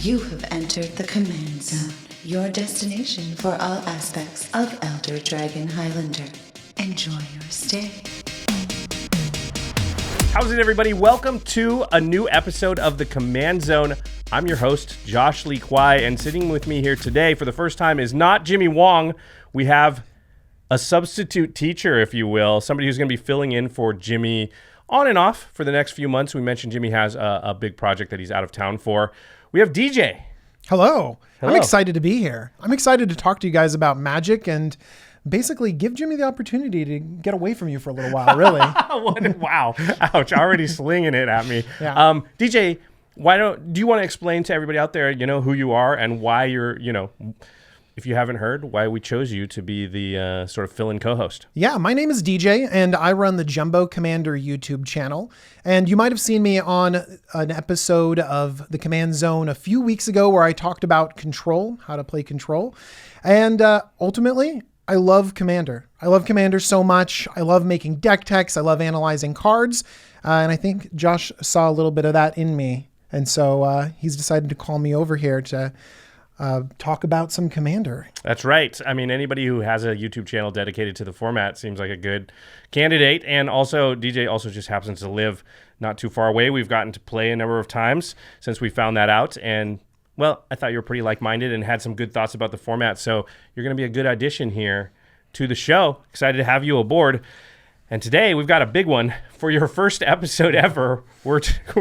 You have entered the Command Zone, your destination for all aspects of Elder Dragon Highlander. Enjoy your stay. How's it, everybody? Welcome to a new episode of the Command Zone. I'm your host, Josh Lee Kwai, and sitting with me here today for the first time is not Jimmy Wong. We have a substitute teacher, if you will, somebody who's going to be filling in for Jimmy on and off for the next few months. We mentioned Jimmy has a big project that he's out of town for. We have DJ. Hello. I'm excited to be here. I'm excited to talk to you guys about Magic and basically give Jimmy the opportunity to get away from you for a little while, really. Wow. Ouch. Already slinging it at me. Yeah. DJ, do you want to explain to everybody out there, who you are and why you're, if you haven't heard, why we chose you to be the sort of fill-in co-host? Yeah, my name is DJ, and I run the Jumbo Commander YouTube channel. And you might have seen me on an episode of the Command Zone a few weeks ago where I talked about Control, how to play Control. And ultimately, I love Commander. I love Commander so much. I love making deck techs. I love analyzing cards. And I think Josh saw a little bit of that in me. And so he's decided to call me over here to talk about some Commander. That's right. I mean, anybody who has a YouTube channel dedicated to the format seems like a good candidate. And also, DJ also just happens to live not too far away. We've gotten to play a number of times since we found that out. And, well, I thought you were pretty like-minded and had some good thoughts about the format. So you're going to be a good addition here to the show. Excited to have you aboard. And today we've got a big one for your first episode ever. We're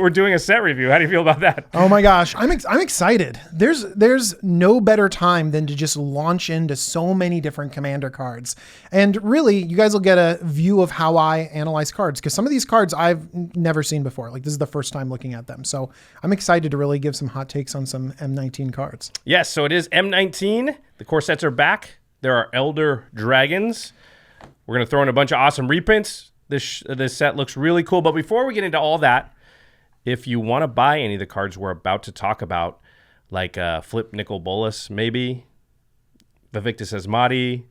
doing a set review. How do you feel about that? Oh my gosh, I'm excited. There's no better time than to just launch into so many different Commander cards. And really, you guys will get a view of how I analyze cards, because some of these cards I've never seen before. Like, this is the first time looking at them. So I'm excited to really give some hot takes on some M19 cards. Yes, so it is M19. The core sets are back. There are Elder Dragons. We're going to throw in a bunch of awesome reprints. This set looks really cool. But before we get into all that, if you want to buy any of the cards we're about to talk about, like Flip Nickel Bolus, maybe, the Victus Mahdi,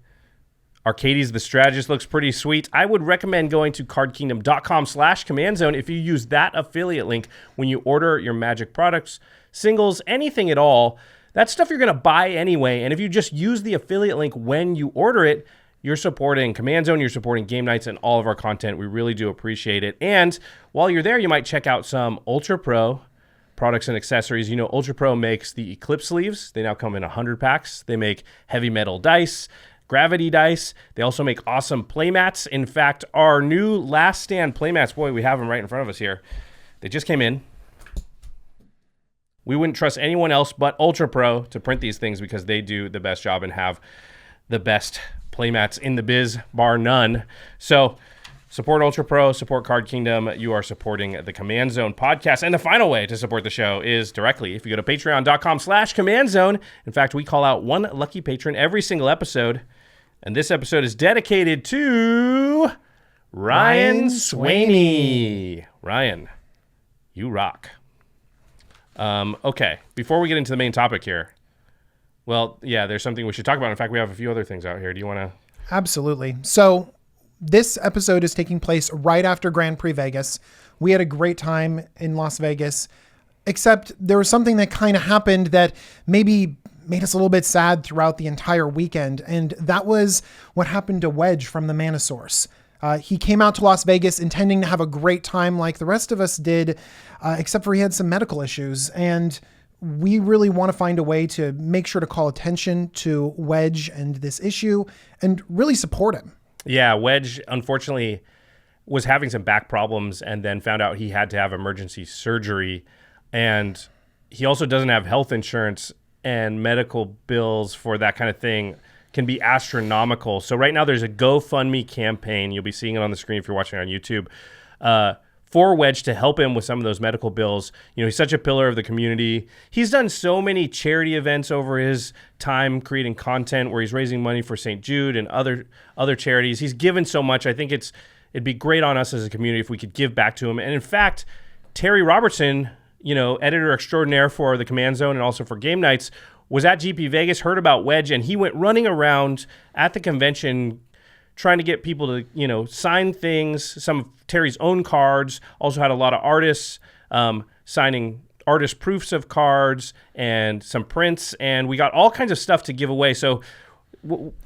Arcades the Strategist looks pretty sweet. I would recommend going to cardkingdom.com/commandzone if you use that affiliate link when you order your Magic products, singles, anything at all. That stuff you're going to buy anyway. And if you just use the affiliate link when you order it, you're supporting Command Zone, you're supporting Game Nights, and all of our content. We really do appreciate it. And while you're there, you might check out some Ultra Pro products and accessories. Ultra Pro makes the Eclipse sleeves. They now come in 100 packs. They make heavy metal dice, gravity dice. They also make awesome playmats. In fact, our new Last Stand playmats, boy, we have them right in front of us here. They just came in. We wouldn't trust anyone else but Ultra Pro to print these things because they do the best job and have the best playmats in the biz, bar none. So support Ultra Pro, support Card Kingdom. You are supporting the Command Zone podcast. And the final way to support the show is directly if you go to patreon.com/commandzone. In fact, we call out one lucky patron every single episode. And this episode is dedicated to Ryan Swaney. Ryan, you rock. Okay, before we get into the main topic here, well, yeah, there's something we should talk about. In fact, we have a few other things out here. Do you want to? Absolutely. So this episode is taking place right after Grand Prix Vegas. We had a great time in Las Vegas, except there was something that kind of happened that maybe made us a little bit sad throughout the entire weekend. And that was what happened to Wedge from the Mana Source. He came out to Las Vegas intending to have a great time like the rest of us did, except for he had some medical issues. And we really want to find a way to make sure to call attention to Wedge and this issue and really support him. Yeah, Wedge, unfortunately, was having some back problems and then found out he had to have emergency surgery. And he also doesn't have health insurance, and medical bills for that kind of thing can be astronomical. So right now there's a GoFundMe campaign. You'll be seeing it on the screen if you're watching on YouTube. For Wedge to help him with some of those medical bills. He's such a pillar of the community. He's done so many charity events over his time creating content where he's raising money for St. Jude and other charities. He's given so much. I think it'd be great on us as a community if we could give back to him. And in fact, Terry Robertson, editor extraordinaire for the Command Zone and also for Game Nights, was at GP Vegas, heard about Wedge, and he went running around at the convention trying to get people to, sign things, some of Terry's own cards. Also had a lot of artists signing artist proofs of cards and some prints, and we got all kinds of stuff to give away. So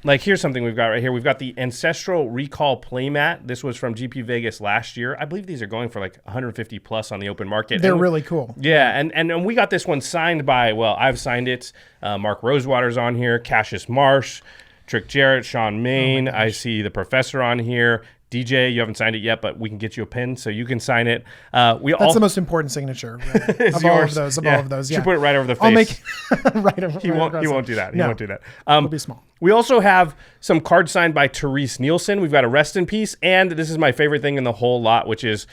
like here's something we've got right here. We've got the Ancestral Recall playmat. This was from GP Vegas last year. I believe these are going for like 150 plus on the open market. They're really cool. Yeah, and we got this one signed by, well, I've signed it. Mark Rosewater's on here, Cassius Marsh, Trick Jarrett, Sean Main. I see the Professor on here. DJ, you haven't signed it yet, but we can get you a pin so you can sign it. That's the most important signature of all of those. All of those, yeah. Should put it right over the face. I'll make right over. He won't do that. No. He won't do that. It'll be small. We also have some cards signed by Therese Nielsen. We've got a rest in peace, and this is my favorite thing in the whole lot, which is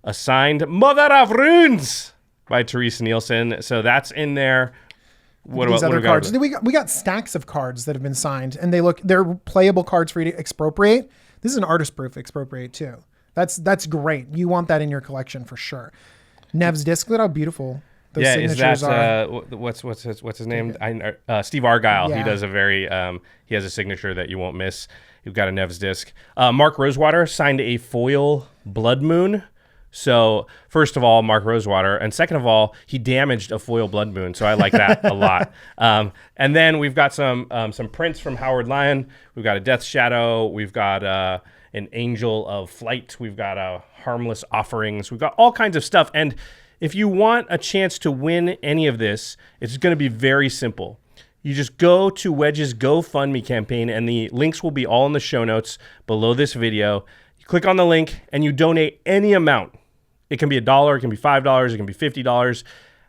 a signed Mother of Runes by Therese Nielsen. So that's in there. What these other cards? We got stacks of cards that have been signed, and they're playable cards for you to expropriate. This is an artist proof expropriate too. That's great. You want that in your collection for sure. Nev's disc, look how beautiful those signatures are. What's his name? Steve Argyle. Yeah. He does he has a signature that you won't miss. You've got a Nev's disc. Mark Rosewater signed a foil Blood Moon. So first of all, Mark Rosewater, and second of all, he damaged a foil Blood Moon, so I like that a lot. And then we've got some prints from Howard Lyon. We've got a Death Shadow. We've got an Angel of Flight. We've got Harmless Offerings. We've got all kinds of stuff. And if you want a chance to win any of this, it's going to be very simple. You just go to Wedge's GoFundMe campaign, and the links will be all in the show notes below this video. You click on the link, and you donate any amount. It can be $1, it can be $5, it can be $50.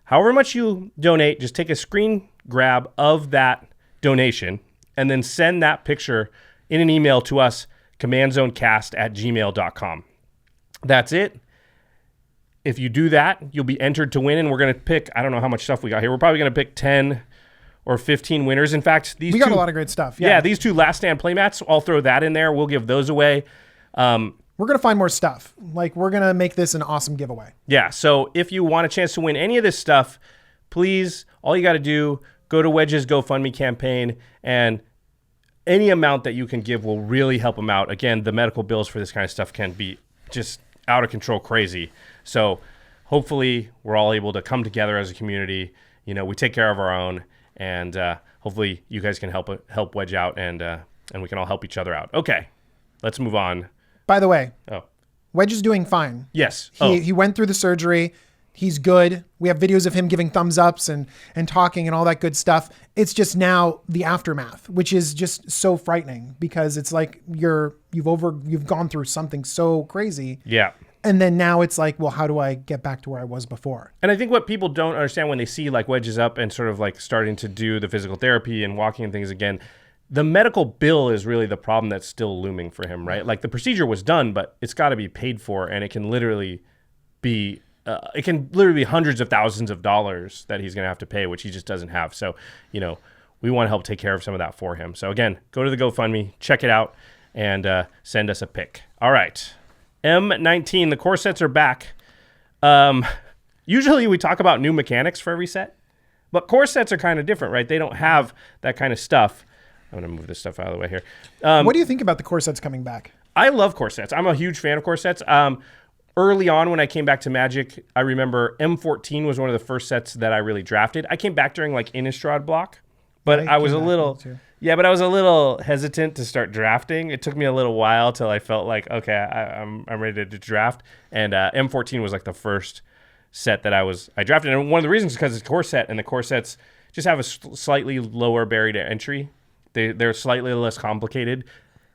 However much you donate, just take a screen grab of that donation and then send that picture in an email to us, commandzonecast@gmail.com. That's it. If you do that, you'll be entered to win, and we're going to pick, I don't know how much stuff we got here. We're probably going to pick 10 or 15 winners. In fact, we got a lot of great stuff. Yeah, these two Last Stand playmats, I'll throw that in there. We'll give those away. We're going to find more stuff. Like, we're going to make this an awesome giveaway. Yeah, so if you want a chance to win any of this stuff, please, all you got to do, go to Wedge's GoFundMe campaign, and any amount that you can give will really help them out. Again, the medical bills for this kind of stuff can be just out of control crazy. So hopefully we're all able to come together as a community. You know, we take care of our own, and hopefully you guys can help Wedge out, and we can all help each other out. Okay, let's move on. By the way, Wedge is doing fine. Yes. He went through the surgery. He's good. We have videos of him giving thumbs ups and talking and all that good stuff. It's just now the aftermath, which is just so frightening because it's like you've gone through something so crazy. Yeah. And then now it's like, well, how do I get back to where I was before? And I think what people don't understand when they see like Wedge is up and sort of like starting to do the physical therapy and walking and things again, the medical bill is really the problem that's still looming for him, right? Like the procedure was done, but it's got to be paid for, and it can literally be hundreds of thousands of dollars that he's going to have to pay, which he just doesn't have. So, you know, we want to help take care of some of that for him. So again, go to the GoFundMe, check it out, and send us a pic. All right. M19, the core sets are back. Usually we talk about new mechanics for every set, but core sets are kind of different, right? They don't have that kind of stuff. I'm going to move this stuff out of the way here. What do you think about the core sets coming back? I love core sets. I'm a huge fan of core sets. Early on when I came back to Magic, I remember M14 was one of the first sets that I really drafted. I came back during like Innistrad block, but I was a little hesitant to start drafting. It took me a little while till I felt like, okay, I'm ready to draft. And M14 was like the first set that I drafted. And one of the reasons is because it's a core set, and the core sets just have a slightly lower barrier to entry. They're slightly less complicated.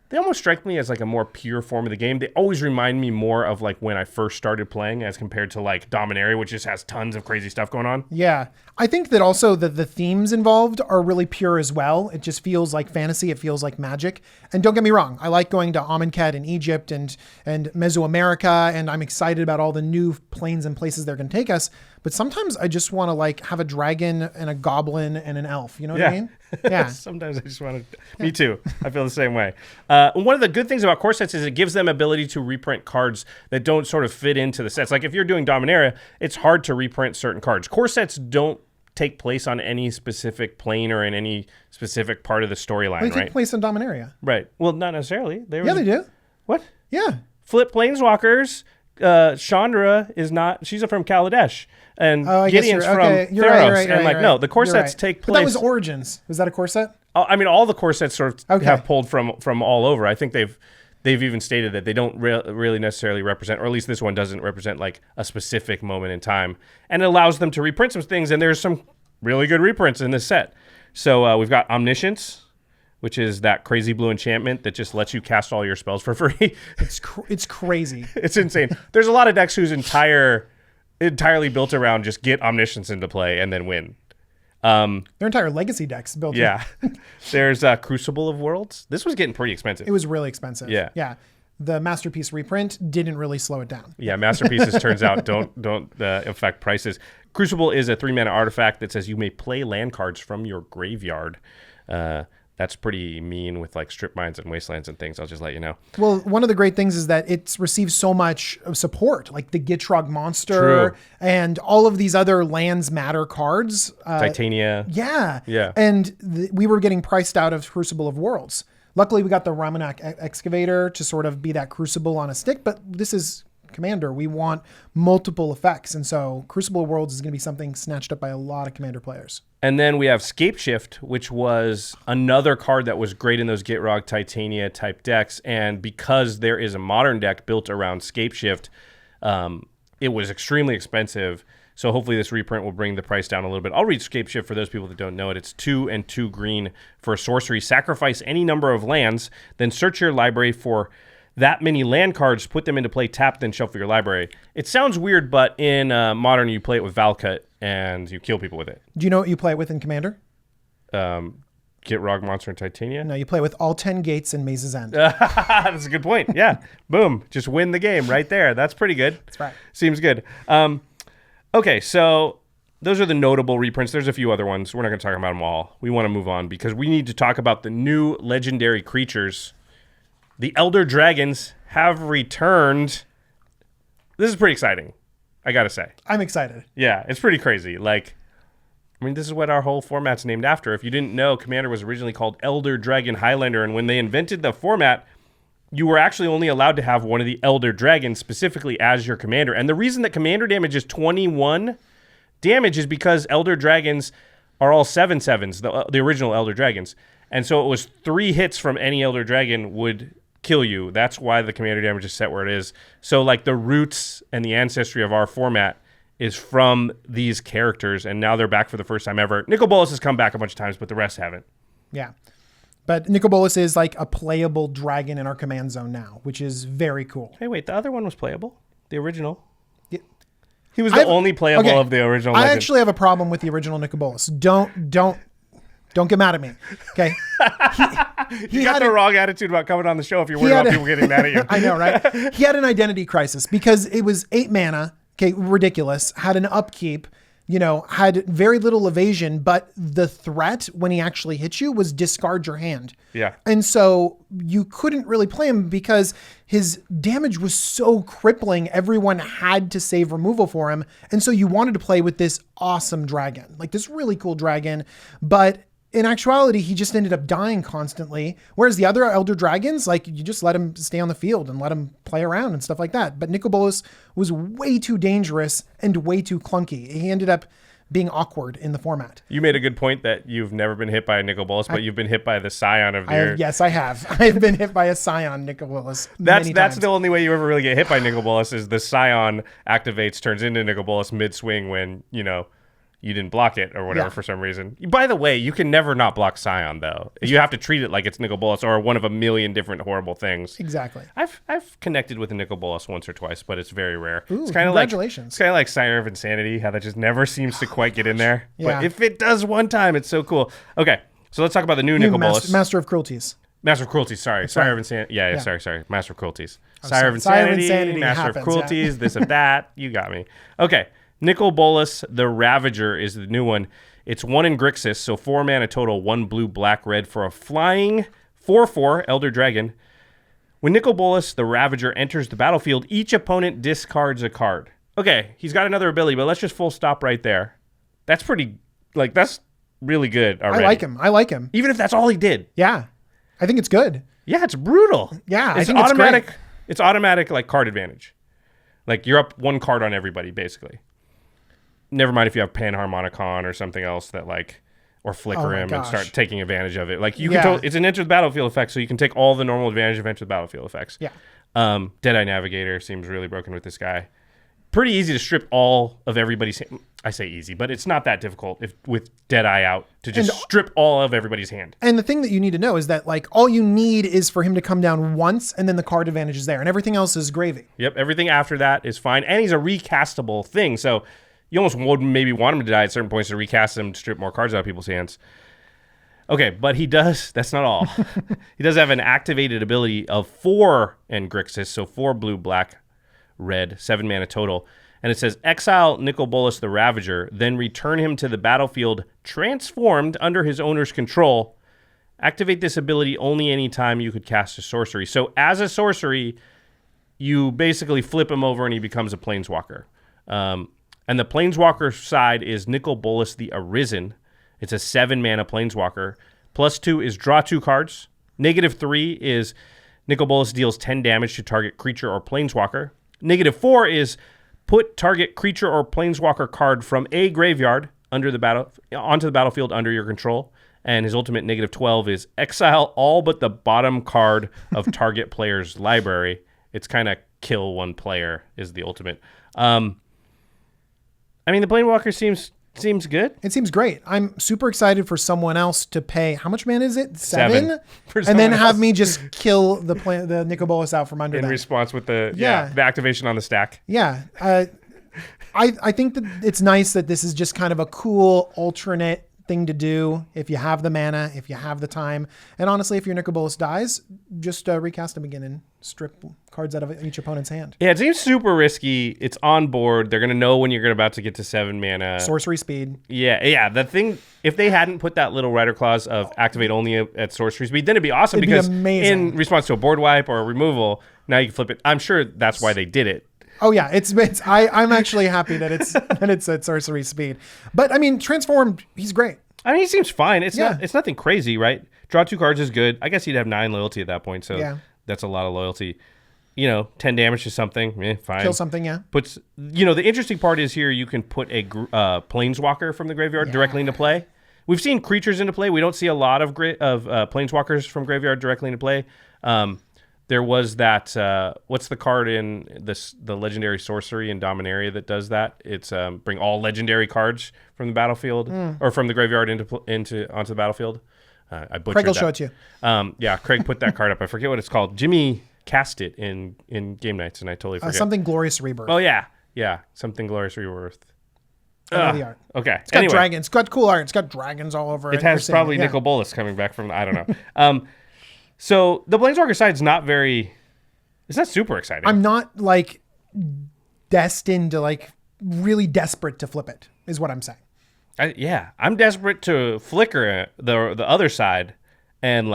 They almost strike me as like a more pure form of the game. They always remind me more of like when I first started playing as compared to like Dominaria, which just has tons of crazy stuff going on. Yeah. I think that also the themes involved are really pure as well. It just feels like fantasy. It feels like Magic. And don't get me wrong, I like going to Amonkhet and Egypt and Mesoamerica, and I'm excited about all the new planes and places they're going to take us. But sometimes I just want to like have a dragon and a goblin and an elf. You know what I mean? Yeah. Sometimes I just want to. Me too. I feel the same way. One of the good things about core sets is it gives them ability to reprint cards that don't sort of fit into the sets. Like if you're doing Dominaria, it's hard to reprint certain cards. Core sets don't take place on any specific plane or in any specific part of the storyline, right? They take place in Dominaria. Right. Well, not necessarily. They do. What? Yeah. Flip planeswalkers. Chandra is not. She's from Kaladesh, and I guess Gideon's from okay. You're Theros. right, and like, no, the core You're sets right. take But place. that was Origins. Was that a core set? I mean, all the core sets sort of Okay. have pulled from all over. I think they've even stated that they don't really necessarily represent, or at least this one doesn't represent like a specific moment in time, and it allows them to reprint some things. And there's some really good reprints in this set. So we've got Omniscience, which is that crazy blue enchantment that just lets you cast all your spells for free. It's crazy. It's insane. There's a lot of decks whose entirely built around just get Omniscience into play and then win. Their entire legacy decks built. Yeah. There's Crucible of Worlds. This was getting pretty expensive. It was really expensive. Yeah. Yeah. The Masterpiece reprint didn't really slow it down. Yeah, Masterpieces turns out don't affect prices. Crucible is a 3-mana artifact that says you may play land cards from your graveyard. That's pretty mean with like strip mines and wastelands and things. I'll just let you know. Well, one of the great things is that it's received so much support, like the Gitrog monster True. and all of these other lands matter cards. Titania. Yeah. Yeah. And we were getting priced out of Crucible of Worlds. Luckily, we got the Ramanak Excavator to sort of be that Crucible on a stick, but this is Commander. We want multiple effects. And so Crucible of Worlds is going to be something snatched up by a lot of Commander players. And then we have Scapeshift, which was another card that was great in those Gitrog Titania type decks. And because there is a modern deck built around Scapeshift, it was extremely expensive. So hopefully this reprint will bring the price down a little bit. I'll read Scapeshift for those people that don't know it. It's 2 and 2 green for a sorcery. Sacrifice any number of lands, then search your library for that many land cards, put them into play, tap, then shuffle your library. It sounds weird, but in Modern, you play it with Valcut, and you kill people with it. Do you know what you play it with in Commander? Gitrog Monster and Titania? No, you play with all 10 gates in Maze's End. That's a good point. Yeah. Boom. Just win the game right there. That's pretty good. That's right. Seems good. Okay, so those are the notable reprints. There's a few other ones. We're not going to talk about them all. We want to move on because we need to talk about the new legendary creatures. The Elder Dragons have returned. This is pretty exciting, I got to say. I'm excited. Yeah, it's pretty crazy. Like, I mean, this is what our whole format's named after. If you didn't know, Commander was originally called Elder Dragon Highlander, and when they invented the format, you were actually only allowed to have one of the Elder Dragons specifically as your commander. And the reason that commander damage is 21 damage is because Elder Dragons are all 7/7s, the original Elder Dragons. And so it was 3 hits from any Elder Dragon would kill you. That's why the commander damage is set where it is. So like the roots and the ancestry of our format is from these characters, and now they're back for the first time ever. Bolus has come back a bunch of times, but the rest haven't. Yeah. But Bolus is like a playable dragon in our command zone now, which is very cool. Hey, wait, the other one was playable? The original? Yeah. He was the only playable of the original I Legend. actually have a problem with the original Bolus. Don't get mad at me. Okay. He got the wrong attitude about coming on the show if you're worried about people getting mad at you. I know, right? He had an identity crisis because it was 8 mana. Okay, ridiculous. Had an upkeep, had very little evasion, but the threat when he actually hit you was discard your hand. Yeah. And so you couldn't really play him because his damage was so crippling. Everyone had to save removal for him. And so you wanted to play with this awesome dragon, like this really cool dragon, but in actuality, he just ended up dying constantly. Whereas the other Elder Dragons, like you just let him stay on the field and let him play around and stuff like that. But Bolus was way too dangerous and way too clunky. He ended up being awkward in the format. You made a good point that you've never been hit by a Bolus, but you've been hit by the Scion of the Yes, I have. I've been hit by a Scion Bolus. That's the only way you ever really get hit by Bolus is the Scion activates, turns into Bolus mid-swing when, you didn't block it or whatever for some reason. By the way, you can never not block Scion, though. You have to treat it like it's Bolus or one of a million different horrible things. Exactly. I've connected with a Bolus once or twice, but it's very rare. Ooh, it's kind of congratulations. It's kind of like Sire of Insanity, how that just never seems to quite get in there. Yeah. But if it does one time, it's so cool. Okay, so let's talk about the new Bolus. Master of Cruelties. Master of Cruelties, sorry. Sire of Insanity. Yeah, sorry. Master of Cruelties. Sire of Insanity, Master of Cruelties, this and that. You got me. Okay. Bolus, the Ravager is the new one. It's 1 in Grixis, so 4 mana total, 1 blue, black, red for a flying 4/4 Elder Dragon. When Bolus, the Ravager, enters the battlefield, each opponent discards a card. Okay, he's got another ability, but let's just full stop right there. That's that's really good already. I like him. Even if that's all he did. Yeah. I think it's good. Yeah, it's brutal. Yeah, it's I think automatic. it's great. It's automatic like card advantage. Like, you're up 1 card on everybody, basically. Never mind if you have Panharmonicon or something else that, like, or Flicker him and start taking advantage of it. Like, you can it's an enter the battlefield effect, so you can take all the normal advantage of enter the battlefield effects. Yeah. Deadeye Navigator seems really broken with this guy. Pretty easy to strip all of everybody's... I say easy, but it's not that difficult with Deadeye out to just strip all of everybody's hand. And the thing that you need to know is that, like, all you need is for him to come down once, and then the card advantage is there, and everything else is gravy. Yep, everything after that is fine. And he's a recastable thing, so you almost would maybe want him to die at certain points to recast him to strip more cards out of people's hands. Okay, but he does... That's not all. He does have an activated ability of 4 and Grixis, so 4 blue, black, red, 7 mana total. And it says, exile Bolus the Ravager, then return him to the battlefield transformed under his owner's control. Activate this ability only anytime you could cast a sorcery. So as a sorcery, you basically flip him over and he becomes a planeswalker. And the planeswalker side is Bolus the Arisen. It's a 7 mana planeswalker. +2 is draw 2 cards. -3 is Bolus deals 10 damage to target creature or planeswalker. -4 is put target creature or planeswalker card from a graveyard onto the battlefield under your control. And his ultimate -12 is exile all but the bottom card of target player's library. It's kind of kill 1 player is the ultimate. I mean, the Planewalker seems good. It seems great. I'm super excited for someone else to pay. How much mana is it? 7? And then have me just kill the Bolus out from under in that. response with the activation on the stack. Yeah. I think that it's nice that this is just kind of a cool alternate thing to do if you have the mana, if you have the time. And honestly, if your Bolus dies, just recast him again and strip cards out of each opponent's hand. Yeah, it seems super risky. It's on board. They're going to know when you're about to get to 7 mana. Sorcery speed. Yeah. The thing, if they hadn't put that little rider clause of activate only at sorcery speed, then it'd be awesome. It'd because be amazing. In response to a board wipe or a removal, now you can flip it. I'm sure that's why they did it. Oh yeah, I'm actually happy that it's at sorcery speed. But I mean, transformed, he's great. I mean, he seems fine. It's nothing crazy, right? Draw 2 cards is good. I guess he'd have 9 loyalty at that point, so that's a lot of loyalty. 10 damage to something, fine. Kill something, yeah. Puts, the interesting part is here you can put a planeswalker from the graveyard directly into play. We've seen creatures into play. We don't see a lot of planeswalkers from graveyard directly into play. There was that, what's the card in the legendary sorcery in Dominaria that does that? It's bring all legendary cards from the battlefield or from the graveyard onto the battlefield. I butchered Craig will that. show it to you. Craig put that card up. I forget what it's called. Jimmy cast it in game nights, and I totally forget. Something Glorious Rebirth. Oh, yeah. Something Glorious Rebirth. I know the art. Okay. It's got dragons. It's got cool art. It's got dragons all over it. It has probably Bolus coming back from, I don't know. So the Planeswalker side's not very... It's not super exciting. I'm not, destined to, really desperate to flip it, is what I'm saying. I'm desperate to flicker the other side and,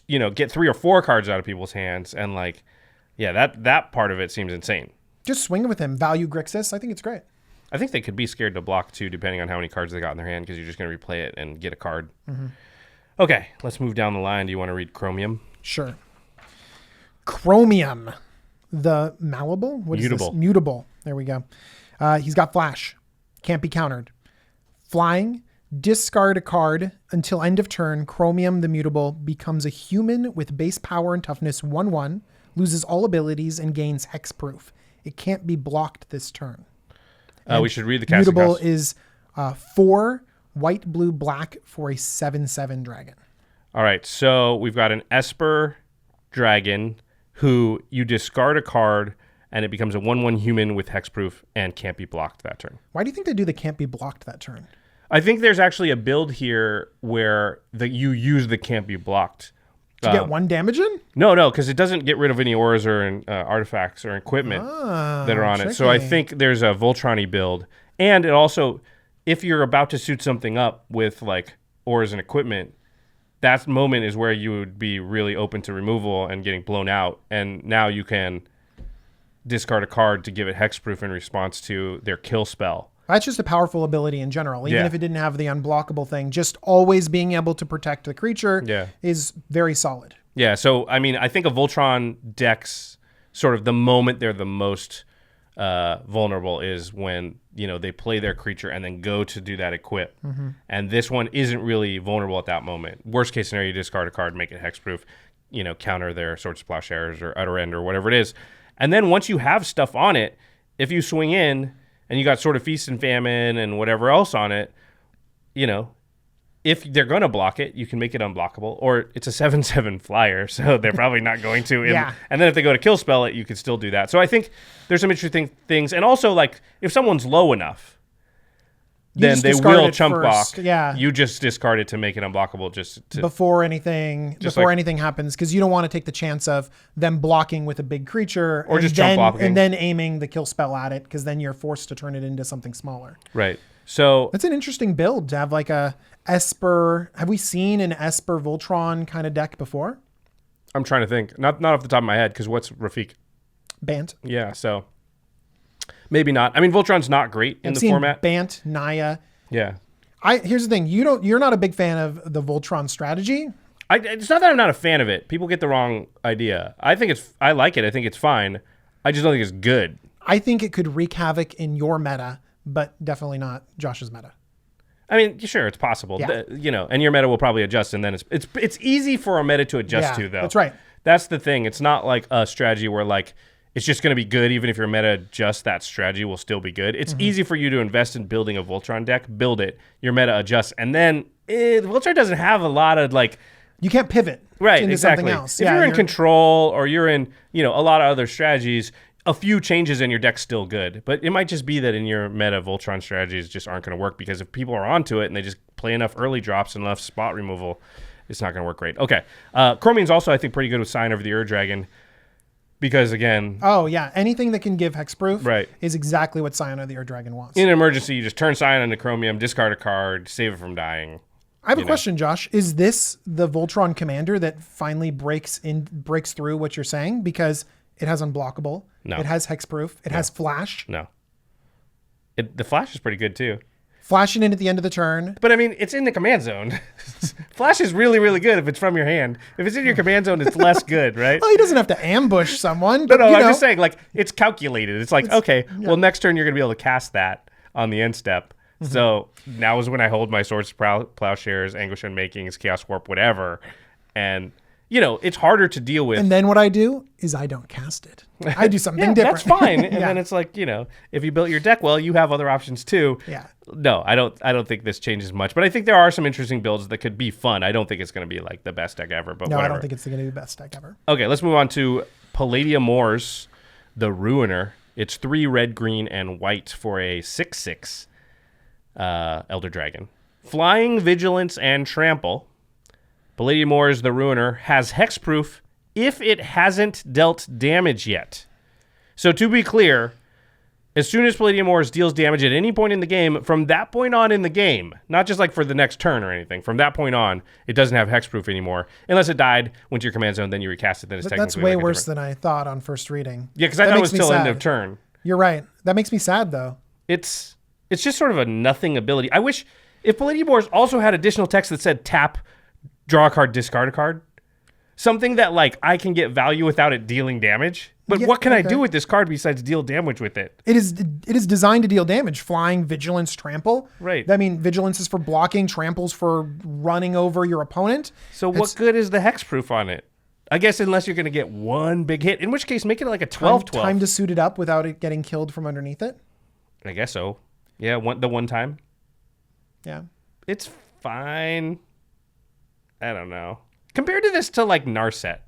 get 3 or 4 cards out of people's hands. And, that part of it seems insane. Just swing with him. Value Grixis. I think it's great. I think they could be scared to block, too, depending on how many cards they got in their hand, because you're just going to replay it and get a card. Mm-hmm. Okay, let's move down the line. Do you want to read Chromium? Sure. Chromium, the malleable? What is this? Mutable. There we go. He's got flash. Can't be countered. Flying, discard a card until end of turn. Chromium, the mutable, becomes a human with base power and toughness 1/1, loses all abilities, and gains hexproof. It can't be blocked this turn. We should read the casting Mutable cost. is 4 white, blue, black for a 7/7 dragon. All right, so we've got an Esper dragon who you discard a card and it becomes a 1/1 human with hexproof and can't be blocked that turn. Why do you think they do the can't be blocked that turn? I think there's actually a build here where you use the can't be blocked. To get 1 damage in? No, because it doesn't get rid of any auras or artifacts or equipment that are on it. So I think there's a Voltron-y build. And it also, if you're about to suit something up with auras and equipment, that moment is where you would be really open to removal and getting blown out. And now you can discard a card to give it hexproof in response to their kill spell. That's just a powerful ability in general. Even if it didn't have the unblockable thing, just always being able to protect the creature is very solid. Yeah, so, I mean, I think a Voltron decks, sort of the moment they're the most vulnerable is when, they play their creature and then go to do that equip. And this one isn't really vulnerable at that moment. Worst case scenario, you discard a card, make it hexproof, counter their Swords to Plowshares or Utter End or whatever it is. And then once you have stuff on it, if you swing in and you got Sword of Feast and Famine and whatever else on it, if they're going to block it, you can make it unblockable. Or it's a 7/7 flyer, so they're probably not going to. Yeah. And then if they go to kill spell it, you can still do that. So I think there's some interesting things. And also, like, if someone's low enough, then they will chump block. Yeah. You just discard it to make it unblockable before anything happens, because you don't want to take the chance of them blocking with a big creature or just chump blocking and then aiming the kill spell at it, because then you're forced to turn it into something smaller. Right. So that's an interesting build to have, like a Esper. Have we seen an Esper Voltron kind of deck before? I'm trying to think. Not off the top of my head, because what's Rafik? Bant. Yeah, so maybe not. I mean, Voltron's not great in the format. Bant, Naya. Yeah. Here's the thing. You're not a big fan of the Voltron strategy. It's not that I'm not a fan of it. People get the wrong idea. I like it. I think it's fine. I just don't think it's good. I think it could wreak havoc in your meta, but definitely not Josh's meta. I mean, sure, it's possible. Yeah. And your meta will probably adjust, and then it's easy for a meta to adjust to, though. That's right. That's the thing. It's not like a strategy where, like, it's just going to be good even if your meta adjusts, that strategy will still be good. It's easy for you to invest in building a Voltron deck, build it, your meta adjusts, and then Voltron doesn't have a lot of, like... You can't pivot into something else. If you're in control or you're in, a lot of other strategies, a few changes in your deck's still good. But it might just be that in your meta, Voltron strategies just aren't going to work, because if people are onto it and they just play enough early drops and enough spot removal, it's not going to work great. Okay. Chromium's also, I think, pretty good with Sign of the Ur-Dragon. Because, again... Oh, yeah. Anything that can give hexproof right. is exactly what Scion of the Ur-Dragon wants. In an emergency, you just turn Scion into Chromium, discard a card, save it from dying. I have a question, Josh. Is this the Voltron commander that finally breaks through what you're saying? Because it has unblockable. No. It has hexproof. It has flash. No. The flash is pretty good, too. Flashing in at the end of the turn. But, I mean, it's in the command zone. Flash is really, really good if it's from your hand. If it's in your command zone, it's less good, right? Well, he doesn't have to ambush someone. But, I'm just saying, like, it's calculated. It's like, well, next turn you're going to be able to cast that on the end step. So now is when I hold my Swords to Plowshares, Anguish Unmakings, Chaos Warp, whatever. And, it's harder to deal with. And then what I do is I don't cast it. I do something different. That's fine. And then it's like, if you built your deck well, you have other options too. Yeah. No, I don't think this changes much. But I think there are some interesting builds that could be fun. I don't think it's going to be like the best deck ever. But no, whatever. I don't think it's going to be the best deck ever. Okay, let's move on to Palladium Ores, the Ruiner. It's 3 red, green, and white for a 6/6 Elder Dragon. Flying, Vigilance, and Trample. Palladium Ores, the Ruiner, has hexproof if it hasn't dealt damage yet. So to be clear, as soon as Palladium Ores deals damage at any point in the game, from that point on in the game, not just like for the next turn or anything, from that point on, it doesn't have hexproof anymore. Unless it died, went to your command zone, then you recast it, then it's technically... That's way worse than I thought on first reading. Yeah, because I thought it was still end of turn. You're right. That makes me sad, though. It's just sort of a nothing ability. I wish if Palladium Ores also had additional text that said tap, draw a card, discard a card. Something that, like, I can get value without it dealing damage. But what can I do with this card besides deal damage with it? It is designed to deal damage. Flying, Vigilance, Trample. Right. I mean, Vigilance is for blocking. Trample's for running over your opponent. So what good is the hexproof on it? I guess unless you're going to get one big hit. In which case, make it like a 12/12. Time to suit it up without it getting killed from underneath it? I guess so. Yeah, the one time. Yeah. It's fine. I don't know. Compared to this to, like, Narset.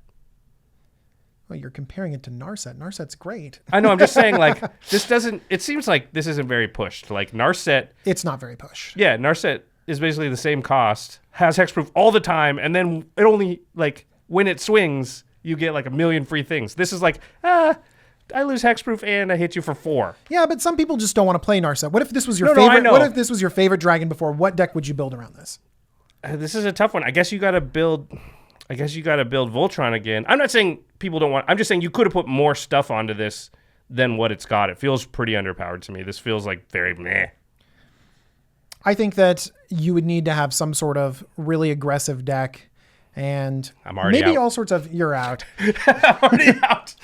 Well, you're comparing it to Narset. Narset's great. I know. I'm just saying, like, this doesn't... It seems like this isn't very pushed. Like, Narset... It's not very pushed. Yeah, Narset is basically the same cost, has hexproof all the time, and then it only, like, when it swings, you get, like, a million free things. This is like, I lose hexproof and I hit you for 4. Yeah, but some people just don't want to play Narset. What if this was your favorite? What if this was your favorite dragon before? What deck would you build around this? This is a tough one. I guess you got to build Voltron again. I'm not saying people don't want... I'm just saying you could have put more stuff onto this than what it's got. It feels pretty underpowered to me. This feels like very meh. I think that you would need to have some sort of really aggressive deck, and I'm already maybe out. all sorts of... You're out. I'm already out.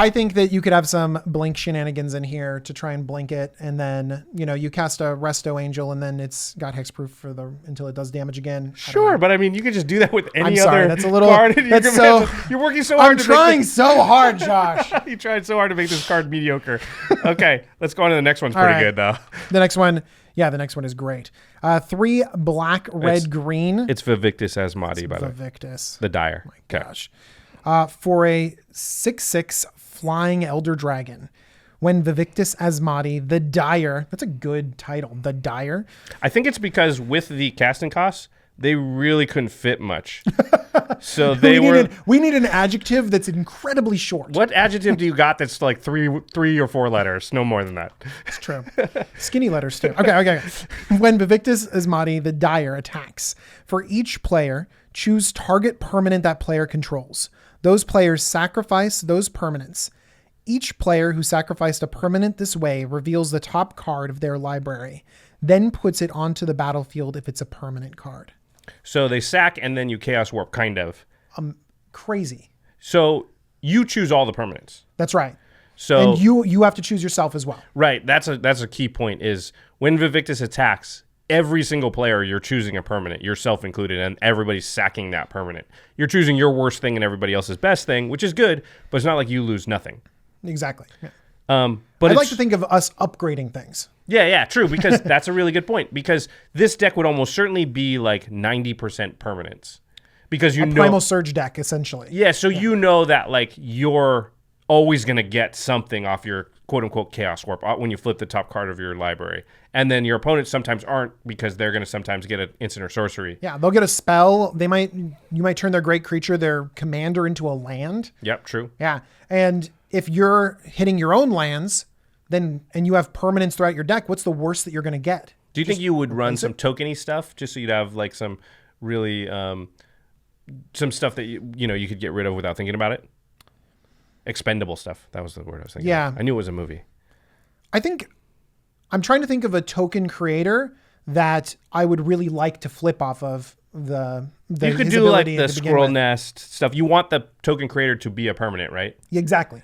I think that you could have some blink shenanigans in here to try and blink it, and then you cast a Resto Angel, and then it's got hexproof until it does damage again. Sure, but I mean, you could just do that with any sorry, other that's a little. card. You're working so hard. I'm trying so hard, Josh. You tried so hard to make this card mediocre. Okay, let's go on to the next one's pretty good though. The next one is great. 3 black, red, green. It's Victus Mahdi, by the way. Victus. The Dire. Oh my gosh. For a 6/6 flying elder dragon. When Victus Mahdi, the Dire, that's a good title, the Dire. I think it's because with the casting costs, they really couldn't fit much. So we need an adjective that's incredibly short. What adjective do you got that's like three or 4 letters? No more than that. It's true. Skinny letters too. Okay. When Victus Mahdi, the Dire, attacks, for each player, choose target permanent that player controls. Those players sacrifice those permanents. Each player who sacrificed a permanent this way reveals the top card of their library, then puts it onto the battlefield if it's a permanent card. So they sack and then you Chaos Warp, kind of. Crazy. So you choose all the permanents. That's right. So and you have to choose yourself as well. Right. That's a key point is when Victus attacks, every single player you're choosing a permanent, yourself included, and everybody's sacking that permanent. You're choosing your worst thing and everybody else's best thing, which is good, but it's not like you lose nothing. Exactly. Yeah. But I'd like to think of us upgrading things. Yeah, true, because that's a really good point. Because this deck would almost certainly be like 90% permanents. Because you know Primal Surge deck, essentially. Yeah, so you know that like you're always going to get something off your quote-unquote Chaos Warp when you flip the top card of your library. And then your opponents sometimes aren't because they're going to sometimes get an instant or sorcery. Yeah, they'll get a spell. You might turn their great creature, their commander, into a land. Yep, true. Yeah, and if you're hitting your own lands, and you have permanents throughout your deck, what's the worst that you're going to get? Do you think you would run some tokeny stuff just so you'd have like some really some stuff that you could get rid of without thinking about it? Expendable stuff. That was the word I was thinking. Yeah. Of. I knew it was a movie. I'm trying to think of a token creator that I would really like to flip off of the you could do like the Squirrel Nest stuff. You want the token creator to be a permanent, right? Exactly.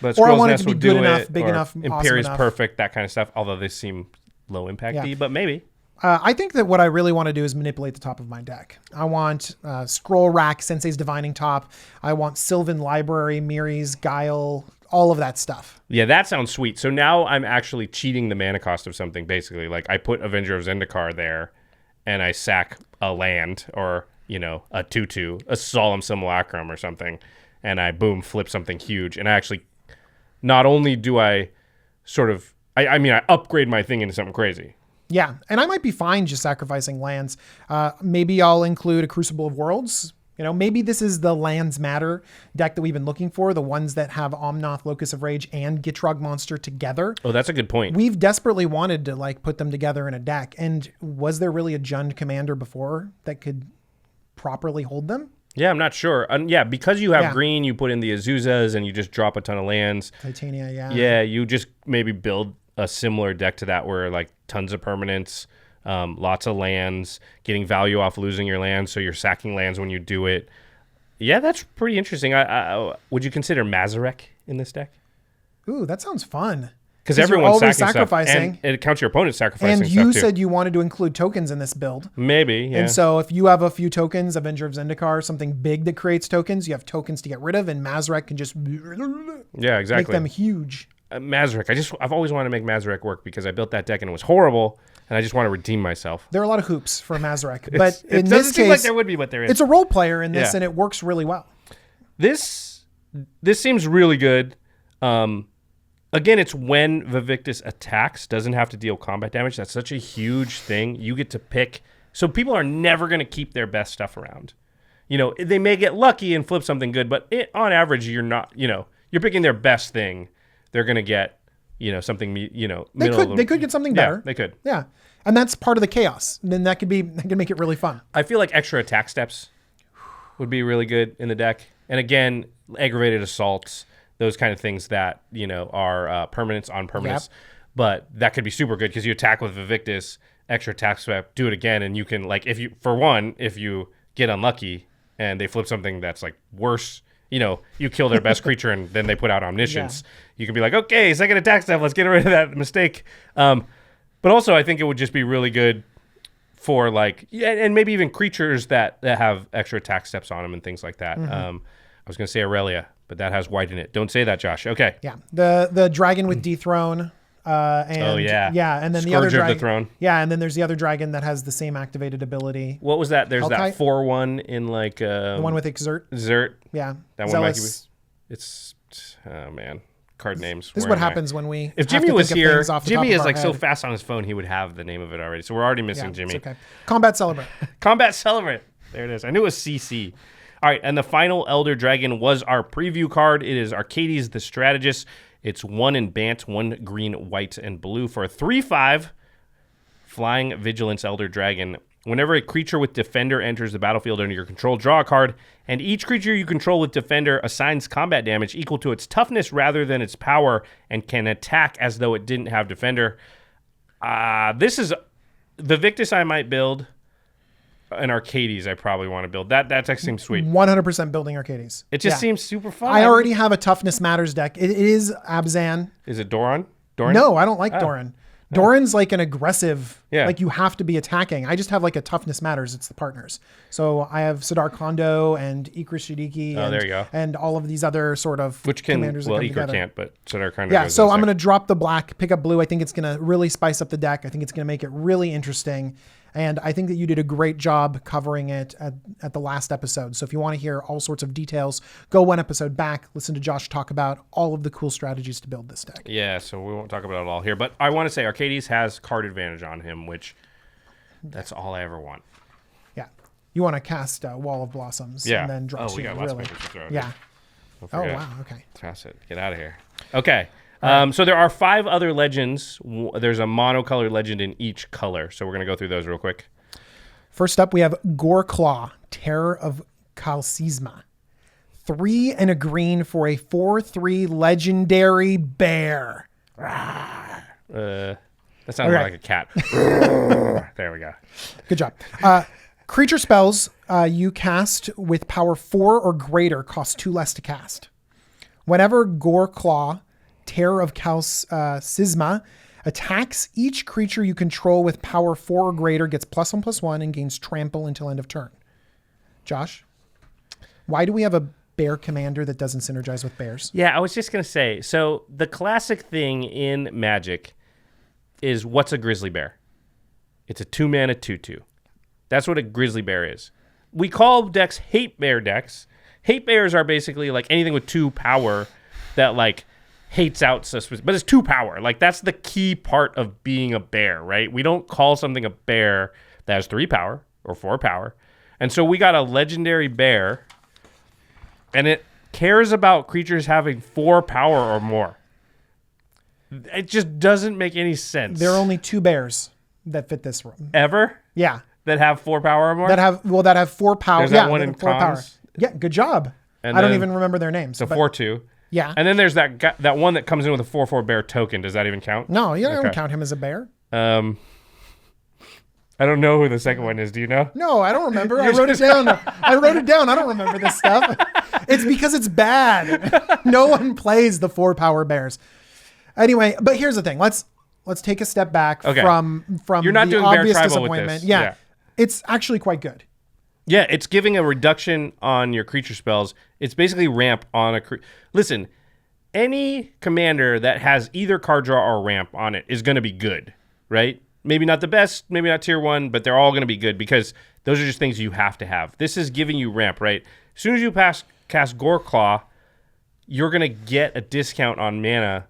But or I want it Nest to be would good do enough, it, big or enough, Imperious awesome enough. Perfect, that kind of stuff. Although they seem low impacty, but maybe. I think that what I really want to do is manipulate the top of my deck. I want Scroll Rack, Sensei's Divining Top. I want Sylvan Library, Miri's Guile, all of that stuff. Yeah, that sounds sweet. So now I'm actually cheating the mana cost of something, basically. Like I put Avenger of Zendikar there, and I sack a land or, a 2/2, a Solemn Simulacrum or something, and I, boom, flip something huge. And I actually, not only do I sort of, I upgrade my thing into something crazy. Yeah, and I might be fine just sacrificing lands. Maybe I'll include a Crucible of Worlds. Maybe this is the Lands Matter deck that we've been looking for, the ones that have Omnath, Locus of Rage, and Gitrog Monster together. Oh, that's a good point. We've desperately wanted to put them together in a deck. And was there really a Jund commander before that could properly hold them? Yeah, I'm not sure. Because you have green, you put in the Azuzas and you just drop a ton of lands. Titania, yeah. Yeah, you just maybe build a similar deck to that where like tons of permanents, lots of lands, getting value off losing your lands, so you're sacking lands when you do it. Yeah, that's pretty interesting. Would you consider Mazarek in this deck? Ooh, that sounds fun. Because everyone's sacrificing. Stuff, and it counts your opponent sacrificing and you stuff said you wanted to include tokens in this build. Maybe, yeah. And so if you have a few tokens, Avenger of Zendikar, something big that creates tokens, you have tokens to get rid of, and Mazarek can just make them huge. Mazarek. I've always wanted to make Mazarek work because I built that deck and it was horrible, and I just want to redeem myself. There are a lot of hoops for Mazarek, but in this case, it doesn't seem like there would be, but there is. It's a role player in this, and it works really well. This seems really good. Again, it's when Victus attacks, doesn't have to deal combat damage. That's such a huge thing. You get to pick. So people are never going to keep their best stuff around. They may get lucky and flip something good, but on average, you're not. You're picking their best thing. They're going to get, something. They could get something better. Yeah, they could. Yeah, and that's part of the chaos. Then that could make it really fun. I feel like extra attack steps would be really good in the deck, and again, aggravated assaults. Those kind of things that, are permanents on permanents. Yep. But that could be super good because you attack with Victus, extra attack step, do it again, and you can, if you get unlucky and they flip something that's, worse, you kill their best creature and then they put out Omniscience. You can be like, okay, second attack step, let's get rid of that mistake. But also I think it would just be really good for and maybe even creatures that have extra attack steps on them and things like that. I was going to say Aurelia, but that has white in it. Don't say that, Josh. Okay. Yeah. The dragon with dethrone. And and then the other dragon. The throne. Yeah, and then there's the other dragon that has the same activated ability. What was that? There's Hellkite? that 4/1 in the one with Exert. Xert. Yeah. That Zealous. one might be. It's man. Card names. This is what happens when we. If Jimmy was here, Jimmy is so fast on his phone, he would have the name of it already. So we're already missing Jimmy. It's okay. Combat Celebrant. Combat Celebrant. There it is. I knew it was CC. All right, and the final Elder Dragon was our preview card. It is Arcades the Strategist. It's 1 in Bant, 1 green, white, and blue for a 3/5 Flying Vigilance Elder Dragon. Whenever a creature with Defender enters the battlefield under your control, draw a card, and each creature you control with Defender assigns combat damage equal to its toughness rather than its power and can attack as though it didn't have Defender. This is the Victus I might build. And Arcades I probably want to build. That seems sweet. 100% building Arcades. It just seems super fun. I already have a Toughness Matters deck. It is Abzan. Is it Doran? No, I don't like Doran. Doran's like an aggressive, Yeah. like you have to be attacking. I just have like a Toughness Matters. It's the partners. So I have Sidar Kondo and Ikra Shidiki. Oh, there you go. And all of these other sort of commanders that come Ikra together. can't, but Sidar Kondo Yeah, goes so in I'm sec. going to drop the black, pick up blue. I think it's going to really spice up the deck. I think it's going to make it really interesting. And I think that you did a great job covering it at the last episode. So if you want to hear all sorts of details, go one episode back, listen to Josh talk about all of the cool strategies to build this deck. Yeah, so we won't talk about it all here. But I want to say Arcades has card advantage on him, which that's all I ever want. Yeah. You want to cast Wall of Blossoms and then drop we got lots of papers to throw. Yeah. Don't Oh, forget. wow. Okay. Toss it. Get out of here. Okay. So there are 5 other legends. There's a monocolored legend in each color. So we're going to go through those real quick. First up, we have Gore Claw, Terror of Kalsizma. 3 and a green for a 4/3 legendary bear. That sounds more like a cat. There we go. Good job. Creature spells you cast with power 4 or greater cost 2 less to cast. Whenever Gore Claw, Terror of Kalsizma, attacks, each creature you control with power 4 or greater gets +1/+1 and gains trample until end of turn. Josh, why do we have a bear commander that doesn't synergize with bears? Yeah, I was just going to say, so the classic thing in Magic is what's a grizzly bear? It's a 2-mana 2/2. That's what a grizzly bear is. We call decks hate bear decks. Hate bears are basically like anything with 2 power that hates out, but it's 2 power. That's the key part of being a bear, right? We don't call something a bear that has 3 power or 4 power. And so we got a legendary bear, and it cares about creatures having 4 power or more. It just doesn't make any sense. There are only 2 bears that fit this room. Ever? Yeah. That have 4 power or more? That have 4 power. There's that one in 4 power. cons? Yeah, good job. And I don't then- even remember their names. So but 4/2. Yeah. And then there's that one that comes in with a 4/4 bear token. Does that even count? No, you don't Okay. count him as a bear. I don't know who the second one is. Do you know? No, I don't remember. I wrote it down. I don't remember this stuff. It's because it's bad. No one plays the 4 power bears. Anyway, but here's the thing. Let's take a step back from You're not the doing bear obvious tribal with disappointment. this. Yeah. It's actually quite good. Yeah, it's giving a reduction on your creature spells. It's basically ramp on a Listen, any commander that has either card draw or ramp on it is going to be good, right? Maybe not the best, maybe not tier 1, but they're all going to be good because those are just things you have to have. This is giving you ramp, right? As soon as you cast Gore Claw, you're going to get a discount on mana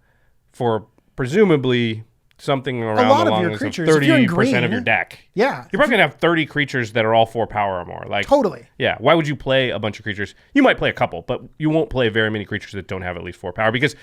for presumably something around lot the of your lines of creatures, if you're in 30% of green, your deck. Yeah. You're probably going to have 30 creatures that are all 4 power or more. Totally. Yeah. Why would you play a bunch of creatures? You might play a couple, but you won't play very many creatures that don't have at least 4 power because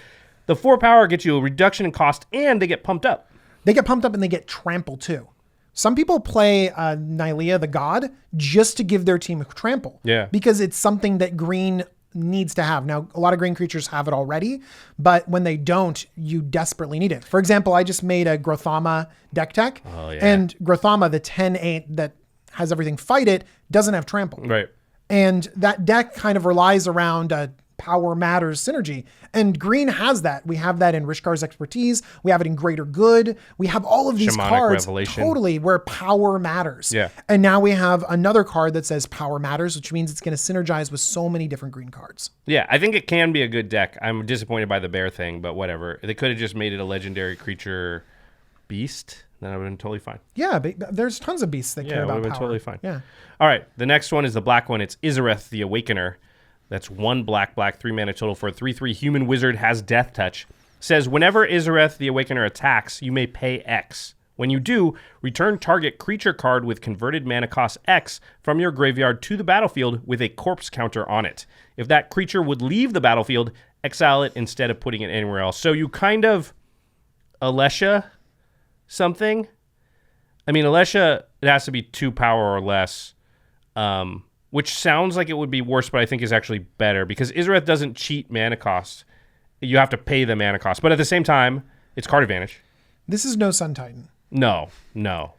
the 4 power gets you a reduction in cost and they get pumped up. They get pumped up and they get trample too. Some people play Nylea the God just to give their team a trample. Yeah. Because it's something that green needs to have. Now, a lot of green creatures have it already, but when they don't, you desperately need it. For example, I just made a Grothama deck tech. Oh, yeah. And Grothama, the 10/8 that has everything fight it, doesn't have trample. Right. And that deck kind of relies around a power matters synergy. And green has that. We have that in Rishkar's Expertise. We have it in Greater Good. We have all of these Shamanic cards Revelation. totally where power matters. Yeah. And now we have another card that says power matters, which means it's going to synergize with so many different green cards. Yeah, I think it can be a good deck. I'm disappointed by the bear thing, but whatever. They could have just made it a legendary creature beast. Then I would have been totally fine. Yeah, but there's tons of beasts that care Yeah, it would about have been power. totally fine. Yeah. All right, the next one is the black one. It's Izareth the Awakener. That's 1 black, 3 mana total for a 3/3 human wizard, has death touch. Says whenever Izareth the Awakener attacks, you may pay X. When you do, return target creature card with converted mana cost X from your graveyard to the battlefield with a corpse counter on it. If that creature would leave the battlefield, exile it instead of putting it anywhere else. So you kind of Alesha something. I mean, Alesha, it has to be 2 power or less, which sounds like it would be worse, but I think is actually better because Izareth doesn't cheat mana cost. You have to pay the mana cost. But at the same time, it's card advantage. This is no Sun Titan. No.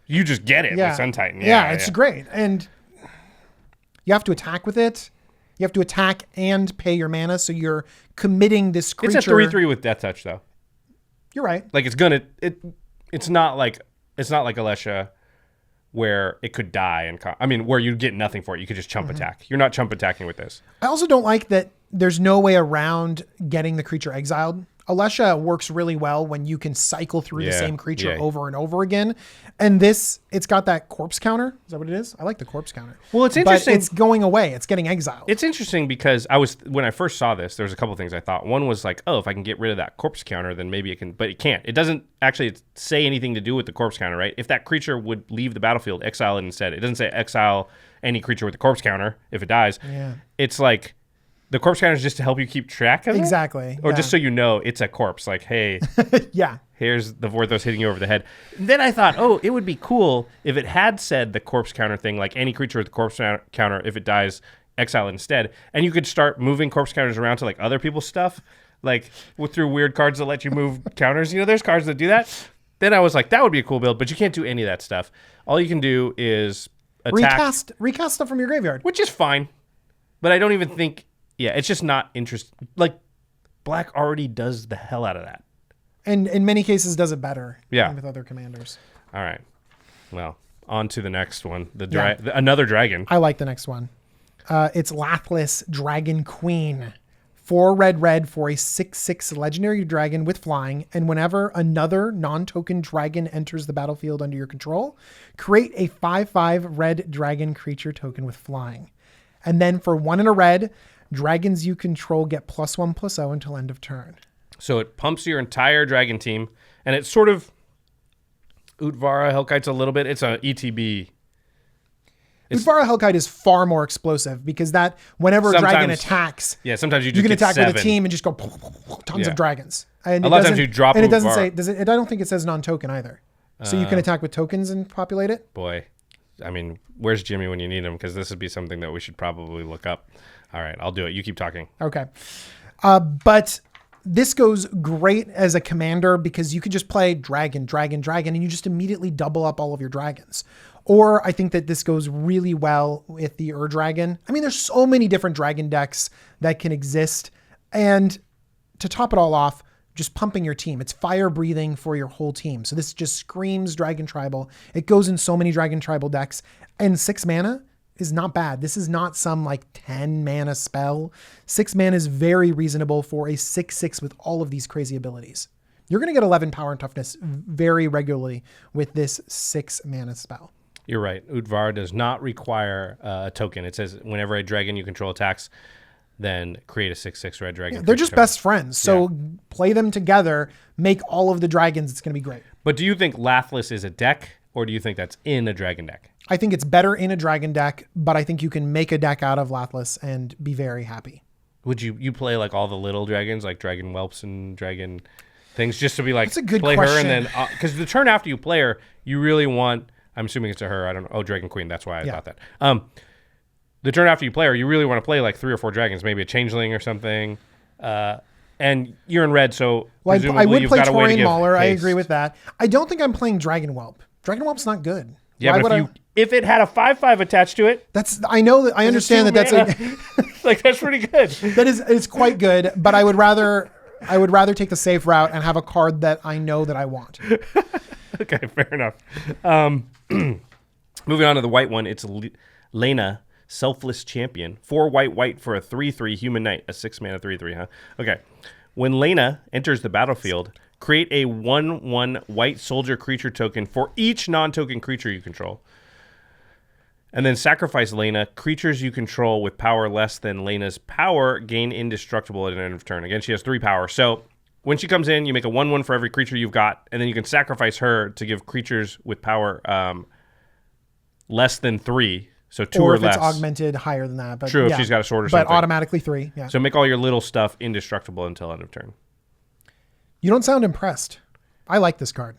You just get it with Sun Titan. Yeah, it's great. And you have to attack with it. You have to attack and pay your mana, so you're committing this creature. It's a 3/3 with death touch, though. You're right. Like it's not like Alesha where it could die and where you get nothing for it. You could just chump attack. You're not chump attacking with this. I also don't like that there's no way around getting the creature exiled. Alesha works really well when you can cycle through the same creature over and over again. And this, it's got that corpse counter. Is that what it is? I like the corpse counter. Well, it's interesting. But it's going away. It's getting exiled. It's interesting because when I first saw this, there was a couple things I thought. One was like, oh, if I can get rid of that corpse counter, then maybe it can, but it can't. It doesn't actually say anything to do with the corpse counter, right? If that creature would leave the battlefield, exile it instead. It doesn't say exile any creature with the corpse counter if it dies. Yeah. It's like, the corpse counter is just to help you keep track of it? Exactly. Or just so you know it's a corpse. Like, hey, yeah. Here's the Vorthos hitting you over the head. And then I thought, oh, it would be cool if it had said the corpse counter thing, like any creature with the corpse counter, if it dies, exile it instead. And you could start moving corpse counters around to like other people's stuff, like through weird cards that let you move counters. You know, there's cards that do that. Then I was like, that would be a cool build, but you can't do any of that stuff. All you can do is attack. Recast stuff from your graveyard. Which is fine. But I don't even think... Yeah, it's just not interesting. Like, black already does the hell out of that. And in many cases does it better than with other commanders. All right. Well, on to the next one. Another dragon. I like the next one. It's Lapis Dragon Queen. 4 red for a 6/6 legendary dragon with flying. And whenever another non-token dragon enters the battlefield under your control, create a 5/5 red dragon creature token with flying. And then for 1 and a red... dragons you control get +1/+0 until end of turn. So it pumps your entire dragon team, and it's sort of Utvara Hellkite's a little bit. It's a ETB. Utvara Hellkite is far more explosive because that whenever a dragon attacks, sometimes you can get attack 7. with a team and just go tons of dragons. And a lot of times you drop and it doesn't Utvara. say. I don't think it says non-token either. So you can attack with tokens and populate it. Boy, I mean, where's Jimmy when you need him? Because this would be something that we should probably look up. All right, I'll do it. You keep talking. Okay. But this goes great as a commander because you could just play dragon, and you just immediately double up all of your dragons. Or I think that this goes really well with the Dragon. I mean, there's so many different dragon decks that can exist. And to top it all off, just pumping your team. It's fire breathing for your whole team. So this just screams Dragon Tribal. It goes in so many Dragon Tribal decks. And 6 mana is not bad. This is not some like 10 mana spell. 6 mana is very reasonable for a 6/6 with all of these crazy abilities. You're going to get 11 power and toughness very regularly with this 6 mana spell. You're right. Utvara does not require a token. It says whenever a dragon you control attacks, then create a 6/6 red dragon. Yeah, they're just best friends. So play them together, make all of the dragons. It's going to be great. But do you think Lapis is a deck, or do you think that's in a dragon deck? I think it's better in a dragon deck, but I think you can make a deck out of Lapis and be very happy. Would you play like all the little dragons, like dragon whelps and dragon things, just to be like, that's a good play question. her and then, because the turn after you play her, you really want, I'm assuming it's a her, I don't know, oh, Dragon Queen, that's why I thought that. The turn after you play her, you really want to play like 3 or 4 dragons, maybe a changeling or something. And you're in red, so presumably I would you've play got a way to Taurian give Mauler. I haste. agree with that. I don't think I'm playing Dragon Whelp. Dragon Whelp's not good. Yeah, Why but would if it had a 5/5 attached to it, I know that I understand that that's a Like, that's pretty good. It's quite good, but I would rather take the safe route and have a card that I know that I want. Okay, fair enough. Moving on to the white one, it's Elena, Selfless Champion. 4 white for a 3/3 human knight, a 6-mana 3/3, huh? Okay. When Elena enters the battlefield, create a 1/1 white soldier creature token for each non-token creature you control. And then sacrifice Elena. Creatures you control with power less than Elena's power gain indestructible at the end of turn. Again, she has 3 power. So when she comes in, you make a 1/1 for every creature you've got, and then you can sacrifice her to give creatures with power less than 3, so 2 or less. Or if it's augmented higher than that. But True, if she's got a sword or something. But automatically 3, yeah. So make all your little stuff indestructible until end of turn. You don't sound impressed. I like this card.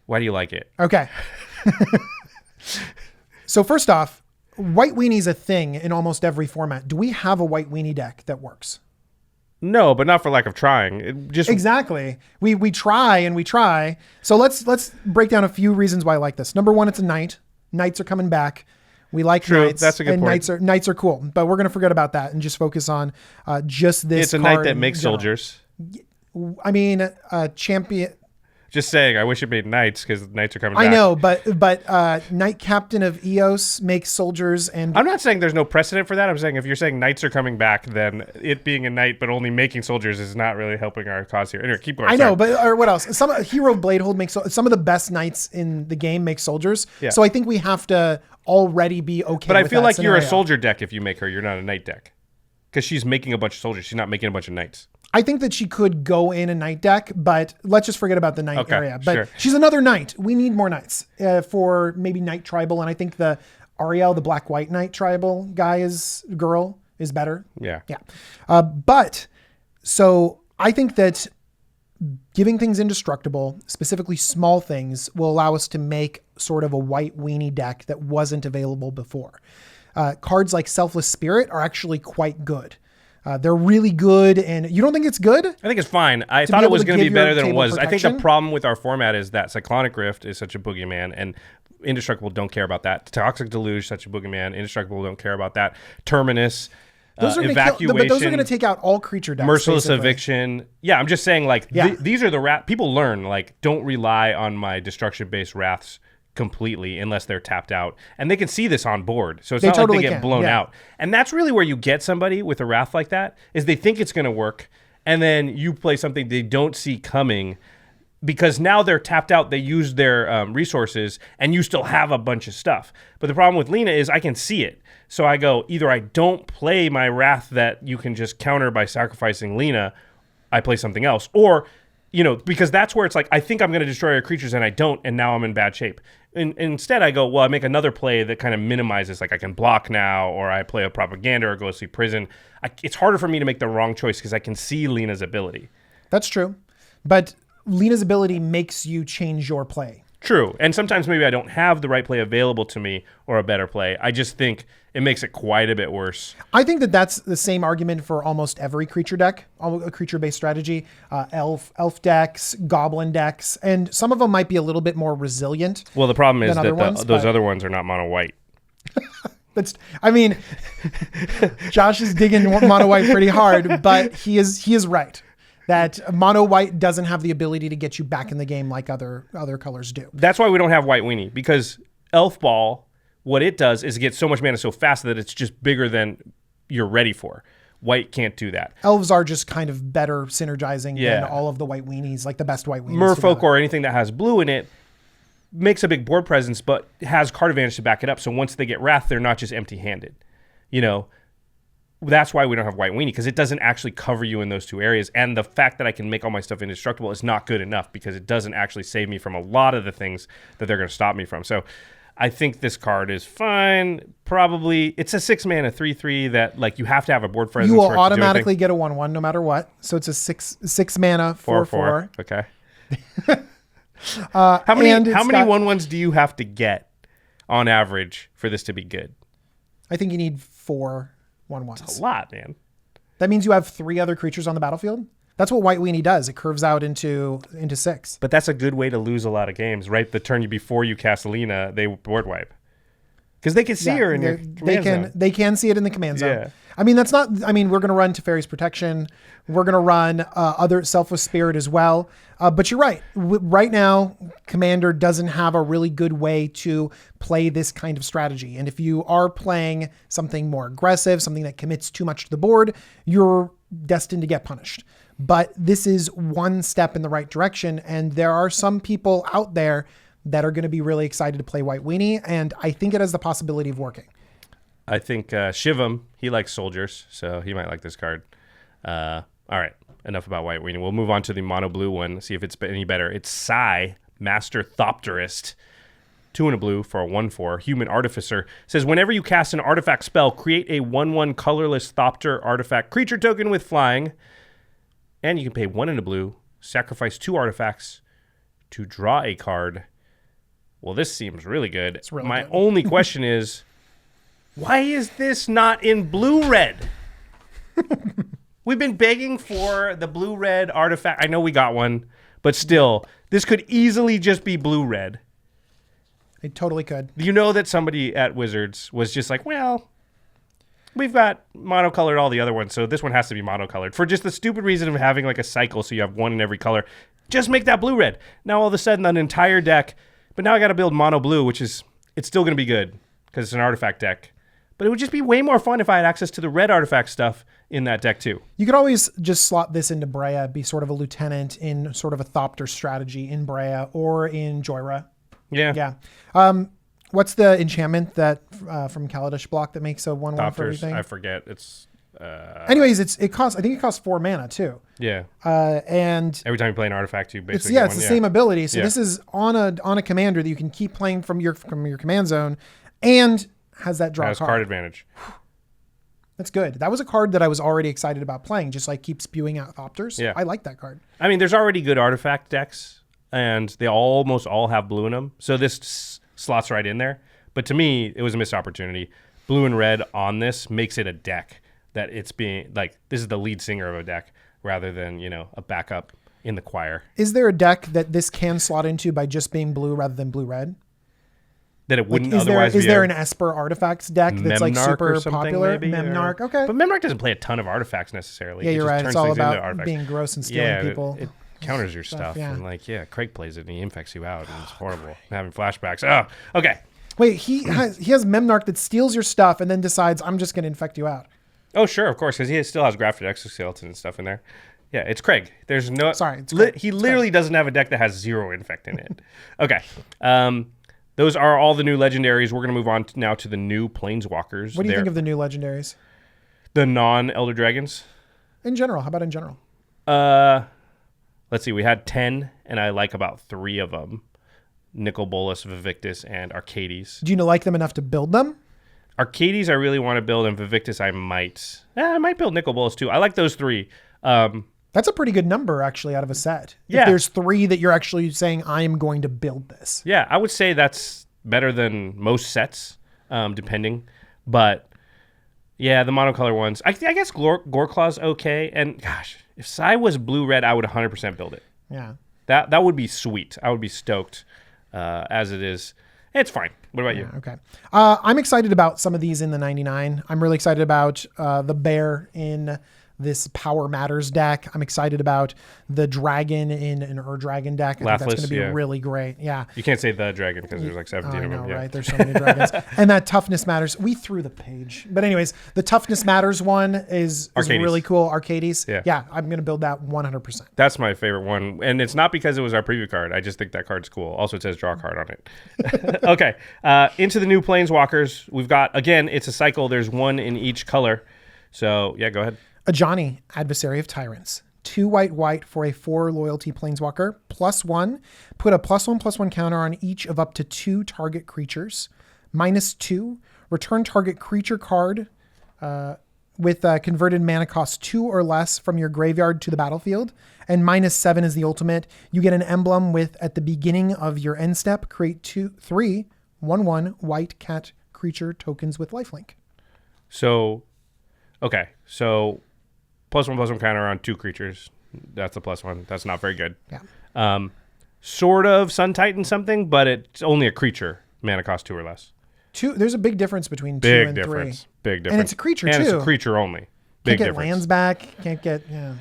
Why do you like it? Okay. So first off, white weenie's a thing in almost every format. Do we have a white weenie deck that works? No, but not for lack of trying. Exactly. We try and we try. So let's break down a few reasons why I like this. Number one, it's a knight. Knights are coming back. We like knights. That's a good point. Knights are cool, but we're going to forget about that and just focus on just this. It's a knight that makes soldiers. I mean, champion. Just saying, I wish it made knights because knights are coming back. I know, but Knight Captain of Eos makes soldiers, and I'm not saying there's no precedent for that. I'm saying if you're saying knights are coming back, then it being a knight but only making soldiers is not really helping our cause here. Anyway, keep going. I know, but or what else? Some Hero Bladehold makes some of the best knights in the game make soldiers. Yeah. So I think we have to already be okay. But I with feel that like scenario. you're a soldier deck if you make her. You're not a knight deck because she's making a bunch of soldiers. She's not making a bunch of knights. I think that she could go in a knight deck, but let's just forget about the knight area. But sure. She's another knight. We need more knights for maybe knight tribal. And I think the Ariel, the black-white knight tribal girl is better. Yeah. But so I think that giving things indestructible, specifically small things, will allow us to make sort of a white weenie deck that wasn't available before. Cards like Selfless Spirit are actually quite good. They're really good, and you don't think it's good? I think it's fine. I thought it was going to be better than it was. Protection? I think the problem with our format is that Cyclonic Rift is such a boogeyman, and Indestructible don't care about that. Toxic Deluge, such a boogeyman. Indestructible don't care about that. Terminus, Evacuation. But those are going to take out all creature decks. Merciless basically. Eviction. Yeah, I'm just saying, like, these are the people learn, like, don't rely on my destruction-based wraths completely unless they're tapped out, and they can see this on board, so it's not like they get blown out. And that's really where you get somebody with a wrath like that, is they think it's going to work, and then you play something they don't see coming because now they're tapped out, they use their resources, and you still have a bunch of stuff. But the problem with Lena is I can see it, so I go, either I don't play my wrath that you can just counter by sacrificing Lena, I play something else, or because that's where it's like, I think I'm going to destroy your creatures and I don't, and now I'm in bad shape. And instead I go, well, I make another play that kind of minimizes, like I can block now, or I play a Propaganda or Ghostly Prison. It's harder for me to make the wrong choice because I can see Lena's ability. That's true. But Lena's ability makes you change your play. True. And sometimes maybe I don't have the right play available to me or a better play. I just think it makes it quite a bit worse. I think that that's the same argument for almost every creature deck, a creature-based strategy, elf decks, goblin decks, and some of them might be a little bit more resilient. Well, the problem is that those other ones are not mono white. Josh is digging mono white pretty hard, but he is right. That mono white doesn't have the ability to get you back in the game like other colors do. That's why we don't have white weenie, because Elf Ball, what it does is it gets so much mana so fast that it's just bigger than you're ready for. White can't do that. Elves are just kind of better synergizing than all of the white weenies, like the best white weenies. Merfolk or anything that has blue in it makes a big board presence, but has card advantage to back it up. So once they get Wrath, they're not just empty-handed. That's why we don't have white weenie, because it doesn't actually cover you in those two areas. And the fact that I can make all my stuff indestructible is not good enough, because it doesn't actually save me from a lot of the things that they're going to stop me from. So I think this card is fine. Probably it's a 6-mana 3/3 that, like, you have to have a board presence. You will automatically get a 1/1 no matter what. So it's a 6-mana 4/4. Okay. How many 1/1s do you have to get on average for this to be good? I think you need 4 1/1s. That's a lot, man. That means you have 3 other creatures on the battlefield. That's what white weenie does. It curves out into 6. But that's a good way to lose a lot of games, right? The turn before you cast Elena, they board wipe. Because they can see her in your command zone. They can see it in the command zone. Yeah. I mean, we're going to run Teferi's Protection. We're going to run other Selfless Spirit as well. But you're right. Right now, Commander doesn't have a really good way to play this kind of strategy. And if you are playing something more aggressive, something that commits too much to the board, you're destined to get punished. But this is one step in the right direction. And there are some people out there that are going to be really excited to play White Weenie. And I think it has the possibility of working. I think Shivam, he likes soldiers, so he might like this card. All right, enough about White Weenie. We'll move on to the mono blue one, see if it's any better. It's Psy, Master Thopterist. 2 and a blue for a 1/4. Human Artificer. It says, whenever you cast an artifact spell, create a 1/1 colorless Thopter artifact creature token with flying. And you can pay 1 and a blue, sacrifice 2 artifacts to draw a card. Well, this seems really good. It's really My good. only question is, why is this not in blue-red? We've been begging for the blue-red artifact. I know we got one, but still, this could easily just be blue-red. It totally could. You know that somebody at Wizards was just like, well, we've got monocolored all the other ones, so this one has to be monocolored. For just the stupid reason of having like a cycle so you have one in every color. Just make that blue-red. Now all of a sudden an entire deck, but now I got to build mono-blue, which is, it's still going to be good because it's an artifact deck. But it would just be way more fun if I had access to the red artifact stuff in that deck too. You could always just slot this into Brea, be sort of a lieutenant in sort of a Thopter strategy in Brea or in Joyra. Yeah. Yeah. What's the enchantment that from Kaladesh block that makes a 1/1 for Thopters, everything? I forget. It's Anyways, it costs. I think it costs 4 mana too. yeah. And Every time you play an artifact, you basically it's get the one. same ability. So Yeah. this is on a commander that you can keep playing from your command zone, and has that draw Has card. card advantage. That's good. That was a card that I was already excited about playing. Just like keep spewing out Thopters. Yeah. I like that card. I mean, there's already good artifact decks, and they almost all have blue in them. So this slots right in there. But to me, it was a missed opportunity. Blue and red on this makes it a deck that it's being like, this is the lead singer of a deck rather than, you know, a backup in the choir. Is there a deck that this can slot into by just being blue rather than blue-red? That it wouldn't Is otherwise there be an Esper Artifacts deck that's like Memnarch super or something, popular? maybe, Memnarch, or- okay. But Memnarch doesn't play a ton of artifacts necessarily. Yeah, It you're just right. turns It's all things into about artifacts. being gross and stealing Yeah, people. It counters your stuff. yeah. And like, yeah, Craig plays it and he infects you out and it's horrible. I'm having flashbacks. Oh, okay. Wait, he has Memnarch that steals your stuff and then decides, I'm just going to infect you out. Oh, sure, of course, because he still has grafted exoskeleton and stuff in there. Yeah, it's Craig. There's no. Sorry, it's Craig. He literally doesn't have a deck that has 0 infect in it. Okay. Those are all the new legendaries. We're going to move on now to the new planeswalkers. What do you think of the new legendaries? The non-Elder Dragons? In general, how about in general? Let's see. We had 10, and I like about 3 of them. Bolus, Victus, and Arcades. Do you like them enough to build them? Arcades I really want to build, and Victus I might. I might build Bolus too. I like those 3. That's a pretty good number, actually, out of a set. Yeah. If there's 3 that you're actually saying, I am going to build this. Yeah, I would say that's better than most sets, depending. But yeah, the monocolor ones. I guess Goreclaw's okay. And gosh, if Psy was blue-red, I would 100% build it. Yeah. That would be sweet. I would be stoked. As it is, it's fine. What about you? Okay. I'm excited about some of these in the 99. I'm really excited about the bear in this Power Matters deck. I'm excited about the dragon in an Dragon deck. I think that's going to be really great. Yeah. You can't say the dragon because there's like 17 I of know, them. Yeah. right? There's so many dragons. And that Toughness Matters. We threw the page. But anyways, the Toughness Matters one is really cool. Arcades. Yeah, I'm going to build that 100%. That's my favorite one. And it's not because it was our preview card. I just think that card's cool. Also, it says draw a card on it. Okay. Into the new Planeswalkers. We've got, again, it's a cycle. There's 1 in each color. So, yeah, go ahead. Ajani, Adversary of Tyrants. 2 white for a 4 loyalty planeswalker. +1. Put a +1/+1 counter on each of up to 2 target creatures. -2. Return target creature card with converted mana cost 2 or less from your graveyard to the battlefield. And -7 is the ultimate. You get an emblem with, at the beginning of your end step, create 3 1/1 white cat creature tokens with lifelink. So, okay. So, +1/+1 counter on 2 creatures. That's a +1. That's not very good. Yeah. Sort of Sun Titan something, but it's only a creature. Mana cost 2 or less. There's a big difference between 2 Big and difference. 3. Big difference. And it's a creature, and too. it's a creature only. Big Can't get difference. lands back. Can't get, yeah.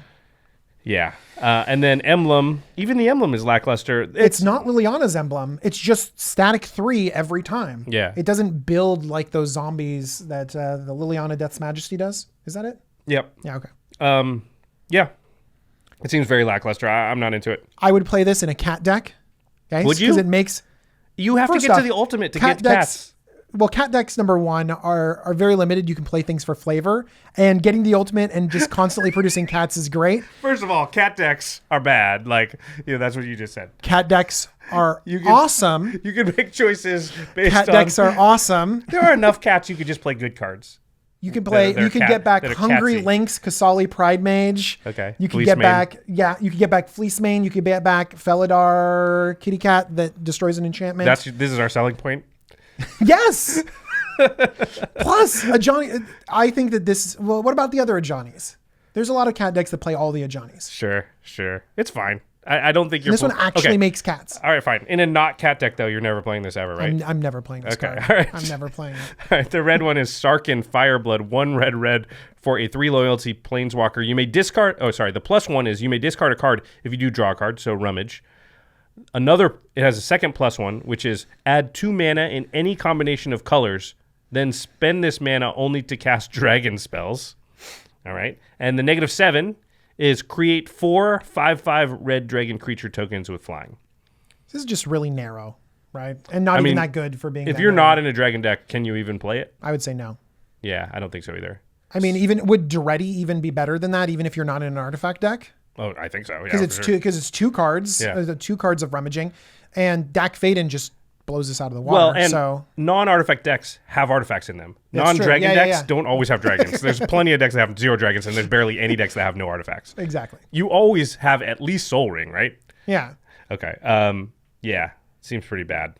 Yeah. And then emblem, even the emblem is lackluster. It's not Liliana's emblem. It's just static 3 every time. Yeah. It doesn't build like those zombies that the Liliana Death's Majesty does. Is that it? Yep. Yeah, okay. Yeah. It seems very lackluster. I'm not into it. I would play this in a cat deck. Okay? Would you? Because it makes... You have to First get to off, the ultimate to cat get decks, cats. Well, cat decks, number one, are very limited. You can play things for flavor. And getting the ultimate and just constantly producing cats is great. First of all, cat decks are bad. Like, that's what you just said. Cat decks are awesome. You can make choices based Cat on... decks are awesome. There are enough cats you could just play good cards. You can play. You can get back Hungry catsy. Lynx, Kasali Pride Mage. Okay. You can Fleece get Mane. back. Yeah. You can get back Fleece Mane. You can get back Felidar Kitty Cat that destroys an enchantment. This is our selling point. Yes. Plus Ajani. I think that this. Well, what about the other Ajanis? There's a lot of cat decks that play all the Ajanis. Sure. It's fine. I don't think you're... This one actually makes cats. All right, fine. In a not cat deck, though, you're never playing this ever, right? I'm never playing this card. All right. I'm never playing it. All right, the red one is Sarkin Fireblood, 1 red for a 3 loyalty planeswalker. You may discard... Oh, sorry. The +1 is you may discard a card if you do draw a card, so Rummage. It has a second +1, which is add 2 mana in any combination of colors, then spend this mana only to cast dragon spells. All right. And the -7 is create 4 5/5 red dragon creature tokens with flying. This is just really narrow, right? And not even that good for being. If that you're narrow. not in a dragon deck, can you even play it? I would say no. Yeah, I don't think so either. I mean, even would Duretti even be better than that? Even if you're not in an artifact deck, Oh, I think so. Yeah, because it's 2 cards. Yeah. 2 cards of rummaging, and Dak Faden just blows this out of the water. Well, and so non-artifact decks have artifacts in them. That's true. Non-dragon Yeah, decks don't always have dragons. There's plenty of decks that have 0 dragons, and there's barely any decks that have no artifacts. exactly. You always have at least Soul Ring, right? Yeah. Okay. Yeah. Seems pretty bad.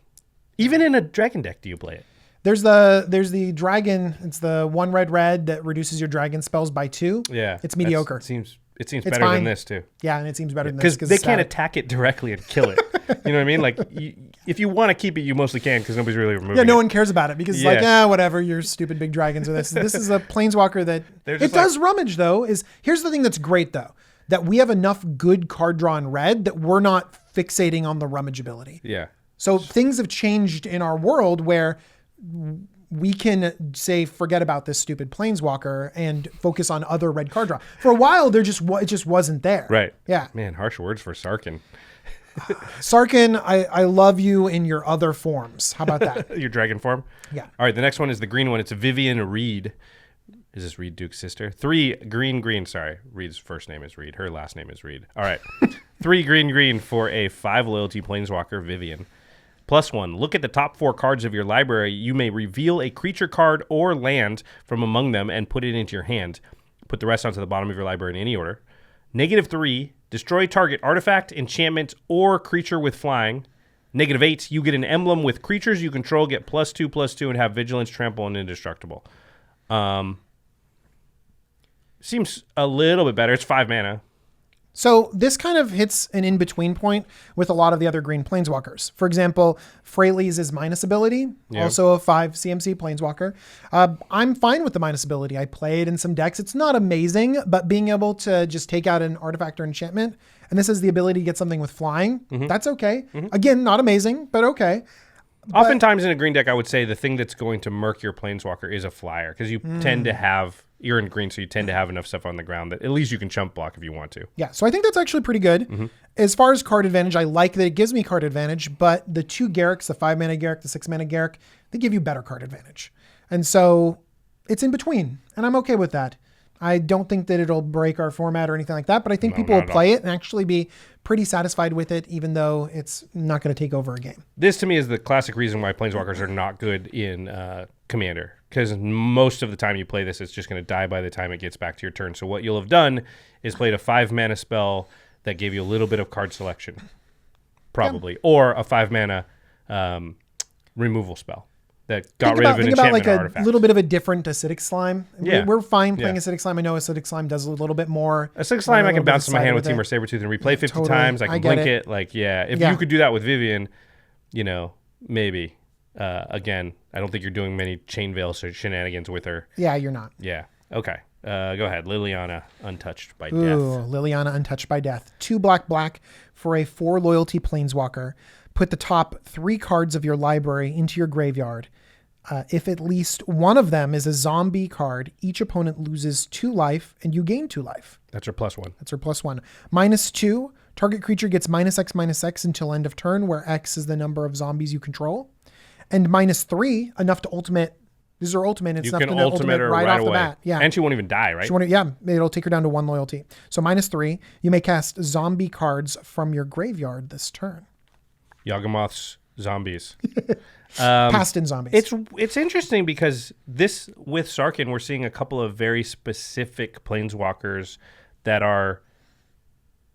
Even in a dragon deck, do you play it? There's the dragon. It's the 1 red that reduces your dragon spells by 2. Yeah. It's mediocre. It seems It's better fine. than this too. Yeah, and it seems better than this Because they it's can't static. attack it directly and kill it. You know what I mean? Like, if you want to keep it, you mostly can because nobody's really removing Yeah, no it. one cares about it because it's like, whatever, you're stupid big dragons or this. This is a planeswalker that it does rummage though. Here's the thing that's great though, that we have enough good card draw in red that we're not fixating on the rummage ability. Yeah. So things have changed in our world where we can say, forget about this stupid planeswalker and focus on other red card draw. For a while, it just wasn't there. Right. Yeah. Man, harsh words for Sarkin. Sarkin, I love you in your other forms. How about that? Your dragon form? Yeah. All right, the next one is the green one. It's Vivienne Reed. Is this Reed Duke's sister? 3 green. Sorry, Reed's first name is Reed. Her last name is Reed. All right. 3 green for a 5 loyalty planeswalker, Vivienne. +1, look at the top 4 cards of your library. You may reveal a creature card or land from among them and put it into your hand. Put the rest onto the bottom of your library in any order. -3, destroy target artifact, enchantment, or creature with flying. -8, you get an emblem with creatures you control, get +2/+2, and have vigilance, trample, and indestructible. Seems a little bit better. It's 5 mana. So this kind of hits an in-between point with a lot of the other green planeswalkers. For example, Freylee's is minus ability, also a 5 CMC planeswalker. I'm fine with the minus ability. I played in some decks. It's not amazing, but being able to just take out an artifact or enchantment, and this has the ability to get something with flying, that's okay. Again, not amazing, but okay. Oftentimes in a green deck, I would say the thing that's going to murk your planeswalker is a flyer, because you tend to have... You're in green, so you tend to have enough stuff on the ground that at least you can chump block if you want to. Yeah, so I think that's actually pretty good. As far as card advantage, I like that it gives me card advantage, but the 2 Garriks, the 5 mana Garrick, the 6 mana Garrick, they give you better card advantage. And so it's in between, and I'm okay with that. I don't think that it'll break our format or anything like that, but I think people will play it and actually be pretty satisfied with it, even though it's not going to take over a game. This, to me, is the classic reason why planeswalkers are not good in Commander. Because most of the time you play this, it's just going to die by the time it gets back to your turn. So what you'll have done is played a 5 mana spell that gave you a little bit of card selection, probably, or a 5 mana removal spell that got rid of an enchantment or artifact. Think about like a little bit of a different acidic slime. Yeah. We're fine playing acidic slime. I know acidic slime does a little bit more. Acidic slime I can bounce in my hand with Team or Sabretooth and replay 50 times. I can blink it. Like, if you could do that with Vivienne, maybe. Again, I don't think you're doing many Chain Veil shenanigans with her. Yeah, you're not. Yeah. Okay. Go ahead. Liliana, Untouched by Ooh, Death. Liliana, Untouched by Death. 2 black for a 4 loyalty planeswalker. Put the top 3 cards of your library into your graveyard. If at least one of them is a zombie card, each opponent loses 2 life and you gain 2 life. That's her +1. That's her +1. -2, target creature gets -X until end of turn, where X is the number of zombies you control. And -3, enough to ultimate. This is her ultimate. It's You enough can to ultimate her right off away. the bat. Yeah. And she won't even die, right? Yeah, it'll take her down to 1 loyalty. So -3, you may cast zombie cards from your graveyard this turn. Yawgmoth's zombies. Past in zombies. It's interesting because this, with Sarkhan, we're seeing a couple of very specific planeswalkers that are...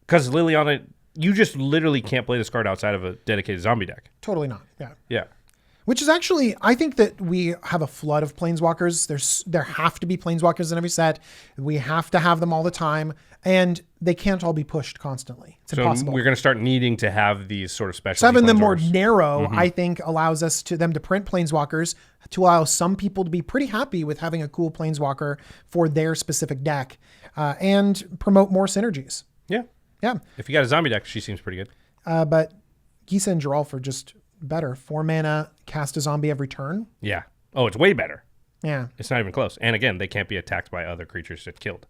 Because Liliana, you just literally can't play this card outside of a dedicated zombie deck. Totally not. Yeah. Yeah. Which is actually, I think that we have a flood of planeswalkers. There have to be planeswalkers in every set. We have to have them all the time, and they can't all be pushed constantly. It's impossible. We're going to start needing to have these sort of special. So having them more narrow, I think, allows them to print planeswalkers to allow some people to be pretty happy with having a cool planeswalker for their specific deck, and promote more synergies. Yeah. Yeah. If you got a zombie deck, she seems pretty good. But Gisa and Geralf are just better. 4 mana, cast a zombie every turn. Yeah. Oh, it's way better. Yeah. It's not even close. And again, they can't be attacked by other creatures it killed.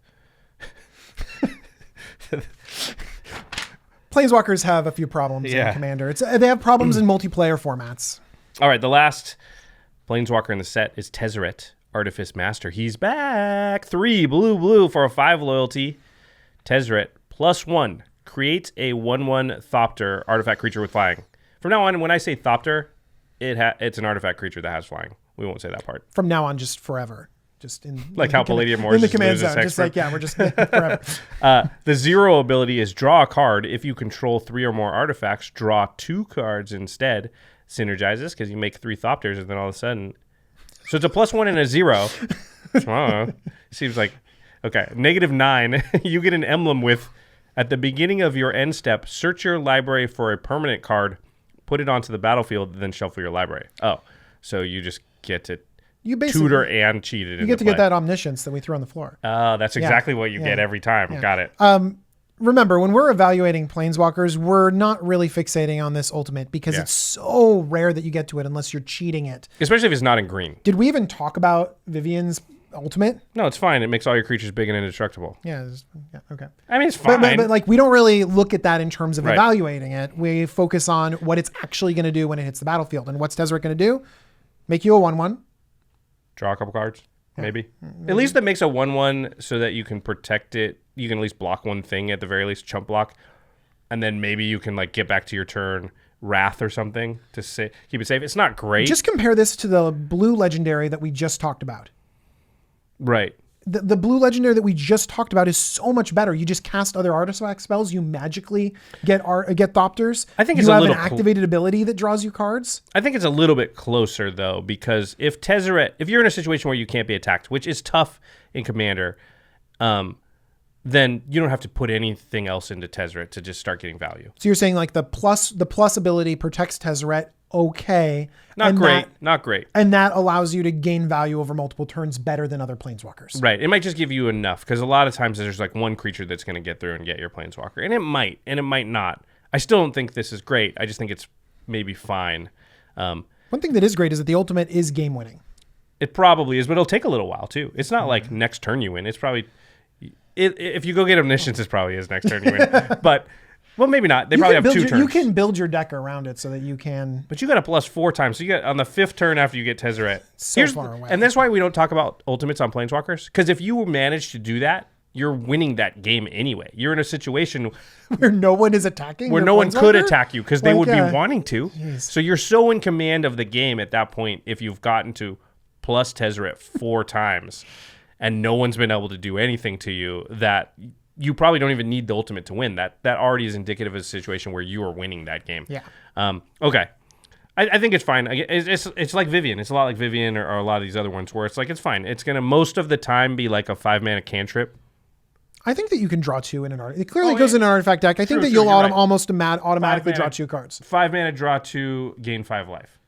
Planeswalkers have a few problems in Commander. They have problems in multiplayer formats. All right, the last planeswalker in the set is Tez Ret, Artifice Master. He's back. 3 blue for a 5 loyalty. Tez Ret, +1. Create a 1/1 Thopter artifact creature with flying. From now on, when I say Thopter, it's an artifact creature that has flying. We won't say that part. From now on, just forever. Just in like how Palladium Ores in the command zone. Just like, we're just forever. The 0 ability is draw a card. If you control 3 or more artifacts, draw 2 cards instead. Synergizes because you make 3 Thopters, and then all of a sudden... So it's a +1 and a 0. I don't know. Seems like... Okay, -9. You get an emblem with... At the beginning of your end step, search your library for a permanent card, put it onto the battlefield, then shuffle your library. Oh, so you just get to tutor and cheat it. You get to get that omniscience that we threw on the floor. That's exactly what you get every time. Yeah. Got it. Remember, when we're evaluating planeswalkers, we're not really fixating on this ultimate because it's so rare that you get to it unless you're cheating it. Especially if it's not in green. Did we even talk about Vivienne's ultimate? No, it's fine. It makes all your creatures big and indestructible. Yeah, okay. I mean, it's fine. But like, we don't really look at that in terms of evaluating it. We focus on what it's actually going to do when it hits the battlefield. And what's Tez Ret going to do? Make you a 1/1. Draw a couple cards, maybe. At least that makes a 1/1 so that you can protect it. You can at least block one thing, at the very least, chump block. And then maybe you can like get back to your turn, Wrath or something to keep it safe. It's not great. Just compare this to the blue legendary that we just talked about. Right. The blue legendary that we just talked about is so much better. You just cast other artifact spells. You magically get Thopters. I think you it's have a little an activated ability that draws you cards. I think it's a little bit closer though, because if Tez Ret, if you're in a situation where you can't be attacked, which is tough in Commander, then you don't have to put anything else into Tez Ret to just start getting value. So you're saying like the plus ability protects Tez Ret. Okay. Not great. And that allows you to gain value over multiple turns better than other planeswalkers. Right. It might just give you enough because a lot of times there's like one creature that's going to get through and get your planeswalker. And it might not. I still don't think this is great. I just think it's maybe fine. One thing that is great is that the ultimate is game winning. It probably is, but it'll take a little while too. It's not like next turn you win. It's probably, if you go get Omniscience, it probably is next turn you win. But... Well, maybe not. They probably have 2 turns. You can build your deck around it so that you can... But you got a +4 times. So you get on the 5th turn after you get Tez Ret. Far away. And that's why we don't talk about ultimates on Planeswalkers. Because if you manage to do that, you're winning that game anyway. You're in a situation... Where no one is attacking? Where no one could attack you because they would be wanting to. Geez. So you're so in command of the game at that point if you've gotten to plus Tez Ret 4 times and no one's been able to do anything to you that... You probably don't even need the ultimate to win. That already is indicative of a situation where you are winning that game. Yeah. Okay. I think it's fine. It's like Vivienne. It's a lot like Vivienne or a lot of these other ones where it's like it's fine. It's gonna most of the time be like a 5-mana cantrip. I think that you can draw 2 in an artifact. It clearly goes in an artifact deck. I think that you'll almost automatically draw 2 cards. 5 mana, draw 2, gain 5 life.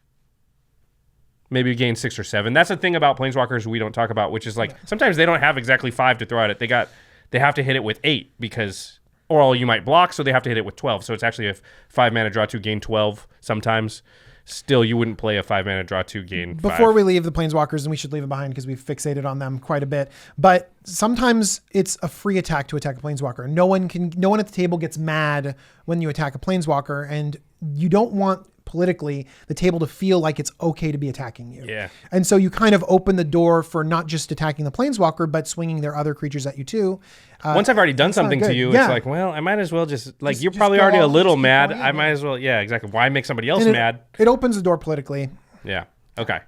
Maybe gain 6 or 7. That's the thing about planeswalkers we don't talk about, which is like sometimes they don't have exactly 5 to throw at it. They have to hit it with 8 because, or you might block, so they have to hit it with 12. So it's actually a 5 mana draw 2 gain 12 sometimes. Still, you wouldn't play a 5 mana draw 2 gain 5. Before we leave the planeswalkers, and we should leave it behind because we've fixated on them quite a bit. But sometimes it's a free attack to attack a planeswalker. No one at the table gets mad when you attack a planeswalker, and you don't want politically the table to feel like it's okay to be attacking you. Yeah. And so you kind of open the door for not just attacking the planeswalker, but swinging their other creatures at you too. Once I've already done something to you, it's like, well, I might as well you're probably already a little mad. I might as well, yeah, exactly. Why make somebody else mad? It opens the door politically. Yeah. Okay.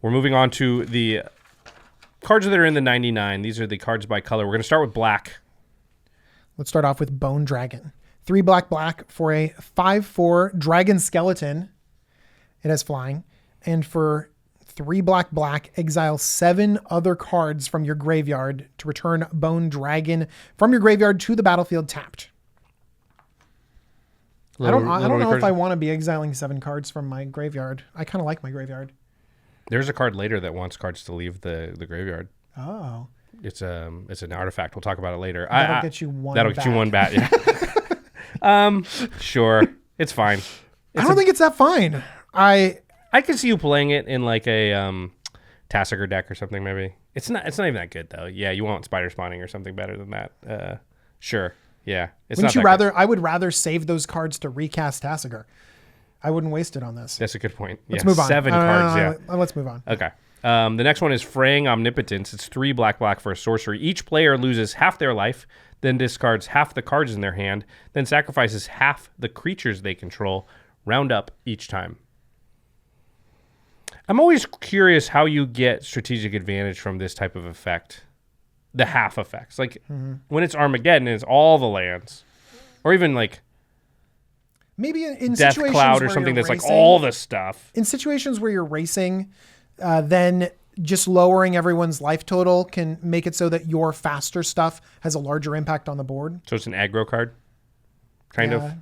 We're moving on to the cards that are in the 99. These are the cards by color. We're going to start with black. Let's start off with Bone Dragon. 3 black for a 5/4 dragon skeleton. It has flying. And for 3 black, exile 7 other cards from your graveyard to return Bone Dragon from your graveyard to the battlefield tapped. I don't know if I want to be exiling 7 cards from my graveyard. I kind of like my graveyard. There's a card later that wants cards to leave the graveyard. Oh. It's an artifact. We'll talk about it later. That'll get you one That'll get you one bat, yeah. Sure. It's fine. I don't think it's that fine. I could see you playing it in like a Tassiger deck or something maybe. It's not even that good though. Yeah, you want Spider Spawning or something better than that. Sure. Yeah. Wouldn't you rather? I would rather save those cards to recast Tassiger. I wouldn't waste it on this. That's a good point. Let's move on. 7 cards, yeah. Let's move on. Okay. The next one is Fraying Omnipotence. It's 3 black for a sorcery. Each player loses half their life, then discards half the cards in their hand, then sacrifices half the creatures they control. Round up each time. I'm always curious how you get strategic advantage from this type of effect. The half effects. Like when it's Armageddon, it's all the lands. Or even like maybe in Death situations Cloud or where something you're that's racing, like all the stuff. In situations where you're racing, then just lowering everyone's life total can make it so that your faster stuff has a larger impact on the board. So it's an aggro card? Kind of.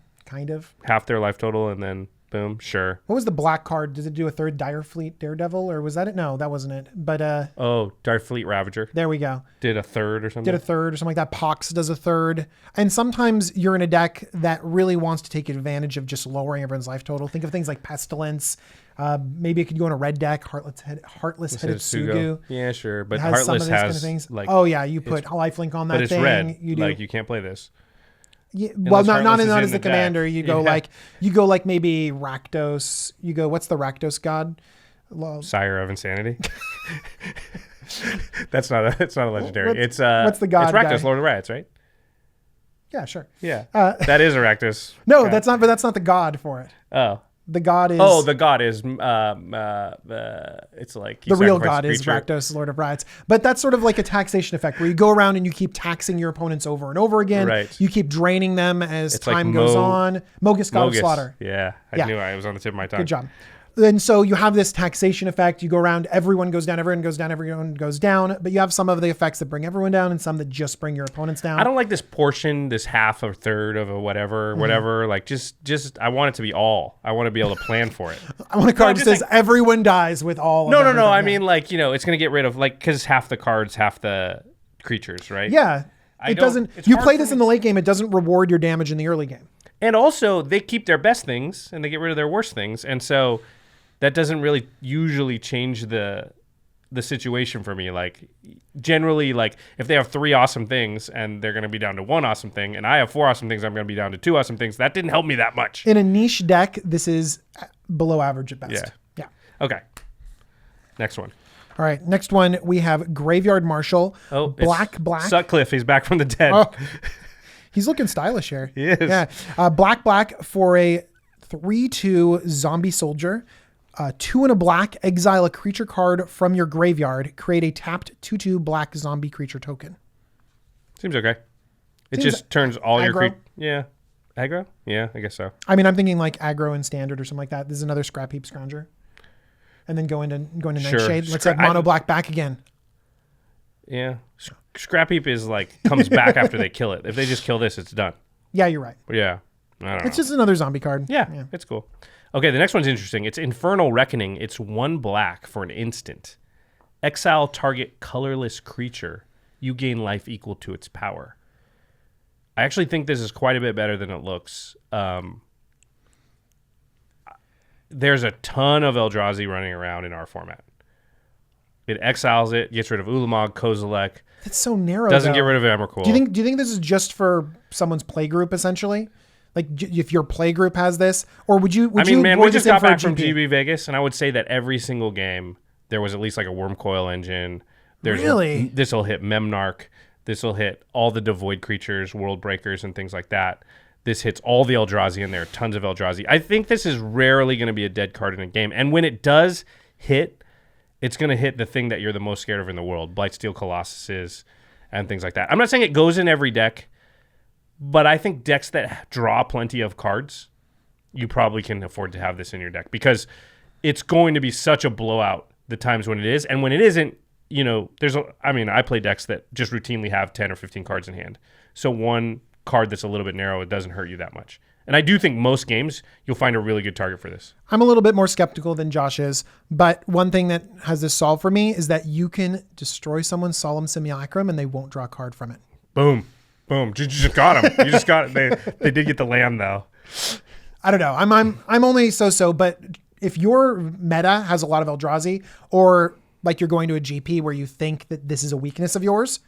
Half their life total and then boom, sure. What was the black card? Does it do a 3rd Direfleet Daredevil or was that it? No, that wasn't it. But Direfleet Ravager. There we go. Did a 3rd or something? Did a 3rd or something like that. Pox does a 3rd. And sometimes you're in a deck that really wants to take advantage of just lowering everyone's life total. Think of things like Pestilence. Maybe it could go in a red deck, Heartless Hitotsugu. Yeah, sure. But has Heartless some of these has kind of things. like, oh yeah, you put a lifelink on that but it's thing. red. You do. Like you can't play this. Yeah, well, not Heartless as the commander. You go like maybe Rakdos. You go, what's the Rakdos god? Sire of Insanity. That's not a legendary. What's the god? It's Rakdos, guy? Lord of Riots, right? Yeah, sure. Yeah, that is a Rakdos. No, god. that's not. But that's not the god for it. Oh. The god is... Oh, the god is... it's like... The real god is Rakdos, Lord of Riots. But that's sort of like a taxation effect where you go around and you keep taxing your opponents over and over again. Right. You keep draining them as time goes on. Mogus, God of Slaughter. Yeah, I knew I was on the tip of my tongue. Good job. And so you have this taxation effect. You go around, everyone goes down, everyone goes down, everyone goes down. But you have some of the effects that bring everyone down and some that just bring your opponents down. I don't like this portion, this half or third of a whatever. Like just I want it to be all. I want to be able to plan for it. I want a card that says everyone dies with all of No. I mean, like, it's going to get rid of, like, because half the cards, half the creatures, right? Yeah. It doesn't. You play this in the late game, it doesn't reward your damage in the early game. And also, they keep their best things and they get rid of their worst things. And so... that doesn't really usually change the situation for me. Like, generally, like, if they have 3 awesome things and they're going to be down to 1 awesome thing, and I have 4 awesome things, I'm going to be down to 2 awesome things. That didn't help me that much. In a niche deck, this is below average at best. Yeah. Okay. Next one. All right. Next one, we have Graveyard Marshal. Oh, black. Sutcliffe. He's back from the dead. Oh, he's looking stylish here. He is. Yeah. Black for a 3/2 zombie soldier. 2 and a black, exile a creature card from your graveyard. Create a tapped 2/2 black zombie creature token. Seems okay. It just turns all your creatures. Yeah. Aggro? Yeah, I guess so. I mean, I'm thinking like aggro and standard or something like that. This is another Scrap Heap Scrounger. And then go into Nightshade. Let's have mono black back again. Yeah. Scrap Heap is like, comes back after they kill it. If they just kill this, it's done. Yeah, you're right. Yeah. I don't know. It's just another zombie card. Yeah, it's cool. Okay, the next one's interesting. It's Infernal Reckoning. It's 1 black for an instant. Exile target colorless creature. You gain life equal to its power. I actually think this is quite a bit better than it looks. There's a ton of Eldrazi running around in our format. It exiles it, gets rid of Ulamog, Kozilek. That's so narrow. Doesn't get rid of Emrakul. Do you think this is just for someone's play group essentially? Like if your play group has this, or would you? we just got back from GB Vegas, and I would say that every single game there was at least like a Wormcoil engine. Really? This will hit Memnarch. This will hit all the Devoid creatures, World Breakers, and things like that. This hits all the Eldrazi in there. Tons of Eldrazi. I think this is rarely going to be a dead card in a game, and when it does hit, it's going to hit the thing that you're the most scared of in the world, Blightsteel Colossuses and things like that. I'm not saying it goes in every deck, but I think decks that draw plenty of cards, you probably can afford to have this in your deck because it's going to be such a blowout the times when it is. And when it isn't, I play decks that just routinely have 10 or 15 cards in hand. So one card that's a little bit narrow, it doesn't hurt you that much. And I do think most games, you'll find a really good target for this. I'm a little bit more skeptical than Josh is, but one thing that has this solved for me is that you can destroy someone's Solemn Simulacrum and they won't draw a card from it. Boom. You just got them. You just got it. They did get the land, though. I don't know. I'm only so, but if your meta has a lot of Eldrazi, or like you're going to a GP where you think that this is a weakness of yours,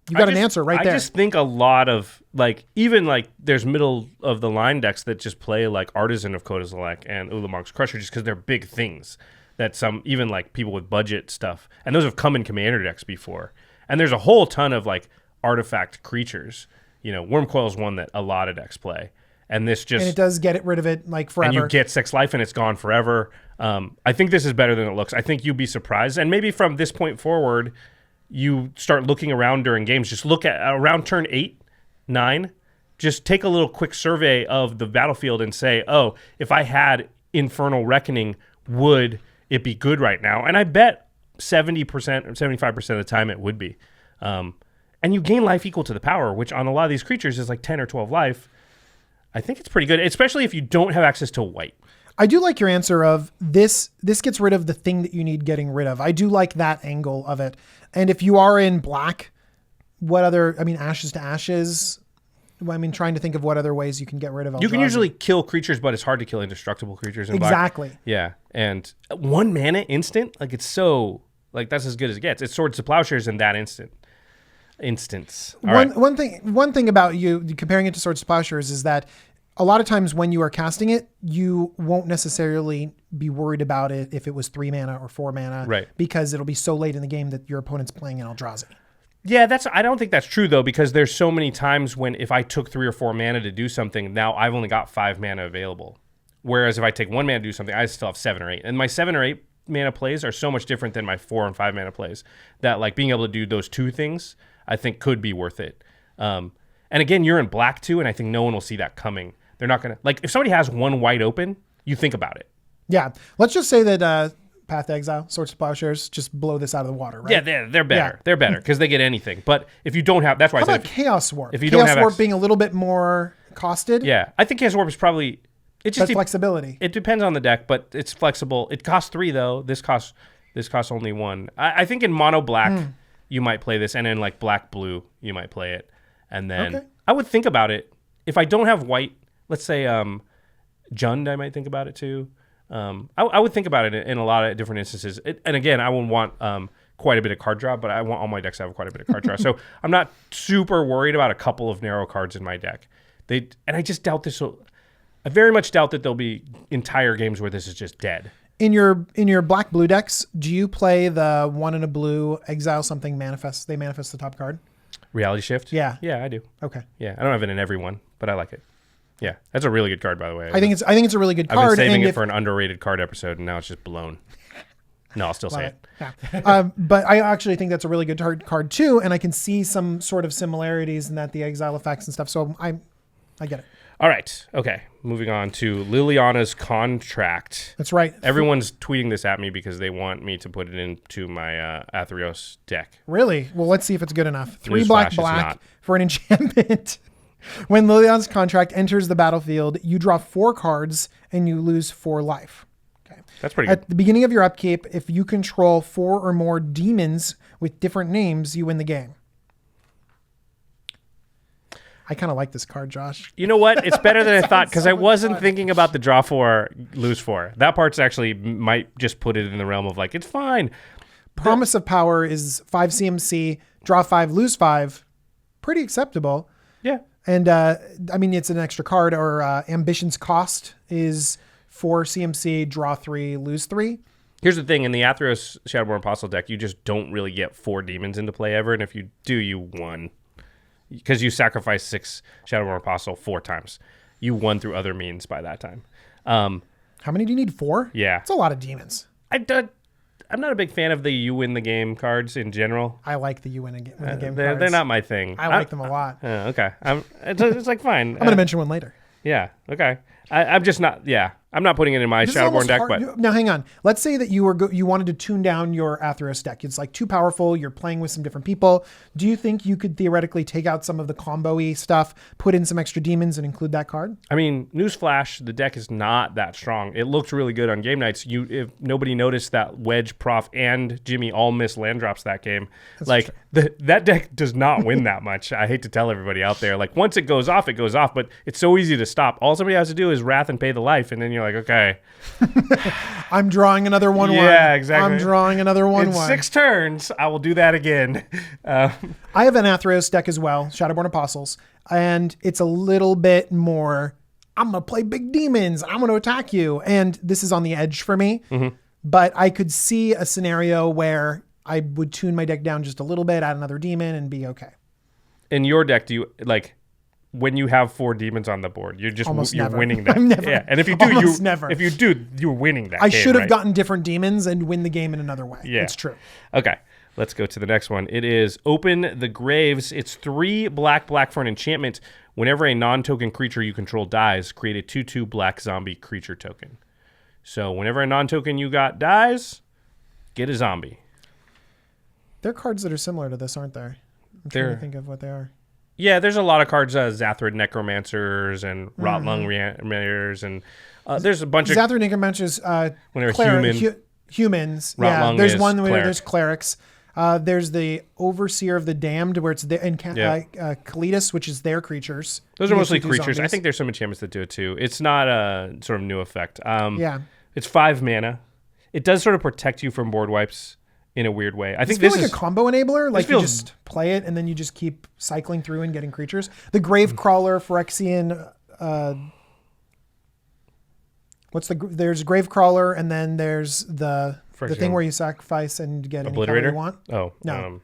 you got an answer right there. I just think a lot of there's middle of the line decks that just play like Artisan of Kozilek and Ulamog's Crusher just because they're big things that some even like people with budget stuff, and those have come in commander decks before. And there's a whole ton of like artifact creatures. Wormcoil is one that a lot of decks play, and this just and it does get rid of it like forever. And you get 6 life and it's gone forever. I think this is better than it looks. I think you'd be surprised, and maybe from this point forward, you start looking around during games. Just look at around turn 8, 9. Just take a little quick survey of the battlefield and say, oh, if I had Infernal Reckoning, would it be good right now? And I bet 70% or 75% of the time it would be. And you gain life equal to the power, which on a lot of these creatures is like 10 or 12 life. I think it's pretty good, especially if you don't have access to white. I do like your answer of this gets rid of the thing that you need getting rid of. I do like that angle of it. And if you are in black, Ashes to Ashes, trying to think of what other ways you can get rid of Eldrazi. You can usually kill creatures, but it's hard to kill indestructible creatures in black. Exactly. Yeah. And 1 mana instant, it's so, that's as good as it gets. It's Swords to Plowshares in that instance. One thing about you comparing it to Swords to Plowshares is that a lot of times when you are casting it, you won't necessarily be worried about it if it was 3 mana or 4 mana, right? Because it'll be so late in the game that your opponent's playing an Eldrazi. Yeah, I don't think that's true though, because there's so many times when if I took 3 or 4 mana to do something, now I've only got 5 mana available. Whereas if I take 1 mana to do something, I still have 7 or 8. And my 7 or 8 mana plays are so much different than my 4 and 5 mana plays that being able to do those 2 things, I think could be worth it. And again, you're in black too, and I think no one will see that coming. They're not going to, if somebody has 1 white open, you think about it. Yeah. Let's just say that Path to Exile, Swords to Plowshares, just blow this out of the water, right? Yeah, they're better. Yeah. They're better because they get anything. But if you don't have, that's why How I said. about Chaos Warp? If you Chaos don't have Warp being a little bit more costed. Yeah. I think Chaos Warp is probably, flexibility. It depends on the deck, but it's flexible. It costs 3 though. This costs only 1. I think in mono black, you might play this, and in black blue, you might play it. And then I would think about it. If I don't have white, let's say Jund, I might think about it too. I would think about it in a lot of different instances. And again, I wouldn't want quite a bit of card draw, but I want all my decks to have quite a bit of card draw. So I'm not super worried about a couple of narrow cards in my deck. I just doubt this will. I very much doubt that there'll be entire games where this is just dead. In your black blue decks, do you play the 1 and a blue exile something manifest? They manifest the top card. Reality Shift. Yeah, I do. Okay. Yeah, I don't have it in every one, but I like it. Yeah, that's a really good card, by the way. I think it's a really good card. I've been saving it for an underrated card episode, and now it's just blown. No, I'll still say it. Yeah. But I actually think that's a really good card too, and I can see some sort of similarities in that the exile effects and stuff. So I get it. All right. Okay. Moving on to Liliana's Contract. That's right. Everyone's tweeting this at me because they want me to put it into my Athreos deck. Really? Well, let's see if it's good enough. 3 Newsflash, black for an enchantment. When Liliana's contract enters the battlefield, you draw 4 cards and you lose 4 life. Okay. That's pretty good. At the beginning of your upkeep, if you control 4 or more demons with different names, you win the game. I kind of like this card, Josh. You know what? It's better than I thought because I wasn't thinking about the draw 4, lose 4. That part's actually might just put it in the realm of like, it's fine. Promise of Power is 5 CMC, draw 5, lose 5. Pretty acceptable. Yeah. And I mean, it's an extra card. Or Ambition's Cost is 4 CMC, draw 3, lose 3. Here's the thing. In the Athros Shadowborn Apostle deck, you just don't really get 4 demons into play ever. And if you do, you won. Because you sacrifice 6 Shadowborn Apostle 4 times. You won through other means by that time. How many do you need? 4? Yeah. It's a lot of demons. I'm not a big fan of the you win the game cards in general. I like the you win the game cards. They're not my thing. I like them a lot. Okay. It's like fine. I'm going to mention one later. Yeah. Okay. I'm just not. Yeah. I'm not putting it in my Shadowborn deck. But now, hang on. Let's say that you wanted to tune down your Athros deck. It's like too powerful. You're playing with some different people. Do you think you could theoretically take out some of the combo-y stuff, put in some extra demons, and include that card? I mean, newsflash: the deck is not that strong. It looked really good on game nights. If nobody noticed that Wedge, Prof, and Jimmy all missed land drops that game, that deck does not win that much. I hate to tell everybody out there. Like once it goes off, but it's so easy to stop. All somebody has to do is wrath and pay the life, and then you're like, okay. I'm drawing another 1/1. Yeah, exactly. I'm drawing another 1/1. In 6 turns, I will do that again. I have an Athros deck as well, Shadowborn Apostles, and it's a little bit more, I'm going to play big demons, I'm going to attack you, and this is on the edge for me, but I could see a scenario where I would tune my deck down just a little bit, add another demon, and be okay. In your deck, do you, like... When you have 4 demons on the board, you're winning that. I'm never. Yeah, and if you do, never. If you do, you're winning that. I should have gotten different demons and win the game in another way. Yeah, it's true. Okay, let's go to the next one. It is Open the Graves. It's 3 black for an enchantment. Whenever a non-token creature you control dies, create a 2/2 black zombie creature token. So whenever a non-token you got dies, get a zombie. There are cards that are similar to this, aren't there? I'm trying to think of what they are. Yeah, there's a lot of cards, Zathrid Necromancers and Rotlung Reanimators, and there's a bunch of... Zathrid Necromancers, when they're humans. Rotlung there's is one where cleric. there's clerics. There's the Overseer of the Damned, where it's Kalidas, which is their creatures. Those are mostly creatures. Zombies. I think there's some enchantments that do it too. It's not a sort of new effect. It's 5 mana. It does sort of protect you from board wipes in a weird way. I think this is like a combo enabler. Like you just play it and then you just keep cycling through and getting creatures. The Gravecrawler, Phyrexian. There's Gravecrawler and then there's the thing where you sacrifice and get any color you want. Oh no.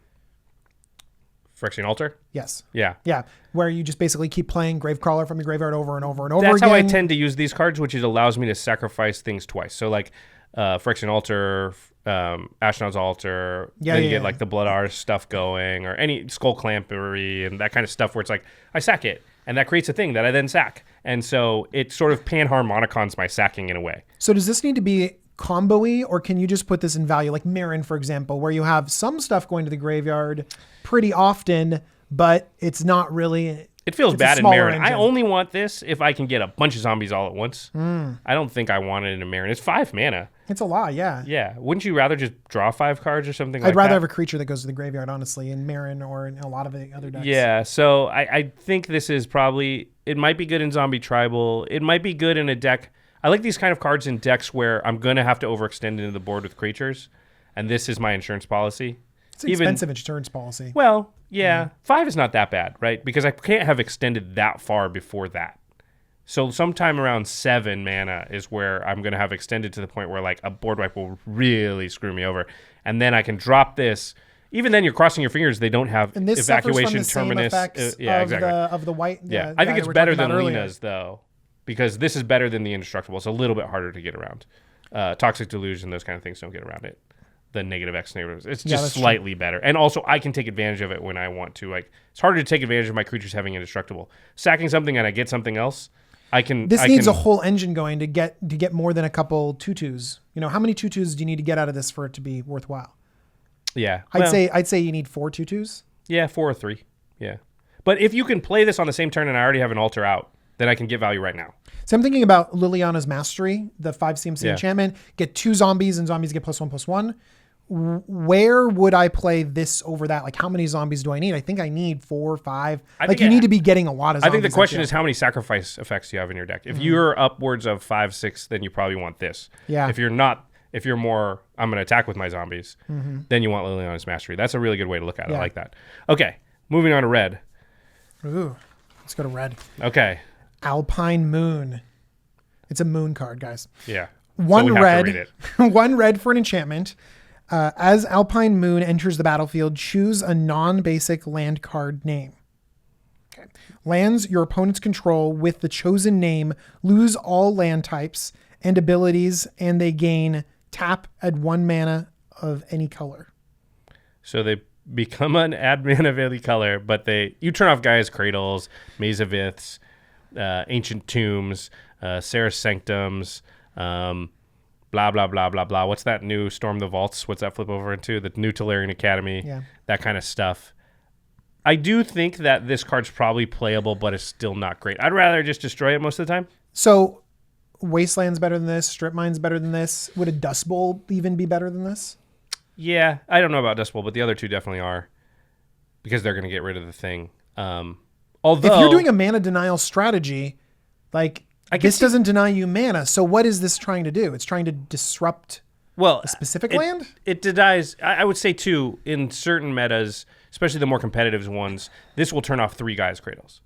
Phyrexian Altar? Yes. Yeah. Yeah. Where you just basically keep playing Gravecrawler from your graveyard over and over and over again. That's how I tend to use these cards, which allows me to sacrifice things twice. So like Phyrexian Altar, Ashnod's Altar, then you get like the Blood Artist stuff going, or any Skull Clampery and that kind of stuff where it's like, I sack it, and that creates a thing that I then sack. And so it sort of panharmonicons my sacking in a way. So does this need to be combo-y, or can you just put this in value? Like Mirren, for example, where you have some stuff going to the graveyard pretty often, but it's not really... It feels bad in Mirren. I only want this if I can get a bunch of zombies all at once. I don't think I want it in Mirren. It's 5 mana. It's a lot, yeah. Yeah. Wouldn't you rather just draw 5 cards or something like that? I'd rather have a creature that goes to the graveyard, honestly, in Mirren or in a lot of the other decks. Yeah, so I think this is probably... It might be good in Zombie Tribal. It might be good in a deck... I like these kind of cards in decks where I'm going to have to overextend into the board with creatures, and this is my insurance policy. It's an expensive insurance policy. Well, yeah. 5 is not that bad, right? Because I can't have extended that far before that. So sometime around 7 mana is where I'm going to have extended to the point where like a board wipe will really screw me over. And then I can drop this. Even then, you're crossing your fingers. They don't have and this evacuation from the terminus. Exactly. Of the white. Yeah, I think it's better than Lena's, though, because this is better than the Indestructible. It's a little bit harder to get around. Toxic Delusion, those kind of things don't get around it. The negative X negatives. It's just slightly better. And also, I can take advantage of it when I want to. Like, it's harder to take advantage of my creatures having Indestructible. Sacking something and I get something else, I can... This needs a whole engine going to get more than a couple tutus. You know, how many tutus do you need to get out of this for it to be worthwhile? Yeah. I'd say you need 4 tutus. Yeah, 4 or 3. Yeah. But if you can play this on the same turn and I already have an altar out, then I can get value right now. So I'm thinking about Liliana's Mastery, the 5 CMC enchantment. Get 2 zombies and zombies get +1/+1. Where would I play this over that? Like, how many zombies do I need? I think I need 4 or 5. Like, you need to be getting a lot of zombies. I think the question is how many sacrifice effects you have in your deck. If you're upwards of 5, 6, then you probably want this. Yeah. If you're not, if you're more, I'm going to attack with my zombies, then you want Liliana's Mastery. That's a really good way to look at it. I like that. Okay, moving on to red. Ooh, let's go to red. Okay. Alpine Moon. It's a moon card, guys. Yeah. One red. One red for an enchantment. As Alpine Moon enters the battlefield, choose a non-basic land card name. Okay. Lands your opponent's control with the chosen name lose all land types and abilities, and they gain tap at 1 mana of any color. So they become an admin of any color, but you turn off Gaia's Cradles, Maze of Iths, Ancient Tombs, Sarah's Sanctums, blah, blah, blah, blah, blah. What's that new Storm the Vaults? What's that flip over into? The new Tolarian Academy, that kind of stuff. I do think that this card's probably playable, but it's still not great. I'd rather just destroy it most of the time. So Wasteland's better than this. Strip Mine's better than this. Would a Dust Bowl even be better than this? Yeah, I don't know about Dust Bowl, but the other two definitely are because they're going to get rid of the thing. Although, if you're doing a mana denial strategy, like this doesn't deny you mana. So what is this trying to do? It's trying to disrupt a specific land? It denies, I would say too, in certain metas, especially the more competitive ones, this will turn off 3 Gaia's Cradles.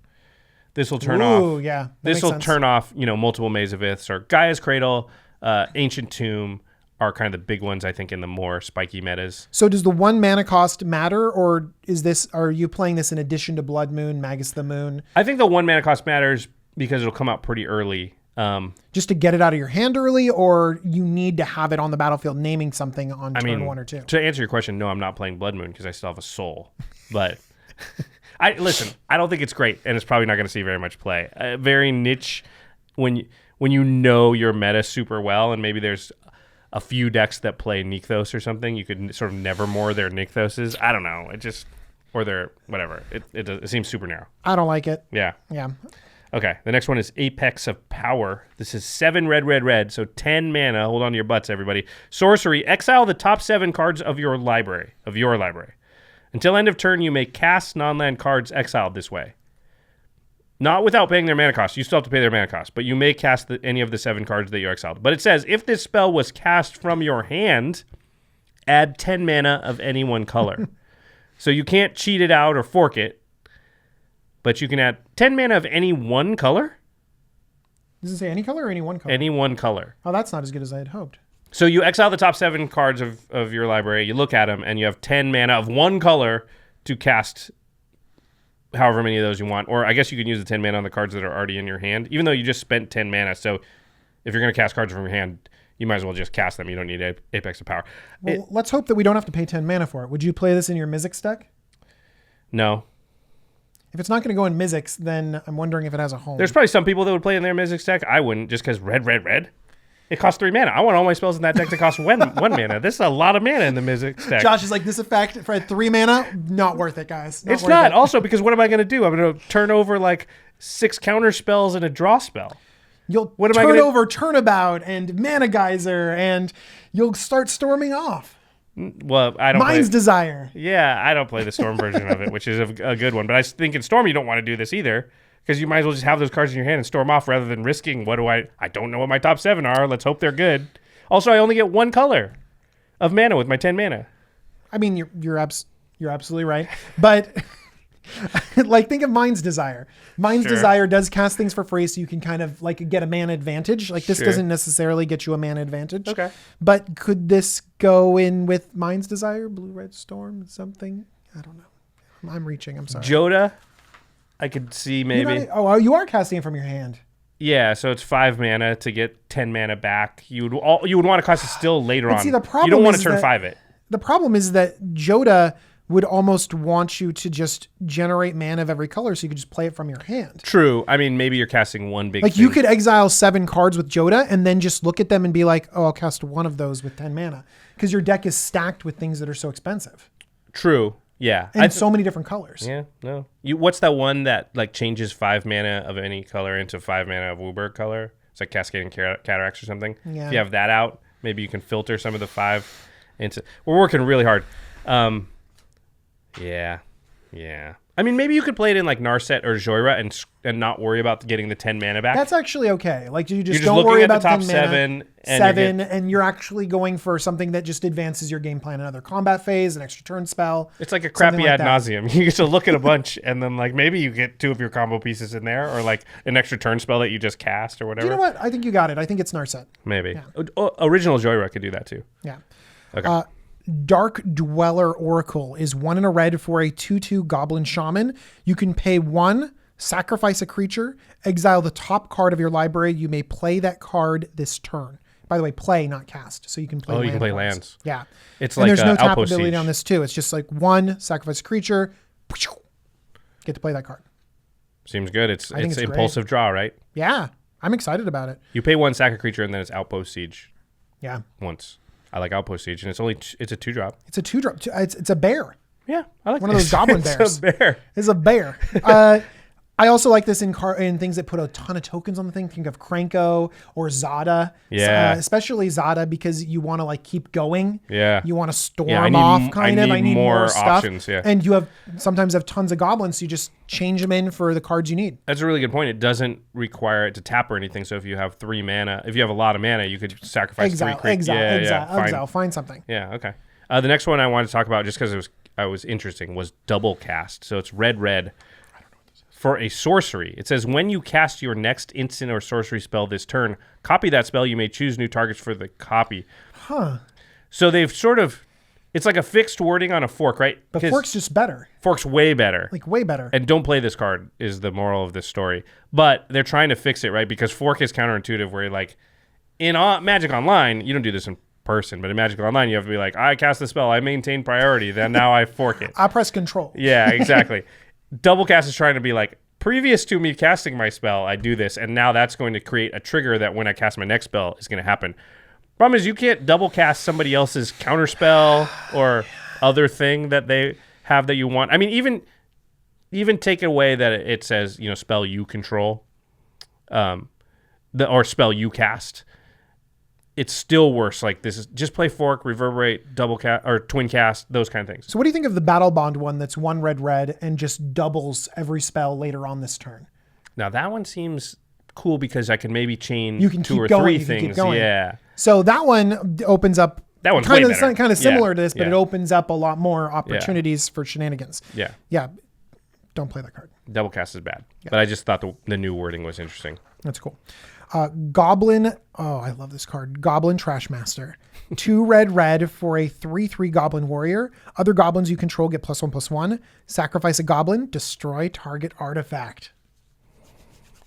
This will turn off. Yeah, this will turn off, multiple Maze of Iths or Gaia's Cradle, Ancient Tomb are kind of the big ones, I think, in the more spiky metas. So does the 1 mana cost matter, or are you playing this in addition to Blood Moon, Magus of the Moon? I think the 1 mana cost matters because it'll come out pretty early. Just to get it out of your hand early, or you need to have it on the battlefield naming something on turn 1 or 2? To answer your question, no, I'm not playing Blood Moon because I still have a soul. But I don't think it's great, and it's probably not going to see very much play. Very niche when you know your meta super well, and maybe there's a few decks that play Nykthos or something. You could sort of nevermore their Nykthoses. I don't know. Or their whatever. It seems super narrow. I don't like it. Yeah. Yeah. Okay. The next one is Apex of Power. This is 7 red. So 10 mana. Hold on to your butts, everybody. Sorcery. Exile the top 7 cards of your library. Until end of turn, you may cast non-land cards exiled this way. Not without paying their mana cost. You still have to pay their mana cost, but you may cast any of the 7 cards that you exiled. But it says, if this spell was cast from your hand, add 10 mana of any one color. So you can't cheat it out or fork it, but you can add 10 mana of any one color? Does it say any color or any one color? Any one color. Oh, that's not as good as I had hoped. So you exile the top 7 cards of your library, you look at them, and you have 10 mana of one color to cast however many of those you want. Or I guess you can use the 10 mana on the cards that are already in your hand, even though you just spent 10 mana. So if you're going to cast cards from your hand, you might as well just cast them. You don't need Apex of Power. Well, let's hope that we don't have to pay 10 mana for it. Would you play this in your Mizzix deck? No. If it's not going to go in Mizzix, then I'm wondering if it has a home. There's probably some people that would play in their Mizzix deck. I wouldn't, just because red. It costs 3 mana. I want all my spells in that deck to cost 1 mana. This is a lot of mana in the Mizzix deck. Josh is like, this effect for 3 mana, not worth it, guys. It's not. Also, because what am I going to do? I'm going to turn over like 6 counter spells and a draw spell. You'll turn over Turnabout and Mana Geyser, and you'll start storming off. Well, I don't. Mind's Desire. Yeah, I don't play the Storm version of it, which is a good one. But I think in Storm, you don't want to do this either. Because you might as well just have those cards in your hand and storm off rather than risking, I don't know what my top 7 are. Let's hope they're good. Also, I only get 1 color of mana with my 10 mana. I mean, you're absolutely right. But like, think of Mind's Desire. Mind's Desire does cast things for free, so you can kind of like get a mana advantage. Like, this doesn't necessarily get you a mana advantage. Okay. But could this go in with Mind's Desire, Blue Red Storm, something? I don't know. I'm reaching. I'm sorry. Joda, I could see maybe. You are casting it from your hand. Yeah, so it's 5 mana to get 10 mana back. You would want to cast it still later on. See, the problem you don't want to turn 5 it. The problem is that Joda would almost want you to just generate mana of every color so you could just play it from your hand. True. I mean, maybe you're casting one big Like, thing. you could exile 7 cards with Joda and then just look at them and be like, oh, I'll cast one of those with 10 mana. Because your deck is stacked with things that are so expensive. True. Yeah. And so many different colors. Yeah, no. What's that one that like changes 5 mana of any color into 5 mana of Wooburg color? It's like Cascading Cataracts or something. Yeah. If you have that out, maybe you can filter some of the 5 into... We're working really hard. Yeah. I mean, maybe you could play it in like Narset or Joyra and not worry about getting the 10 mana back. That's actually okay. Like you just You're don't looking worry at the about top 10 7 mana, and you're actually going for something that just advances your game plan. Another combat phase, an extra turn spell. It's like a crappy like ad that. nauseum. You get to look at a bunch and then like maybe you get 2 of your combo pieces in there, or like an extra turn spell that you just cast or whatever. You know what? I think you got it. I think it's Narset. Maybe. Original Joyra could do that too. Yeah. Okay. Dark Dweller Oracle is 1 in a red for a 2/2 Goblin Shaman. You can pay 1, sacrifice a creature, exile the top card of your library. You may play that card this turn. By the way, play, not cast. So you can play. You can play cards. lands. Yeah. It's and like there's no tap Outpost ability Siege. on this too. It's just like 1, sacrifice a creature, get to play that card. Seems good. It's think it's impulsive draw, right? Yeah, I'm excited about it. You pay 1, sack a creature, and then it's Outpost Siege Yeah, once. I like Outpost Siege, and it's a 2-drop. it's a 2-drop. It's a bear. Yeah, I like One of those goblin bears. It's a bear. It's a bear. I also like this in things that put a ton of tokens on the thing. Think of Kranko or Zada. Yeah. Especially Zada, because you want to like keep going. Yeah. You want to storm Yeah, I need off m- kind I of. need I need more more stuff. options, yeah. And you sometimes have tons of goblins, so you just change them in for the cards you need. That's a really good point. It doesn't require it to tap or anything. So if you have 3 mana, if you have a lot of mana, you could sacrifice 3 creatures. Exile. Find something. Yeah, okay. The next one I wanted to talk about, just because I was interesting, was double cast. So it's red. For a sorcery, it says when you cast your next instant or sorcery spell this turn, copy that spell. You may choose new targets for the copy. Huh. So they've it's like a fixed wording on a fork, right? But Fork's just better. Fork's way better. Like way better. And don't play this card is the moral of this story. But they're trying to fix it, right? Because Fork is counterintuitive, where like in Magic Online, you don't do this in person, but in Magic Online, you have to be like, I cast the spell, I maintain priority, then now I fork it. I press control. Yeah, exactly. Double cast is trying to be like, previous to me casting my spell, I do this, and now that's going to create a trigger that when I cast my next spell is going to happen. Problem is, you can't double cast somebody else's counter spell or other thing that they have that you want. I mean, even take away that it says, spell you control, or spell you cast. It's still worse. Like this is just play Fork, Reverberate, double cast or twin cast, those kind of things. So what do you think of the Battle Bond one that's 1 red and just doubles every spell later on this turn? Now that one seems cool because I can maybe chain You can 2 keep or going, 3 you can things. keep going. Yeah. So that one opens up. That one's kind way of better. kind of similar to this, but Yeah. it opens up a lot more opportunities for shenanigans. Yeah. Yeah. Don't play that card. Double cast is bad. But I just thought the new wording was interesting. That's cool. Goblin. Oh, I love this card. Goblin Trashmaster. 2 red for a 3/3 Goblin Warrior. Other goblins you control get +1/+1. Sacrifice a goblin. Destroy target artifact.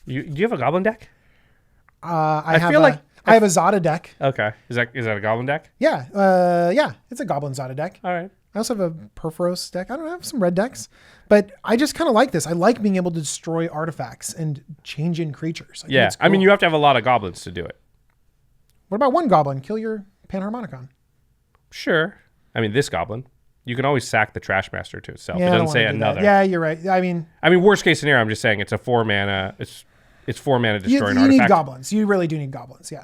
Do you have a goblin deck? I have a Zada deck. Okay. Is that a goblin deck? Yeah. It's a Goblin Zada deck. All right. I also have a Perforos deck. I don't have some red decks, but I just kind of like this. I like being able to destroy artifacts and change in creatures. I think Yeah. it's I mean, cool. you have to have a lot of goblins to do it. What about 1 goblin? Kill your Panharmonicon. Sure. I mean, this goblin. You can always sack the Trashmaster to itself. Yeah, It I don't doesn't say wanna do that. another. Yeah, you're right. I mean, worst case scenario, I'm just saying it's a 4 mana. It's 4 mana you destroy an need artifact. goblins. You really do need goblins. Yeah.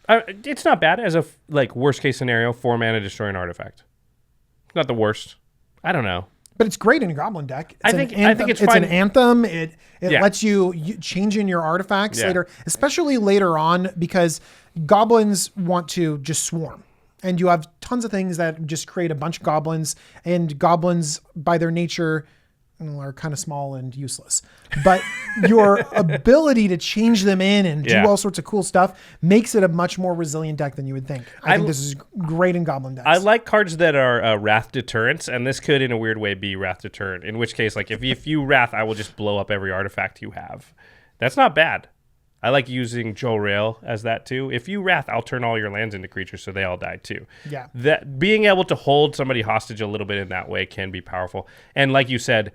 It's not bad as a worst case scenario, 4 mana destroy an artifact. Not the worst. I don't know. But it's great in a goblin deck. I think it's It's fine. an anthem. It Yeah. lets you change in your artifacts Yeah. later, especially later on, because goblins want to just swarm. And you have tons of things that just create a bunch of goblins, and goblins by their nature are kind of small and useless. But your ability to change them in and do Yeah. all sorts of cool stuff makes it a much more resilient deck than you would think. I think this is great in goblin decks. I like cards that are Wrath Deterrents, and this could, in a weird way, be Wrath Deterrent. In which case, like if you Wrath, I will just blow up every artifact you have. That's not bad. I like using Joe Rail as that too. If you Wrath, I'll turn all your lands into creatures so they all die too. Yeah. That being able to hold somebody hostage a little bit in that way can be powerful. And like you said,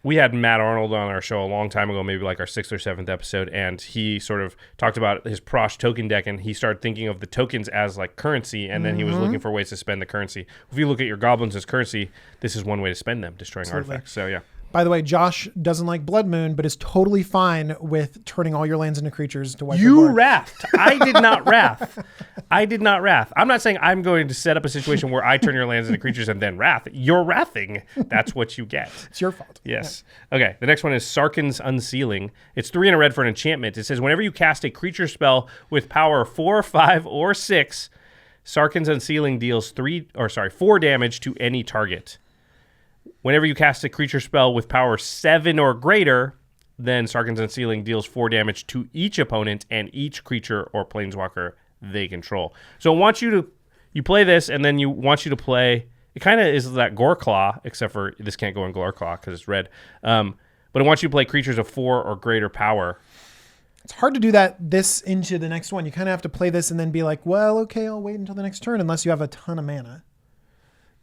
we had Matt Arnold on our show a long time ago, maybe like our 6th or 7th episode, and he sort of talked about his Prosh token deck, and he started thinking of the tokens as like currency, and then he was looking for ways to spend the currency. If you look at your goblins as currency, this is one way to spend them, destroying artifacts. So yeah. By the way, Josh doesn't like Blood Moon, but is totally fine with turning all your lands into creatures to wipe the You board. wrathed. I did not wrath. I did not wrath. I'm not saying I'm going to set up a situation where I turn your lands into creatures and then wrath. You're wrathing. That's what you get. It's your fault. Yes. Okay. The next one is Sarkhan's Unsealing. It's 3 and a red for an enchantment. It says whenever you cast a creature spell with power 4, 5, or 6, Sarkhan's Unsealing deals 4 damage to any target. Whenever you cast a creature spell with power 7 or greater, then Sarkhan's Unsealing deals 4 damage to each opponent and each creature or planeswalker they control. So it wants you play this, and then you want you to play. It kind of is that Gore Claw, except for this can't go in Gore Claw because it's red. But it wants you to play creatures of 4 or greater power. It's hard to do this into the next one. You kind of have to play this and then be like, well, okay, I'll wait until the next turn, unless you have a ton of mana.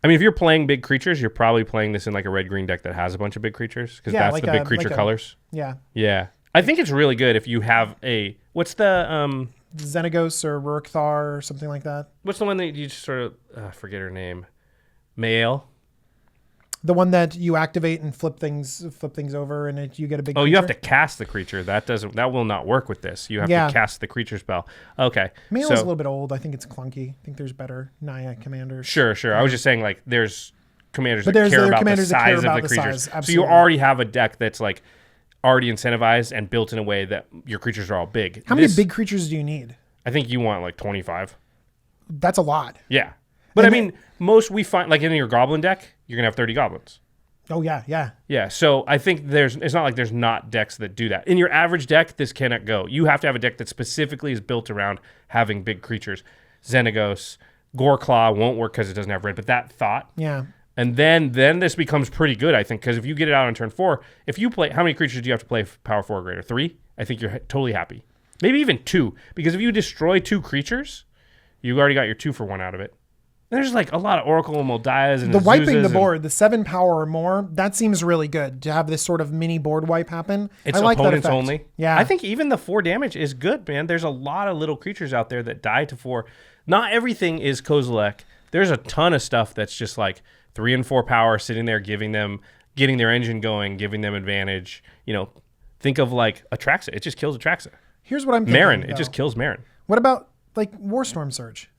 I mean, if you're playing big creatures, you're probably playing this in like a red-green deck that has a bunch of big creatures, because that's like the big creature colors. Yeah. Yeah. I think it's really good if you have what's the... Xenagos or Rurikthar or something like that. What's the one that you just sort of... forget her name. Mael? The one that you activate and flip things over, and you get a big. Oh, you have to cast the creature. That will not work with this. You have to cast the creature spell. Okay. Mail is a little bit old. I think it's clunky. I think there's better Naya commanders. Sure. I was just saying, like, there's commanders that care about the size of the creatures. So you already have a deck that's like already incentivized and built in a way that your creatures are all big. How many big creatures do you need? I think you want like 25. That's a lot. Yeah. But and most we find, like in your goblin deck, you're going to have 30 goblins. Oh, yeah. Yeah, so I think it's not like there's not decks that do that. In your average deck, this cannot go. You have to have a deck that specifically is built around having big creatures. Xenagos, Goreclaw won't work because it doesn't have red, but that thought. Yeah. And then this becomes pretty good, I think, because if you get it out on turn 4, if you play, how many creatures do you have to play power 4 or greater? 3? I think you're totally happy. Maybe even 2, because if you destroy 2 creatures, you already got your 2 for 1 out of it. There's like a lot of Oracle and Moldias and the wiping the board, the 7 power or more. That seems really good to have this sort of mini board wipe happen. It's like opponents only. Yeah, I think even the 4 damage is good, man. There's a lot of little creatures out there that die to 4. Not everything is Kozilek. There's a ton of stuff that's just like 3 and 4 power, sitting there, getting their engine going, giving them advantage. Think of like Atraxa. It just kills Atraxa. Here's what I'm thinking. Marin. It just kills Marin. What about like Warstorm Surge?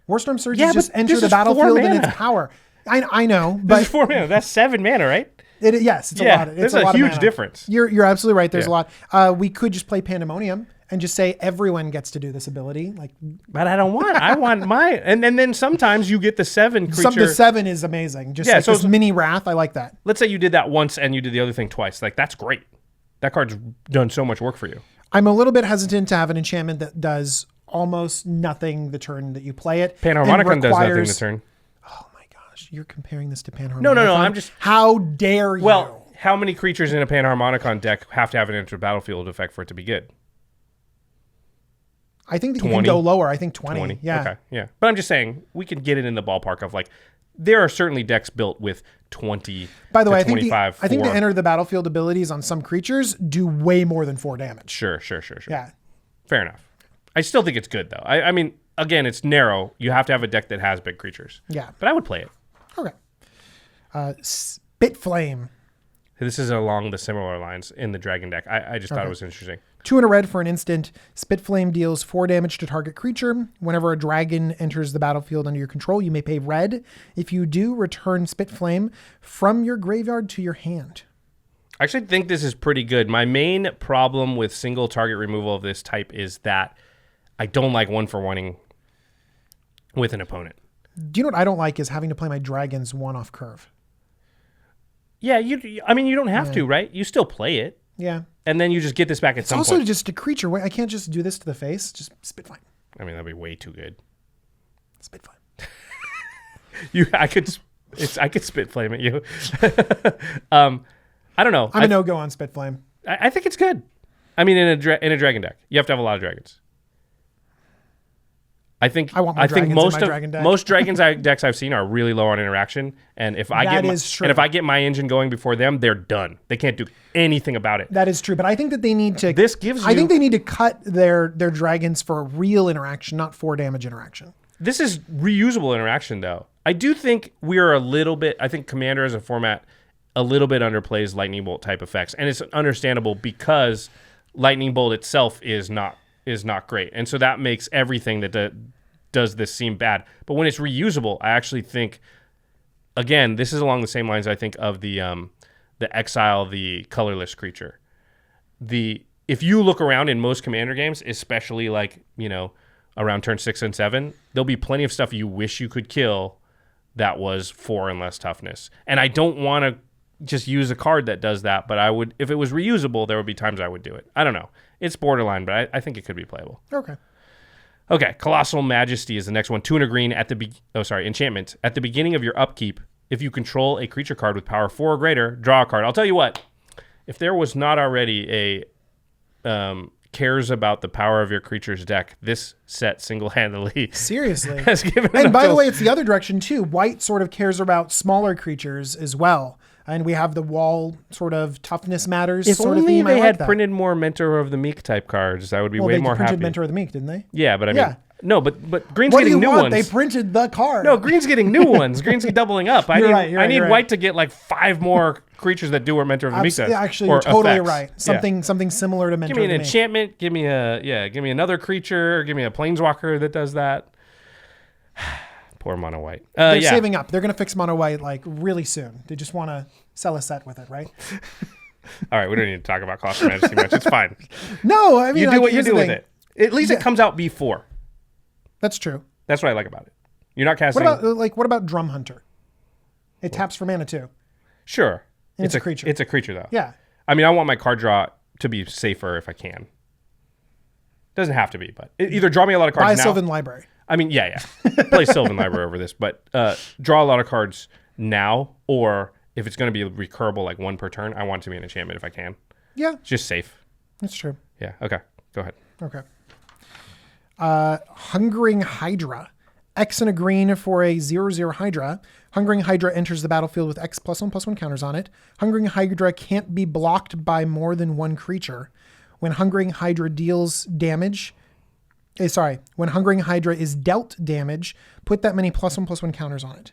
Warstorm Surge is just enter the battlefield in its power. I know, but this is 4 mana. That's 7 mana, right? Yes, it's a lot. There's a huge difference. You're absolutely right. There's a lot. We could just play Pandemonium and just say everyone gets to do this ability. But I don't want. I want my. And then sometimes you get the 7 creature. The 7 is amazing. Just this mini Wrath. I like that. Let's say you did that once and you did the other thing twice. Like, that's great. That card's done so much work for you. I'm a little bit hesitant to have an enchantment that does almost nothing the turn that you play it. Panharmonicon does nothing the turn. Oh my gosh, you're comparing this to Panharmonicon? No. I'm just. How dare you? Well, how many creatures in a Panharmonicon deck have to have an enter battlefield effect for it to be good? I think that you can go lower. I think 20. Yeah. Okay. Yeah. But I'm just saying we can get it in the ballpark of like there are certainly decks built with 20. By the way, I think the enter the battlefield abilities on some creatures do way more than 4 damage. Sure. Yeah. Fair enough. I still think it's good, though. I mean, again, it's narrow. You have to have a deck that has big creatures. Yeah. But I would play it. Okay. Spitflame. This is along the similar lines in the dragon deck. I just thought it was interesting. 2 and a red for an instant. Spitflame deals 4 damage to target creature. Whenever a dragon enters the battlefield under your control, you may pay red. If you do, return Spitflame from your graveyard to your hand. I actually think this is pretty good. My main problem with single target removal of this type is that I don't like 1-for-1ing with an opponent. Do you know what I don't like is having to play my dragons 1 off curve. Yeah, you don't have to, right? You still play it. Yeah. And then you just get this back at some point. It's also just a creature. I can't just do this to the face. Just Spitflame. I mean, that'd be way too good. Spitflame. I could Spitflame at you. I don't know. I'm a no-go on Spitflame. I think it's good. I mean, in a dragon deck, you have to have a lot of dragons. I think I want my dragons in most my of dragon deck. most dragons decks I've seen are really low on interaction, and if I get my engine going before them, they're done. They can't do anything about it. That is true, but I think that they need to. I think they need to cut their dragons for real interaction, not 4 damage interaction. This is reusable interaction, though. I do think we are a little bit. I think Commander as a format a little bit underplays Lightning Bolt type effects, and it's understandable because Lightning Bolt itself is not great, and so that makes everything that does this seem bad. But when it's reusable, I actually think, again, this is along the same lines I think of the Exile, the colorless creature. If you look around in most Commander games, especially around turn 6 and 7, there'll be plenty of stuff you wish you could kill that was 4 and less toughness. And I don't want to just use a card that does that, but I would, if it was reusable, there would be times I would do it. I don't know. It's borderline, but I think it could be playable. Okay. Colossal Majesty is the next one. 2 and a green enchantment. At the beginning of your upkeep, if you control a creature card with power 4 or greater, draw a card. I'll tell you what, if there was not already a cares about the power of your creature's deck, this set single-handedly seriously has given. And by the way, it's the other direction too. White sort of cares about smaller creatures as well, and we have the wall sort of toughness matters. If sort only of they had printed more Mentor of the Meek type cards, I would be way more happy. They printed Mentor of the Meek, didn't they? Yeah, but I mean, no, but Green's what getting new ones. They printed the card. No, Green's getting new ones. Green's doubling up. I need right. White to get like 5 more creatures that do what Mentor of the Meek does. Actually, you're totally effects. right. Something similar to Mentor of the Meek. Give me an enchantment. Give me another creature. Give me a planeswalker that does that. Poor mono white. They're saving up. They're going to fix mono white like really soon. They just want to sell a set with it, right? All right, we don't need to talk about Colossal Majesty much. It's fine. No, I mean, you do what you do with it. At least it comes out before. That's true. That's what I like about it. You're not casting. What about Drum Hunter? It taps for mana too. Sure. And it's a creature. It's a creature though. Yeah. I mean, I want my card draw to be safer if I can. Doesn't have to be, but either draw me a lot of cards now. Buy Sylvan Library. I mean, yeah. Play Sylvan Library over this, but draw a lot of cards now, or if it's going to be recurable like 1 per turn, I want it to be an enchantment if I can. Yeah. It's just safe. That's true. Yeah. Okay. Go ahead. Okay. Hungering Hydra. X and a green for a 0/0 Hydra. Hungering Hydra enters the battlefield with X +1/+1 counters on it. Hungering Hydra can't be blocked by more than 1 creature. When Hungering Hydra deals damage... when Hungering Hydra is dealt damage, put that many +1/+1 counters on it.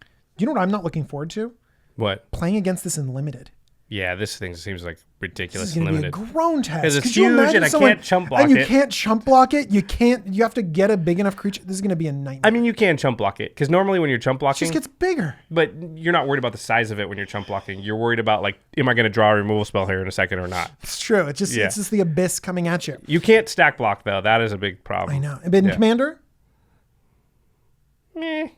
Do you know what I'm not looking forward to? What? Playing against this in Limited. Yeah, this thing seems like ridiculous. This is going to be a groan test. Because it's huge and I can't chump block it. And you can't chump block it. You have to get a big enough creature. This is going to be a nightmare. I mean, you can chump block it. Because normally when you're chump blocking... It just gets bigger. But you're not worried about the size of it when you're chump blocking. You're worried about, like, am I going to draw a removal spell here in a second or not? It's true. It's just the abyss coming at you. You can't stack block, though. That is a big problem. I know. But in Commander? Meh.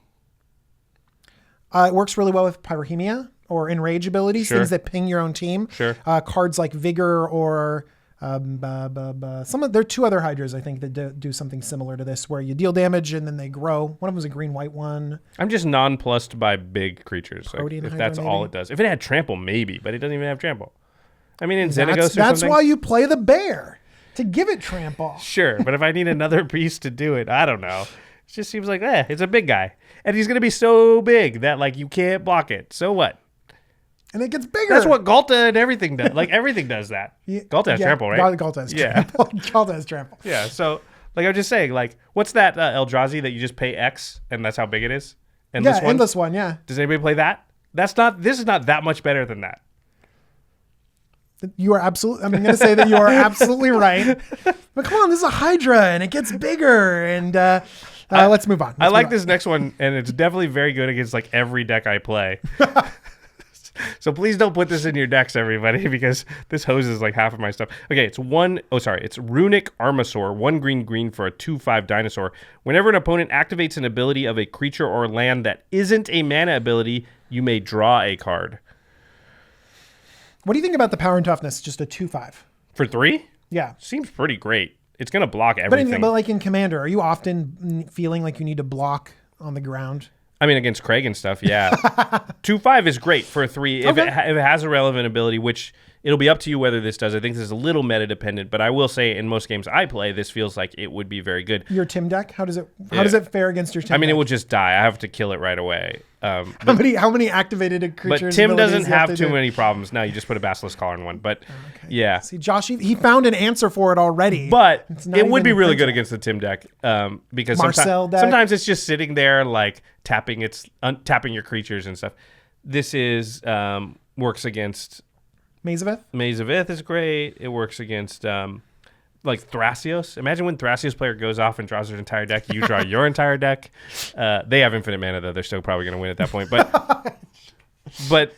It works really well with Pyrohemia or Enrage abilities, things that ping your own team. Sure. Cards like Vigor or there are 2 other Hydras, I think, that do something similar to this, where you deal damage and then they grow. One of them is a green-white one. I'm just nonplussed by big creatures. Like, if that's all it does. If it had Trample, maybe, but it doesn't even have Trample. I mean, in Xenagos or something. That's why you play the bear, to give it Trample. Sure, but if I need another piece to do it, I don't know. It just seems like, it's a big guy. And he's going to be so big that, like, you can't block it. So what? And it gets bigger. That's what Galta and everything does. Like, everything does that. Galta has Trample, right? Galta has Trample. Galta has Trample. Yeah, so, like, I'm just saying, like, what's that Eldrazi that you just pay X and that's how big it is? Endless one, yeah. Does anybody play that? This is not that much better than that. You are absolutely, I'm going to say that you are absolutely right. But come on, this is a Hydra and it gets bigger and let's move on. I like this next one and it's definitely very good against like every deck I play. So please don't put this in your decks, everybody, because this hoses like half of my stuff. Okay, it's Runic Armasaur, 1 green for a 2/5 dinosaur. Whenever an opponent activates an ability of a creature or land that isn't a mana ability, you may draw a card. What do you think about the power and toughness? Just a 2/5. For 3? Yeah. Seems pretty great. It's going to block everything. But like in Commander, are you often feeling like you need to block on the ground? I mean, against Craig and stuff, yeah. 2/5 is great for a 3 if it has a relevant ability, which It'll be up to you whether this does. I think this is a little meta dependent, but I will say in most games I play, this feels like it would be very good. Your Tim deck, how does it fare against your Tim deck? I mean, it will just die. I have to kill it right away. How many activated creatures? But Tim doesn't have too many problems. No, you just put a Basilisk Collar in one. But yeah. See, Josh, he found an answer for it already. But it would be really good against the Tim deck because sometimes it's just sitting there like tapping your creatures and stuff. This is works against Maze of Ith? Maze of Ith is great. It works against like Thrasios. Imagine when Thrasios player goes off and draws their entire deck, you draw your entire deck. They have infinite mana though. They're still probably going to win at that point. But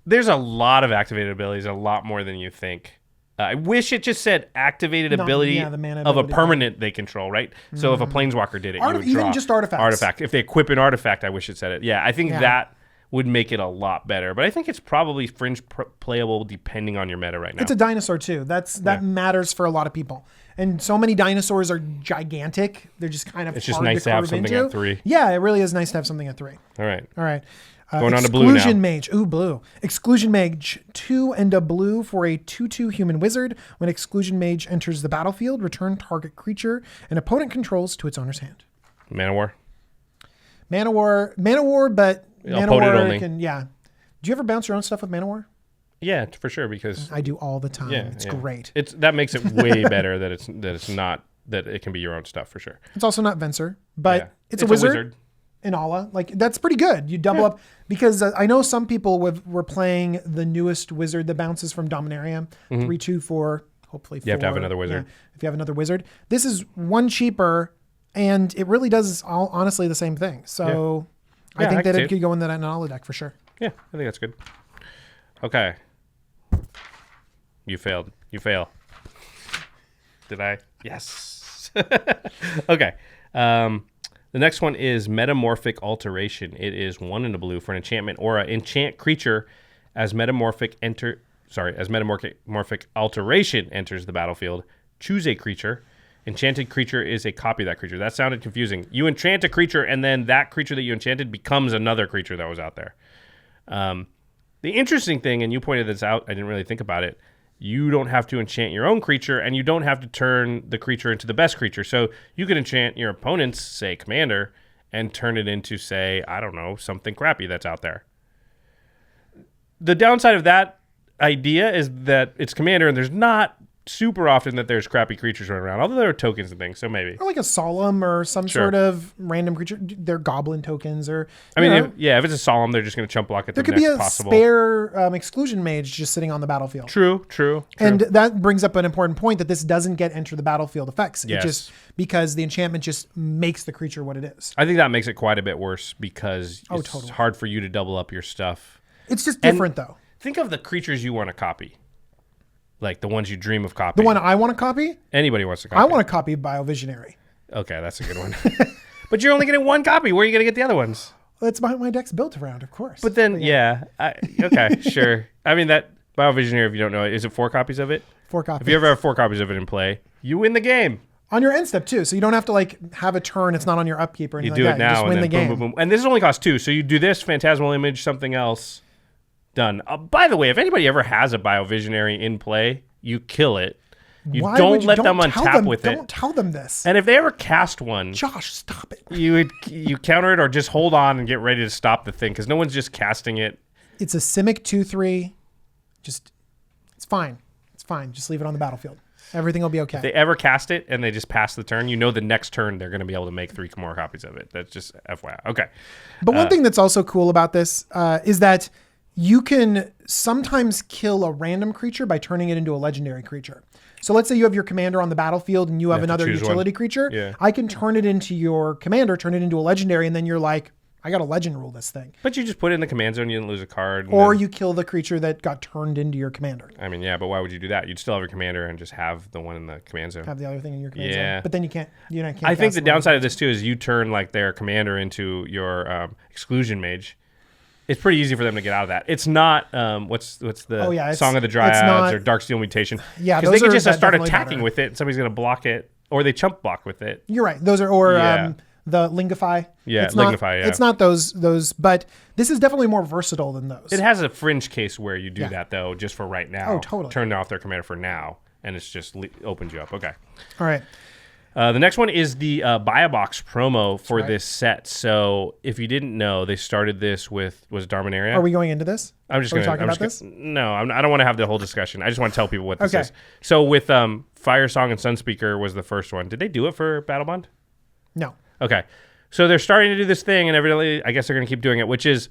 there's a lot of activated abilities, a lot more than you think. I wish it just said activated ability of a permanent they control, right? So if a planeswalker did it, you would draw even just artifacts. Artifact. If they equip an artifact, I wish it said it. Yeah, I think that would make it a lot better. But I think it's probably fringe playable depending on your meta right now. It's a dinosaur too. That matters for a lot of people. And so many dinosaurs are gigantic. They're just kind of it's just nice to have something at 3. Yeah, it really is nice to have something at 3. All right. Going on to blue now. Exclusion Mage. Ooh, blue. Exclusion Mage, 2 and a blue for a 2/2 human wizard. When Exclusion Mage enters the battlefield, return target creature an opponent controls to its owner's hand. Mana War, but Mana War only. Do you ever bounce your own stuff with Mana War? Yeah, for sure, because I do all the time. It's great. That makes it way better that it's not that it can be your own stuff for sure. It's also not Venser, but it's a wizard. In Ala, like that's pretty good. You double up because I know some people were playing the newest wizard that bounces from Dominarium, 3/2 for hopefully 4. You have to have another wizard. Yeah, if you have another wizard, this is 1 cheaper, and it really does honestly the same thing. So I think that it could go in that Ala deck for sure. Yeah, I think that's good. Okay, you failed. You fail. Did I? Yes. Okay. The next one is Metamorphic Alteration. It is 1 and a blue for an enchantment aura. Enchant creature as Metamorphic Alteration enters the battlefield. Choose a creature. Enchanted creature is a copy of that creature. That sounded confusing. You enchant a creature, and then that creature that you enchanted becomes another creature that was out there. The interesting thing, and you pointed this out, I didn't really think about it, you don't have to enchant your own creature, and you don't have to turn the creature into the best creature. So you can enchant your opponent's, say, commander, and turn it into, say, I don't know, something crappy that's out there. The downside of that idea is that it's commander, and there's not super often that there's crappy creatures running around, although there are tokens and things, so maybe. Or like a solemn or some sort of random creature. They're goblin tokens or... if it's a solemn, they're just going to chump block at the next possible. There could be a spare exclusion mage just sitting on the battlefield. True. And that brings up an important point that this doesn't get enter the battlefield effects. Yes. It just because the enchantment just makes the creature what it is. I think that makes it quite a bit worse because it's hard for you to double up your stuff. It's just different though. Think of the creatures you want to copy. Like the ones you dream of copying. The one I want to copy? Anybody wants to copy. I want to copy Biovisionary. Okay, that's a good one. But you're only getting 1 copy. Where are you going to get the other ones? Well, that's my deck's built around, of course. But then, okay, sure. I mean, that Biovisionary, if you don't know it, is it 4 copies of it? 4 copies. If you ever have 4 copies of it in play, you win the game. On your end step, too. So you don't have to, have a turn. It's not on your upkeep or anything like that. You do it now, you just win the game. Boom, boom, boom. And this only costs 2. So you do this, Phantasmal Image, something else. Done. By the way, if anybody ever has a Biovisionary in play, you kill it. You don't let them untap with it. Don't tell them this. And if they ever cast one, Josh, stop it. You counter it or just hold on and get ready to stop the thing because no one's just casting it. It's a Simic 2/3. It's fine. It's fine. Just leave it on the battlefield. Everything will be okay. If they ever cast it and they just pass the turn, you know the next turn they're going to be able to make 3 more copies of it. That's just FYI. Okay. But one thing that's also cool about this is that you can sometimes kill a random creature by turning it into a legendary creature. So let's say you have your commander on the battlefield and you have another utility creature. Yeah. I can turn it into your commander, turn it into a legendary, and then you're like, I got to legend rule this thing. But you just put it in the command zone, you didn't lose a card. Or you kill the creature that got turned into your commander. I mean, yeah, but why would you do that? You'd still have your commander and just have the one in the command zone. Have the other thing in your command zone. But then you can't. I think the downside of this too is you turn their commander into your exclusion mage. It's pretty easy for them to get out of that. It's not what's the Song of the Dryads or Darksteel Mutation. Yeah, because they can just start attacking with it, and somebody's going to block it, or they chump block with it. You're right. Those are the Lingify. Yeah, it's not, Lingify, yeah. It's not those, but this is definitely more versatile than those. It has a fringe case where you do that, though, just for right now. Oh, totally. Turn off their commander for now, and it's just opens you up. Okay. All right. The next one is the Buy a Box promo for this set. So if you didn't know, they started this with, was Darminaria? Are we going into this? I'm just Are we going talking about this? No, I don't want to have the whole discussion. I just want to tell people what this Okay. is. So with Fire Song and Sunspeaker was the first one. Did they do it for Battle Bond? No. Okay. So they're starting to do this thing, and evidently, I guess they're going to keep doing it, which is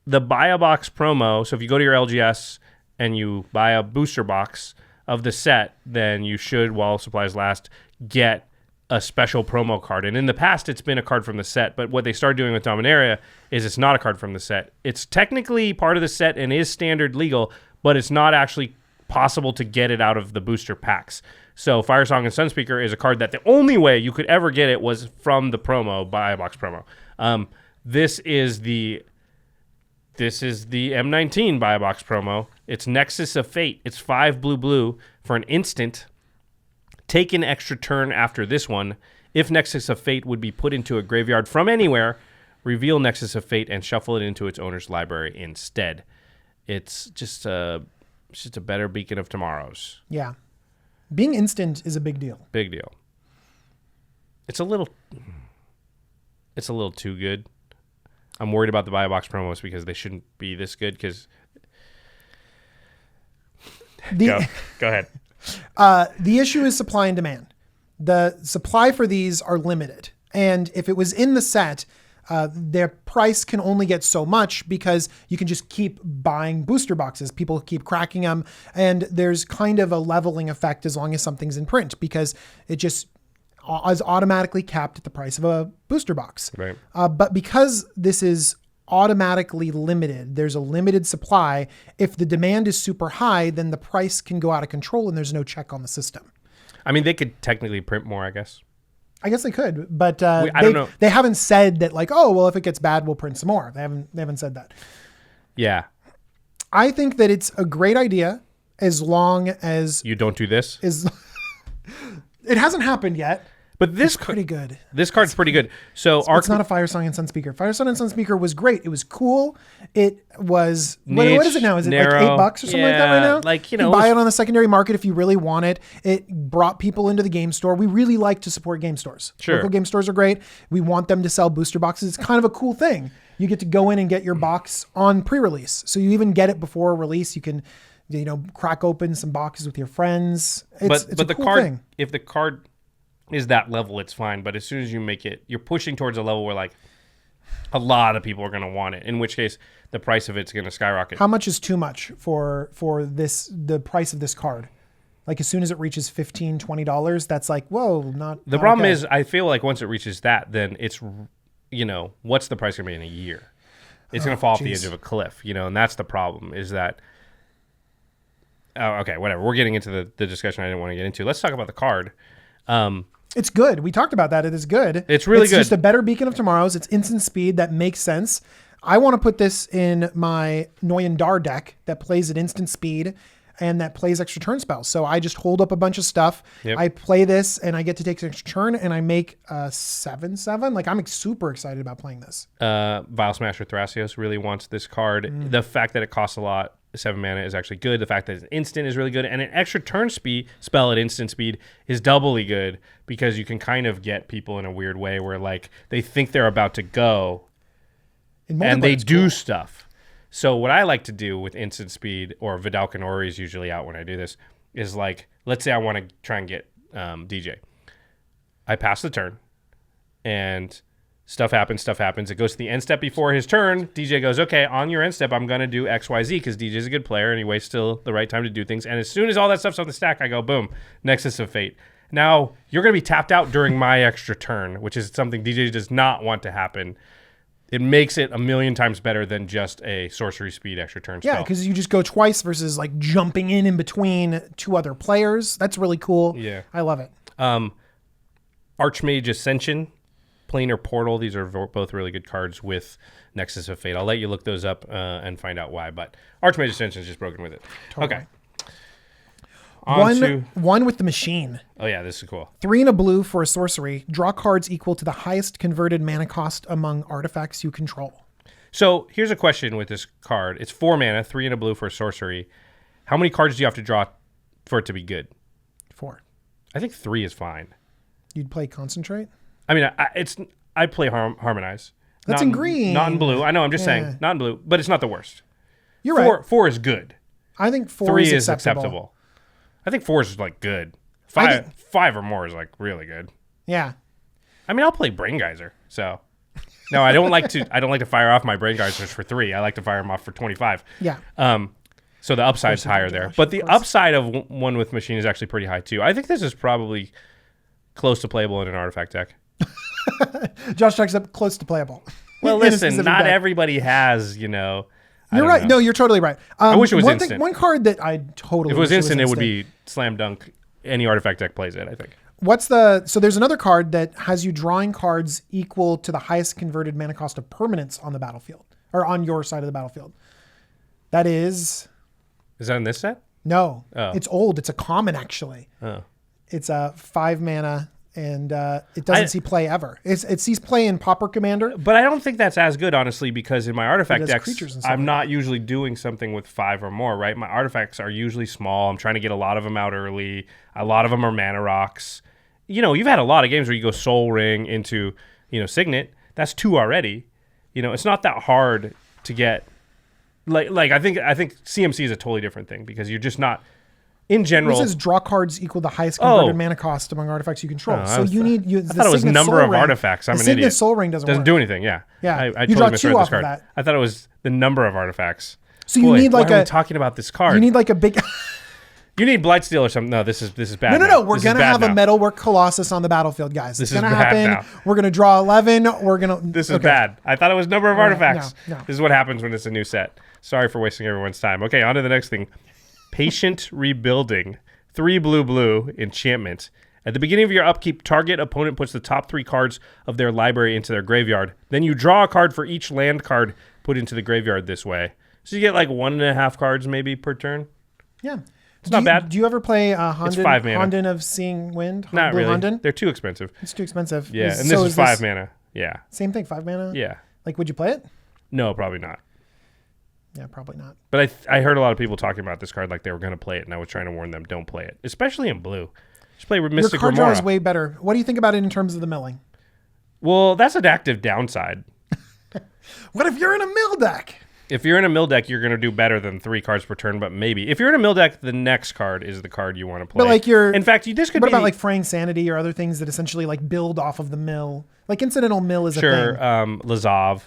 the Buy a Box promo. So if you go to your LGS and you buy a booster box of the set, then you should, while supplies last, get a special promo card. And in the past, it's been a card from the set, but what they started doing with Dominaria is it's not a card from the set. It's technically part of the set and is standard legal, but it's not actually possible to get it out of the booster packs. So Fire Song and Sunspeaker is a card that the only way you could ever get it was from the promo, Buy a Box promo. This is the M19 Buy a Box promo. It's Nexus of Fate. It's 5 blue for an instant. Take an extra turn after this one. If Nexus of Fate would be put into a graveyard from anywhere, reveal Nexus of Fate and shuffle it into its owner's library instead. It's just a better Beacon of Tomorrows. Yeah. Being instant is a big deal. Big deal. It's a little too good. I'm worried about the Buy a Box promos because they shouldn't be this good because... Go ahead. The issue is supply and demand. The supply for these are limited. And if it was in the set, their price can only get so much because you can just keep buying booster boxes. People keep cracking them. And there's kind of a leveling effect as long as something's in print because it just is automatically capped at the price of a booster box. Right. But because this is automatically limited, there's a limited supply. If the demand is super high, then the price can go out of control and there's no check on the system. I mean, they could technically print more, I guess. I guess they could, but I don't know. They haven't said that like, oh, well, if it gets bad, we'll print some more. They haven't said that. Yeah. I think that it's a great idea as long as You don't do this? It hasn't happened yet. But this Pretty good. This card's pretty good. So It's not a Fire Song and Sunspeaker. Fire Song and Sunspeaker was great. It was cool. It was what is it now? Is it narrow. like $8 or something like that right now? Like, you can buy it on the secondary market if you really want it. It brought people into the game store. We really like to support game stores. Sure. Local game stores are great. We want them to sell booster boxes. It's kind of a cool thing. You get to go in and get your box on pre-release. So you even get it before release. You can, crack open some boxes with your friends. It's a the cool card, thing. if the card is that level, it's fine. But as soon as you make it, you're pushing towards a level where like a lot of people are going to want it. In which case, the price of it's going to skyrocket. How much is too much for the price of this card? Like as soon as it reaches $15, $20, that's like, whoa, not. The problem is, I feel like once it reaches that, then it's, what's the price going to be in a year? It's going to fall off the edge of a cliff, and that's the problem is that. Oh, okay, whatever. We're getting into the discussion I didn't want to get into. Let's talk about the card. It's good. We talked about that. It is good. It's really good. It's just a better Beacon of Tomorrows. It's instant speed. That makes sense. I want to put this in my Noyandar deck that plays at instant speed and that plays extra turn spells. So I just hold up a bunch of stuff. Yep. I play this and I get to take an extra turn and I make a 7/7. Like I'm super excited about playing this. Vile Smasher Thrasios really wants this card. The fact that it costs a lot, 7 mana, is actually good. The fact that it's instant is really good. And an extra turn spell at instant speed is doubly good because you can kind of get people in a weird way where like they think they're about to go and they do stuff. So what I like to do with instant speed, or Vidalcan Ori is usually out when I do this, is like, let's say I want to try and get DJ. I pass the turn and stuff happens. It goes to the end step before his turn. DJ goes, okay, on your end step, I'm going to do X, Y, Z because DJ's a good player and he waits till the right time to do things. And as soon as all that stuff's on the stack, I go, boom, Nexus of Fate. Now, you're going to be tapped out during my extra turn, which is something DJ does not want to happen. It makes it a million times better than just a sorcery speed extra turn spell. Yeah, because you just go twice versus like jumping in between two other players. That's really cool. Yeah. I love it. Archmage Ascension, Planar Portal. These are both really good cards with Nexus of Fate. I'll let you look those up and find out why. But Archmage Ascension is just broken with it. Totally. Okay. One with the machine. Oh yeah, this is cool. 3 and a blue for a sorcery. Draw cards equal to the highest converted mana cost among artifacts you control. So here's a question with this card. It's 4 mana, 3 and a blue for a sorcery. How many cards do you have to draw for it to be good? 4. I think 3 is fine. You'd play Concentrate? I mean, I play Harmonize. That's in green. Not in blue. I know, I'm just saying. Not in blue, but it's not the worst. You're right. 4 is good. I think 4 3 is acceptable. I think 4 is like good. 5 or more is like really good. Yeah. I mean, I'll play Brain Geyser, so... No, I don't like to fire off my Brain Geysers for 3. I like to fire them off for 25. Yeah. So the upside's higher there. But the upside of one with machine is actually pretty high too. I think this is probably close to playable in an artifact deck. Josh talks up close to playable. Well, listen, not everybody has, You're right. No, you're totally right. I wish it was instant. One card that I totally If it was instant, it would be slam dunk. Any artifact deck plays it, I think. So there's another card that has you drawing cards equal to the highest converted mana cost of permanents on the battlefield, or on your side of the battlefield. That is... Is that in this set? No. Oh. It's old. It's a common, actually. Oh. It's a 5 mana, and it doesn't see play ever. It sees play in Pauper Commander. But I don't think that's as good, honestly, because in my artifact decks, I'm like not usually doing something with 5 or more, right? My artifacts are usually small. I'm trying to get a lot of them out early. A lot of them are mana rocks. You've had a lot of games where you go Soul Ring into, Signet. That's 2 already. It's not that hard to get. Like I think CMC is a totally different thing because you're just not, in general. This says draw cards equal the highest converted mana cost among artifacts you control. So you need. I thought it was number of artifacts. I'm an idiot. Soul Ring doesn't do anything. Yeah. Yeah. I you totally draw misread 2 this off card. of that. I thought it was the number of artifacts. So you need like why are we talking about this card? You need like a big. You need Blightsteel or something. No, this is bad. No. We're gonna have a Metalwork Colossus on the battlefield, guys. This is gonna happen. Now. We're gonna draw 11. This is bad. I thought it was number of artifacts. No. This is what happens when it's a new set. Sorry for wasting everyone's time. Okay, on to the next thing. Patient Rebuilding. 3 blue enchantment. At the beginning of your upkeep, target opponent puts the top 3 cards of their library into their graveyard. Then you draw a card for each land card put into the graveyard this way. So you get like 1.5 cards maybe per turn. Yeah. It's not bad. Do you ever play It's 5 mana. Honden of Seeing Wind? Not Blue really. Honden? They're too expensive. It's too expensive. Yeah, and this is 5 mana. Yeah. Same thing, 5 mana? Yeah. Like, would you play it? No, probably not. Yeah, probably not. But I heard a lot of people talking about this card like they were going to play it, and I was trying to warn them, don't play it. Especially in blue. Just play Mystic Your card draw is Remora. way better. What do you think about it in terms of the milling? Well, that's an active downside. What if you're in a mill deck? If you're in a mill deck, you're going to do better than 3 cards per turn, but maybe. If you're in a mill deck, the next card is the card you want to play. But like in fact, this could what be... about like Fraying Sanity or other things that essentially like build off of the mill? Like Incidental Mill is a thing. Sure, Lazav.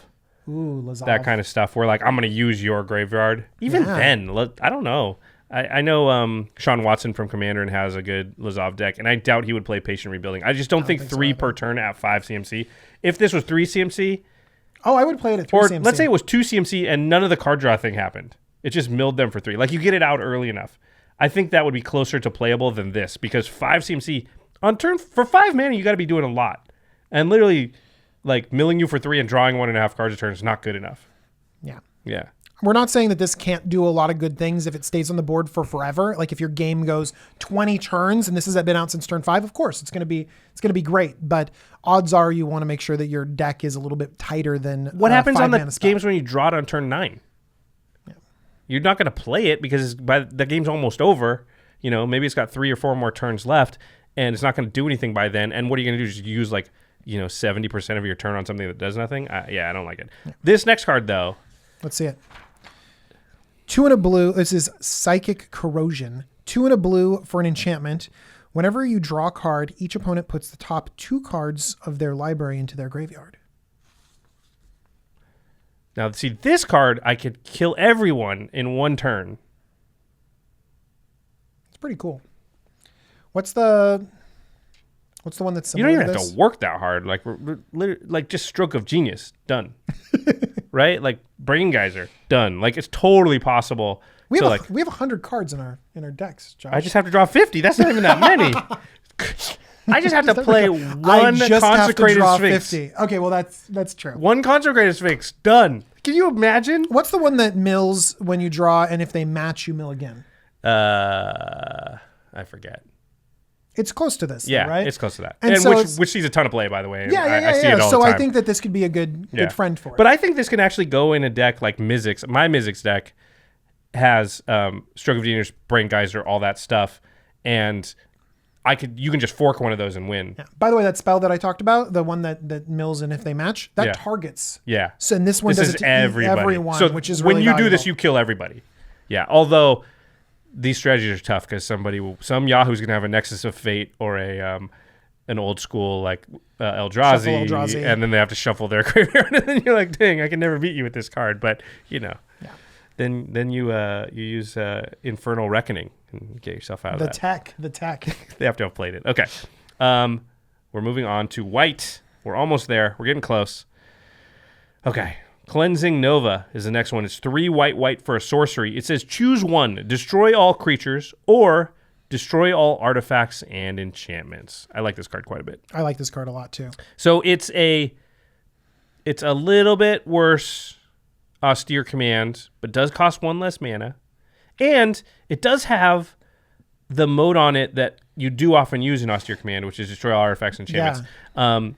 Ooh, Lazav. That kind of stuff where like, I'm going to use your graveyard. Even then, I don't know. I know Sean Watson from Commander has a good Lazav deck, and I doubt he would play Patient Rebuilding. I just don't think 3 per turn at 5 CMC. If this was 3 CMC... Oh, I would play it at 3 or CMC. let's say it was 2 CMC and none of the card draw thing happened. It just milled them for 3. Like, you get it out early enough. I think that would be closer to playable than this because 5 CMC on turn for 5 mana, you got to be doing a lot. And literally, like, milling you for 3 and drawing 1.5 cards a turn is not good enough. Yeah. Yeah. We're not saying that this can't do a lot of good things if it stays on the board for forever. Like if your game goes 20 turns and this has been out since turn 5, of course it's going to be great. But odds are you want to make sure that your deck is a little bit tighter than what happens on the games when you draw it on turn 9. Yeah. You're not going to play it because by the game's almost over. Maybe it's got 3 or 4 more turns left, and it's not going to do anything by then. And what are you going to do? Just use 70% of your turn on something that does nothing? I don't like it. Yeah. This next card though. Let's see it. 2 and a blue. This is Psychic Corrosion. 2 and a blue for an enchantment. Whenever you draw a card, each opponent puts the top 2 cards of their library into their graveyard. Now, see, this card, I could kill everyone in 1 turn. It's pretty cool. What's the one that's similar You don't even to have this? to work that hard. Like just stroke of genius. Done. Right? Like Brain Geyser. Done. Like it's totally possible. We have 100 cards in our decks, Josh. I just have to draw 50. That's not even that many. I just have to play one Consecrated Sphinx. 50. Okay, well that's true. 1 Consecrated Sphinx. Done. Can you imagine? What's the one that mills when you draw, and if they match, you mill again? I forget. It's close to this, Yeah, though, right? it's close to that. And And so which sees a ton of play, by the way. Yeah, I see it all so the time. I think that this could be a good friend for it. But I think this can actually go in a deck like Mizzix. My Mizzix deck has Stroke of Genius, Brain Geyser, all that stuff, and you can just fork one of those and win. Yeah. By the way, that spell that I talked about, the one that mills and if they match, that targets. Yeah. So and this one does it to everyone, so which is when really you valuable. do this, you kill everybody. Yeah. Although these strategies are tough because some Yahoo's gonna have a Nexus of Fate or an old school like Eldrazi, and then they have to shuffle their graveyard, and then you're like, dang, I can never beat you with this card. But then you use Infernal Reckoning and get yourself out of that. The tech. They have to have played it. Okay. We're moving on to white. We're almost there. We're getting close. Okay. Cleansing Nova is the next one. It's 3 white for a sorcery. It says choose one. Destroy all creatures or destroy all artifacts and enchantments. I like this card quite a bit. I like this card a lot too. So it's a little bit worse austere command, but does cost 1 less mana. And it does have the mode on it that you do often use in austere command, which is destroy all artifacts and enchantments. Yeah.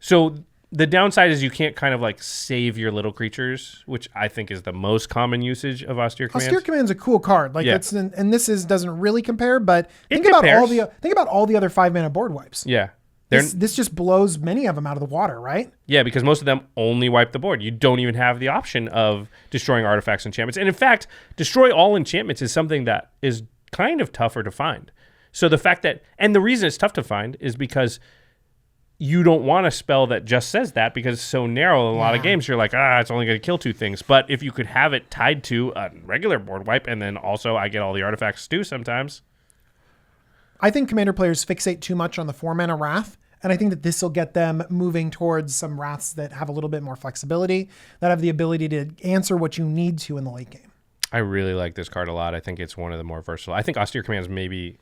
So the downside is you can't kind of like save your little creatures, which I think is the most common usage of austere command. Austere command's a cool card. Like and this doesn't really compare, but think about all the other 5-mana board wipes. Yeah. This just blows many of them out of the water, right? Yeah, because most of them only wipe the board. You don't even have the option of destroying artifacts and enchantments. And in fact, destroy all enchantments is something that is kind of tougher to find. So the fact that, and the reason it's tough to find is because you don't want a spell that just says that because it's so narrow in a lot of games. You're like, it's only going to kill 2 things. But if you could have it tied to a regular board wipe, and then also I get all the artifacts too sometimes. I think Commander players fixate too much on the 4-mana Wrath, and I think that this will get them moving towards some Wraths that have a little bit more flexibility, that have the ability to answer what you need to in the late game. I really like this card a lot. I think it's one of the more versatile. I think Austere Command's maybe...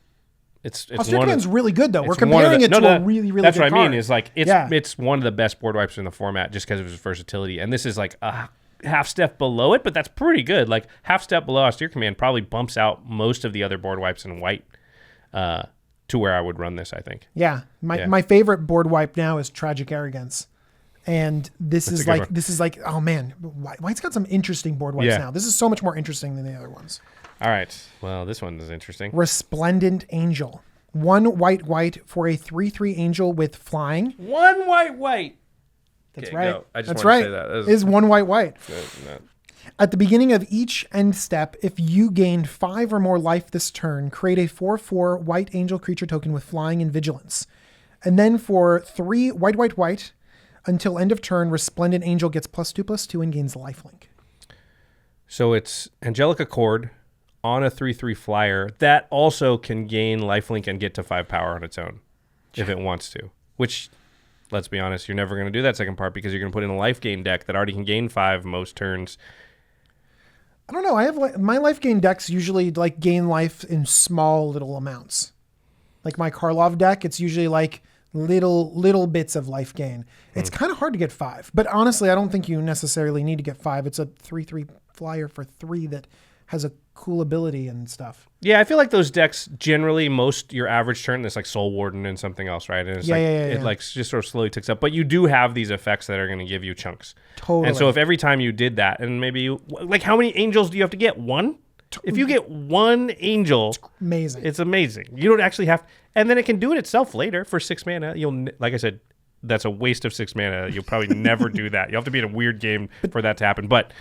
Austere Command's really good, though. We're comparing it to a really, really that's good card. That's what I mean, is like, it's one of the best board wipes in the format just because of its versatility. And this is like a half step below it, but that's pretty good. Like, half step below Austere Command probably bumps out most of the other board wipes in white to where I would run this, I think. Yeah. My favorite board wipe now is Tragic Arrogance. And this is like, oh man, White's got some interesting board wipes now. This is so much more interesting than the other ones. All right. Well, this one is interesting. Resplendent Angel. 1 white for a 3/3 angel with flying. 1 white. That's okay, right. Go. I just That's want right. to say that. It is 1 white. No. At the beginning of each end step, if you gain 5 or more life this turn, create a 4/4 white angel creature token with flying and vigilance. And then for 3 white, until end of turn, Resplendent Angel gets +2/+2 and gains lifelink. So it's Angelic Accord on a 3/3 flyer that also can gain lifelink and get to 5 power on its own if it wants to. Which, let's be honest, you're never going to do that second part because you're going to put in a life gain deck that already can gain 5 most turns. I don't know. I have my life gain decks usually like gain life in small little amounts. Like my Karlov deck, it's usually like little bits of life gain. It's kind of hard to get 5, but honestly, I don't think you necessarily need to get 5. It's a 3/3 flyer for 3 that has a cool ability and stuff. Yeah, I feel like those decks generally, your average turn, there's like Soul Warden and something else, right? And it's it like just sort of slowly ticks up. But you do have these effects that are going to give you chunks. Totally. And so if every time you did that, and maybe like how many angels do you have to get? 1? If you get 1 angel, it's amazing. It's amazing. You don't actually have, and then it can do it itself later for 6 mana. Like I said, that's a waste of 6 mana. You'll probably never do that. You'll have to be in a weird game for that to happen. But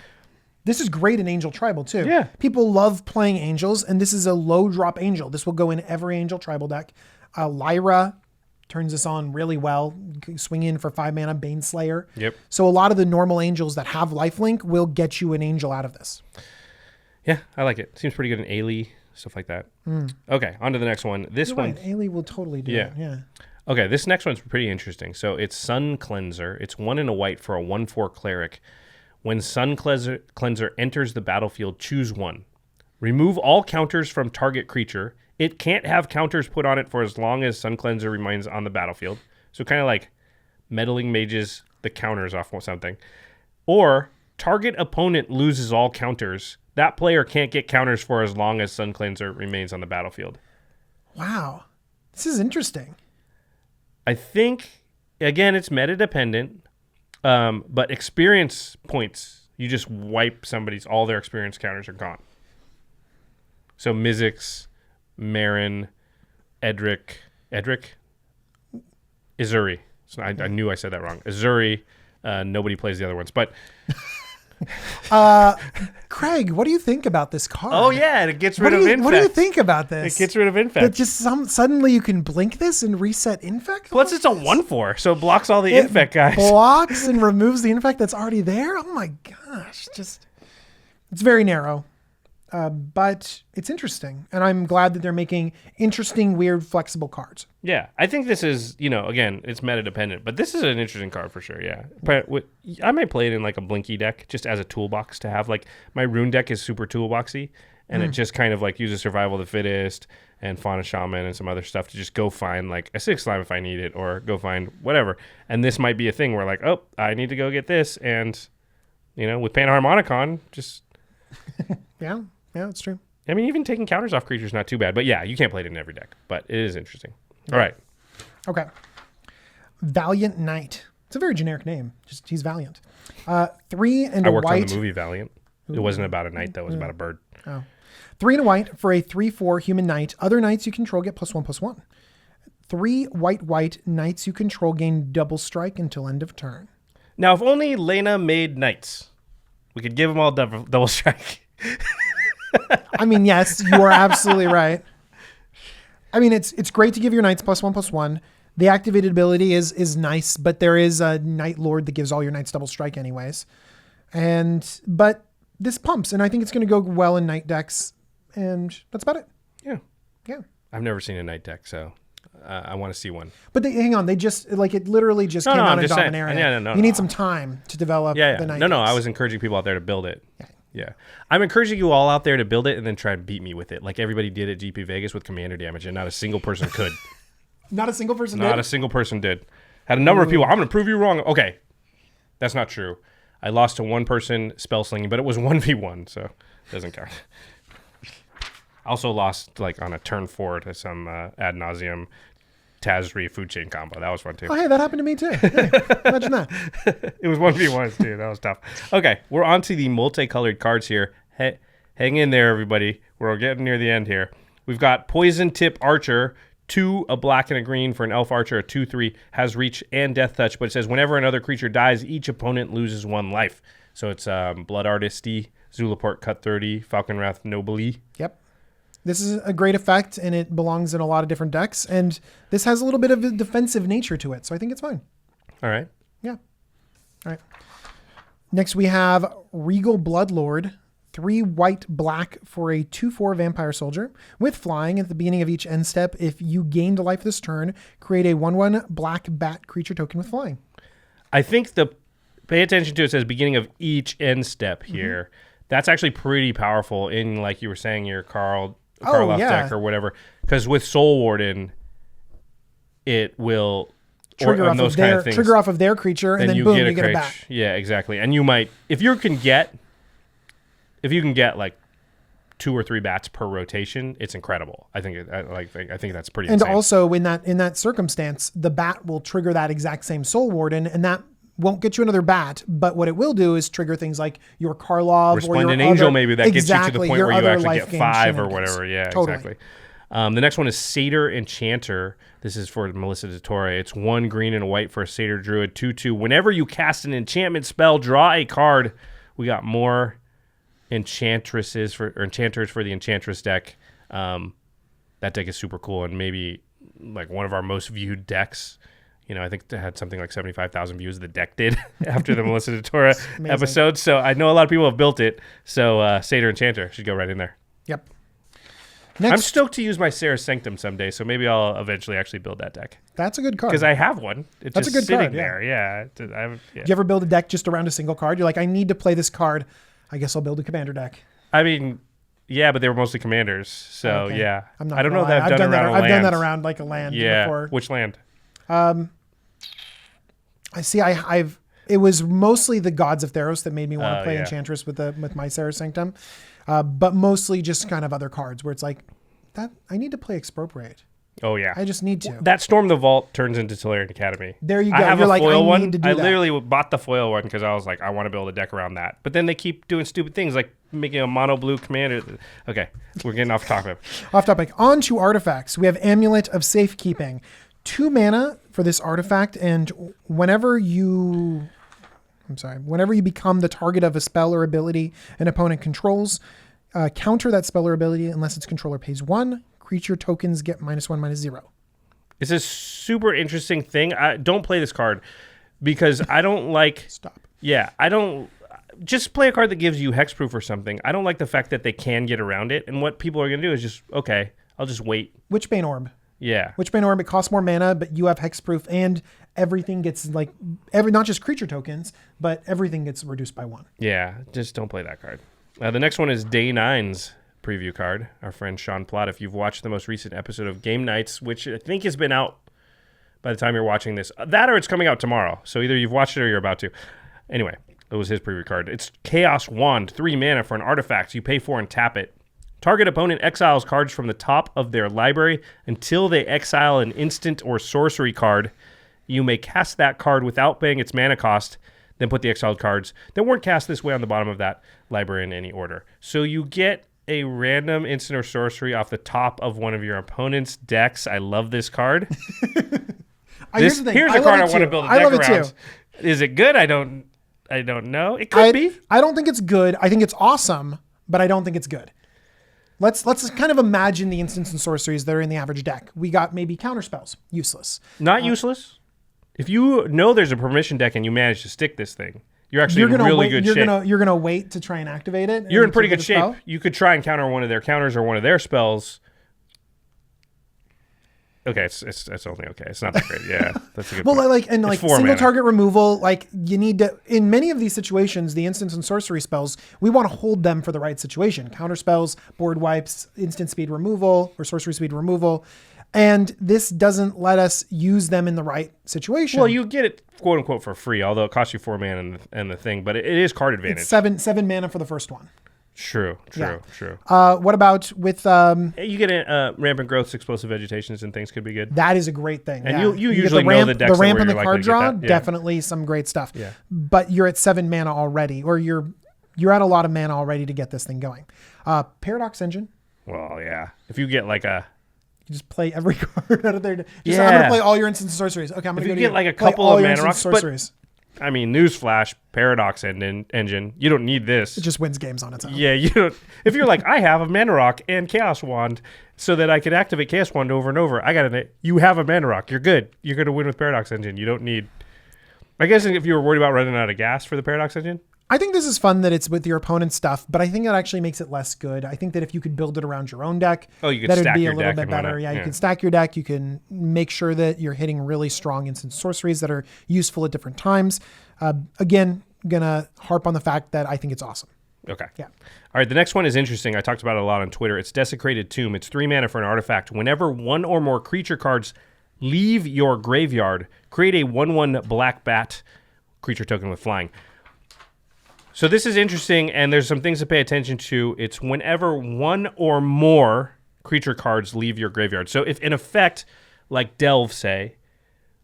this is great in Angel Tribal too. Yeah. People love playing angels, and this is a low drop angel. This will go in every Angel Tribal deck. Lyra turns this on really well. Swing in for 5 mana, Baneslayer. Yep. So a lot of the normal angels that have lifelink will get you an angel out of this. Yeah, I like it. Seems pretty good in Ailey, stuff like that. Okay, on to the next one. This one, Ailey will totally do it. Yeah. Okay, this next one's pretty interesting. So it's Sun Cleanser. It's 1 and a white for a 1/4 cleric. When Sun Cleanser enters the battlefield, choose 1. Remove all counters from target creature. It can't have counters put on it for as long as Sun Cleanser remains on the battlefield. So kind of like Meddling Mages the counters off something. Or target opponent loses all counters. That player can't get counters for as long as Sun Cleanser remains on the battlefield. Wow. This is interesting. I think, again, it's meta dependent, but experience points, you just wipe all their experience counters are gone. So Mizzix, Marin, Edric, Azuri. So I knew I said that wrong. Azuri, nobody plays the other ones, but... Craig, what do you think about this card? Oh, yeah, it gets rid of Infect. What do you think about this? It gets rid of Infect. That just suddenly you can blink this and reset Infect? Plus, it's a 1/4, so it blocks all the Infect guys. Blocks and removes the Infect that's already there? Oh my gosh. It's very narrow. But it's interesting. And I'm glad that they're making interesting, weird, flexible cards. Yeah, I think this is, again, it's meta dependent, but this is an interesting card for sure. Yeah, I might play it in like a Blinky deck just as a toolbox to have. Like my Rune deck is super toolboxy, and it just kind of like uses Survival of the Fittest and Fauna Shaman and some other stuff to just go find like a 6 slime if I need it, or go find whatever. And this might be a thing where like, oh, I need to go get this, and with Panharmonicon, just Yeah, it's true. I mean, even taking counters off creatures is not too bad. But yeah, you can't play it in every deck, but it is interesting. All right. Okay. Valiant Knight. It's a very generic name. Just he's valiant. 3 and I a worked white. on the movie Valiant. It wasn't about a knight, though. It was about a bird. Oh. 3 and a white for a 3/4 human knight. Other knights you control get +1/+1. 3 white knights you control gain double strike until end of turn. Now, if only Elena made knights, we could give them all double strike. I mean, yes, you are absolutely right. I mean, it's great to give your knights +1/+1. The activated ability is nice, but there is a Knight Lord that gives all your knights double strike anyways. But this pumps, and I think it's going to go well in knight decks, and that's about it. Yeah. I've never seen a knight deck, so I want to see one. But hang on, it literally just came out of Dominaria. You need some time to develop the knight decks. I was encouraging people out there to build it. Yeah. I'm encouraging you all out there to build it and then try and beat me with it, like everybody did at GP Vegas with commander damage, and not a single person could. Not a single person did? Not a single person did. Had a number of people, I'm going to prove you wrong. Okay, that's not true. I lost to one person spell slinging, but it was 1v1, so it doesn't count. I also lost like on a turn 4 to some ad nauseum Tez Ret food chain combo. That was fun too. Oh, hey, that happened to me too. Hey, imagine that. It was 1v1s too. That was tough. Okay, we're on to the multicolored cards here. Hey, hang in there, everybody. We're getting near the end here. We've got Poison Tip Archer, 2, a black and a green for an elf archer, a 2/3, has reach and death touch, but it says whenever another creature dies, each opponent loses 1 life. So it's Blood Artisty, Zulaport Cut 30, Falcon Wrath Nobly. Yep. This is a great effect, and it belongs in a lot of different decks, and this has a little bit of a defensive nature to it, so I think it's fine. All right. Yeah. All right. Next, we have Regal Bloodlord, 3 white black for a 2/4 vampire soldier with flying. At the beginning of each end step, if you gained a life this turn, create a 1/1 black bat creature token with flying. I think pay attention to it says beginning of each end step here. That's actually pretty powerful in, like you were saying, your Karloff deck or whatever. Because with Soul Warden, it will trigger off of their creature, and then boom, you get a bat. Yeah, exactly. And you might, if you can get like 2 or 3 bats per rotation, it's incredible. I think that's pretty insane. And also in that circumstance, the bat will trigger that exact same Soul Warden, and that won't get you another bat, but what it will do is trigger things like your Karlov Resplendent Angel, maybe that gets you to the point where you actually get 5 or whatever. Yeah, totally. Exactly. The next one is Satyr Enchanter. This is for Melissa DeTore. It's 1 green and a white for a Satyr Druid, 2/2. Whenever you cast an enchantment spell, draw a card. We got more enchanters for the Enchantress deck. That deck is super cool, and maybe like one of our most viewed decks. I think it had something like 75,000 views. The deck did after the Melissa DeTore episode. So I know a lot of people have built it. So Satyr Enchanter should go right in there. Yep. I'm stoked to use my Sarah Sanctum someday. So maybe I'll eventually actually build that deck. That's a good card. Because I have one. It's That's just a good sitting card, yeah. there. Yeah. Do you ever build a deck just around a single card? You're like, I need to play this card. I guess I'll build a commander deck. I mean, yeah, but they were mostly commanders. So yeah. I don't know that I've done that around like a land before. Which land? I see. It was mostly the Gods of Theros that made me want to play Enchantress with my Sarah Sanctum, but mostly just kind of other cards where it's like I need to play Expropriate. Oh, yeah. I just need to. That Storm the Vault turns into Tolarian Academy. There you go. I have You're a like, foil I one. need to do I that. literally bought the foil one because I was like, I want to build a deck around that. But then they keep doing stupid things like making a mono blue commander. Okay, we're getting off topic. Off topic. On to artifacts. We have Amulet of Safekeeping. 2 mana for this artifact, and whenever you become the target of a spell or ability an opponent controls, counter that spell or ability unless its controller pays 1. Creature tokens get -1/-0. It's a super interesting thing. I don't play this card because I don't like... Stop. Yeah, I don't... Just play a card that gives you hexproof or something. I don't like the fact that they can get around it, and what people are going to do is just, okay, I'll just wait. Witchbane Orb. Yeah. Witchbane Orb, it costs more mana, but you have hexproof, and everything gets, like, not just creature tokens, but everything gets reduced by 1. Yeah, just don't play that card. The next one is Day 9's preview card. Our friend Sean Plott, if you've watched the most recent episode of Game Nights, which I think has been out by the time you're watching this, that or it's coming out tomorrow. So either you've watched it or you're about to. Anyway, it was his preview card. It's Chaos Wand, 3 mana for an artifact. You pay 4 and tap it. Target opponent exiles cards from the top of their library until they exile an instant or sorcery card. You may cast that card without paying its mana cost, then put the exiled cards that weren't cast this way on the bottom of that library in any order. So you get a random instant or sorcery off the top of one of your opponent's decks. I love this card. Here's the thing. Here's a card I want to build a deck I love around. it too. Is it good? I don't know. It could be. I don't think it's good. I think it's awesome, but I don't think it's good. Let's kind of imagine the instants and sorceries that are in the average deck. We got maybe counterspells. Useless. Not useless. If you know there's a permission deck and you manage to stick this thing, you're actually in really good shape. You're gonna wait to try and activate it. You're in pretty good shape. You could try and counter one of their counters or one of their spells. Okay, it's only okay. It's not that great. Yeah, that's a good point. Like single target removal, like you need to, in many of these situations, the instants and sorcery spells, we want to hold them for the right situation. Counter spells, board wipes, instant speed removal, or sorcery speed removal. And this doesn't let us use them in the right situation. Well, you get it, quote unquote, for free, although it costs you 4 mana and the thing, but it is card advantage. It's seven mana for the first one. True. What about with... you get rampant growths, explosive vegetations, and things could be good. That is a great thing. And yeah. you usually know the decks the ramp and the where card draw, yeah. definitely some great stuff. Yeah. But you're at 7 mana already, or you're at a lot of mana already to get this thing going. Paradox Engine. Well, yeah. If you get like a... You just play every card out of there. I'm going to play all your instant sorceries. Okay, I'm going to go to get like a couple of mana rocks, sorceries. I mean, newsflash, Paradox Engine. You don't need this. It just wins games on its own. Yeah, you don't. If you're like, I have a mana rock and Chaos Wand, so that I could activate Chaos Wand over and over. You have a mana rock. You're good. You're going to win with Paradox Engine. You don't need. I guess if you were worried about running out of gas for the Paradox Engine. I think this is fun that it's with your opponent's stuff, but I think it actually makes it less good. I think that if you could build it around your own deck, that'd be a little bit better. Yeah, you can stack your deck. You can make sure that you're hitting really strong instant sorceries that are useful at different times. Again, gonna harp on the fact that I think it's awesome. Okay. Yeah. All right. The next one is interesting. I talked about it a lot on Twitter. It's Desecrated Tomb. It's 3 mana for an artifact. Whenever one or more creature cards leave your graveyard, create a 1/1 black bat creature token with flying. So this is interesting, and there's some things to pay attention to. It's whenever one or more creature cards leave your graveyard. So if, in effect, like Delve, say,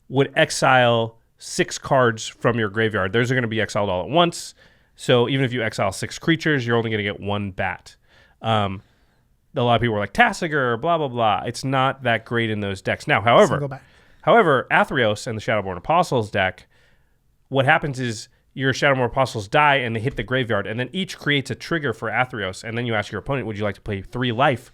would exile 6 cards from your graveyard, those are going to be exiled all at once. So even if you exile 6 creatures, you're only going to get 1 bat. A lot of people were like, Tasigur, blah, blah, blah. It's not that great in those decks. Now, however, Athreos and the Shadowborn Apostles deck, what happens is your Shadowborn Apostles die and they hit the graveyard, and then each creates a trigger for Athreos, and then you ask your opponent, would you like to play 3 life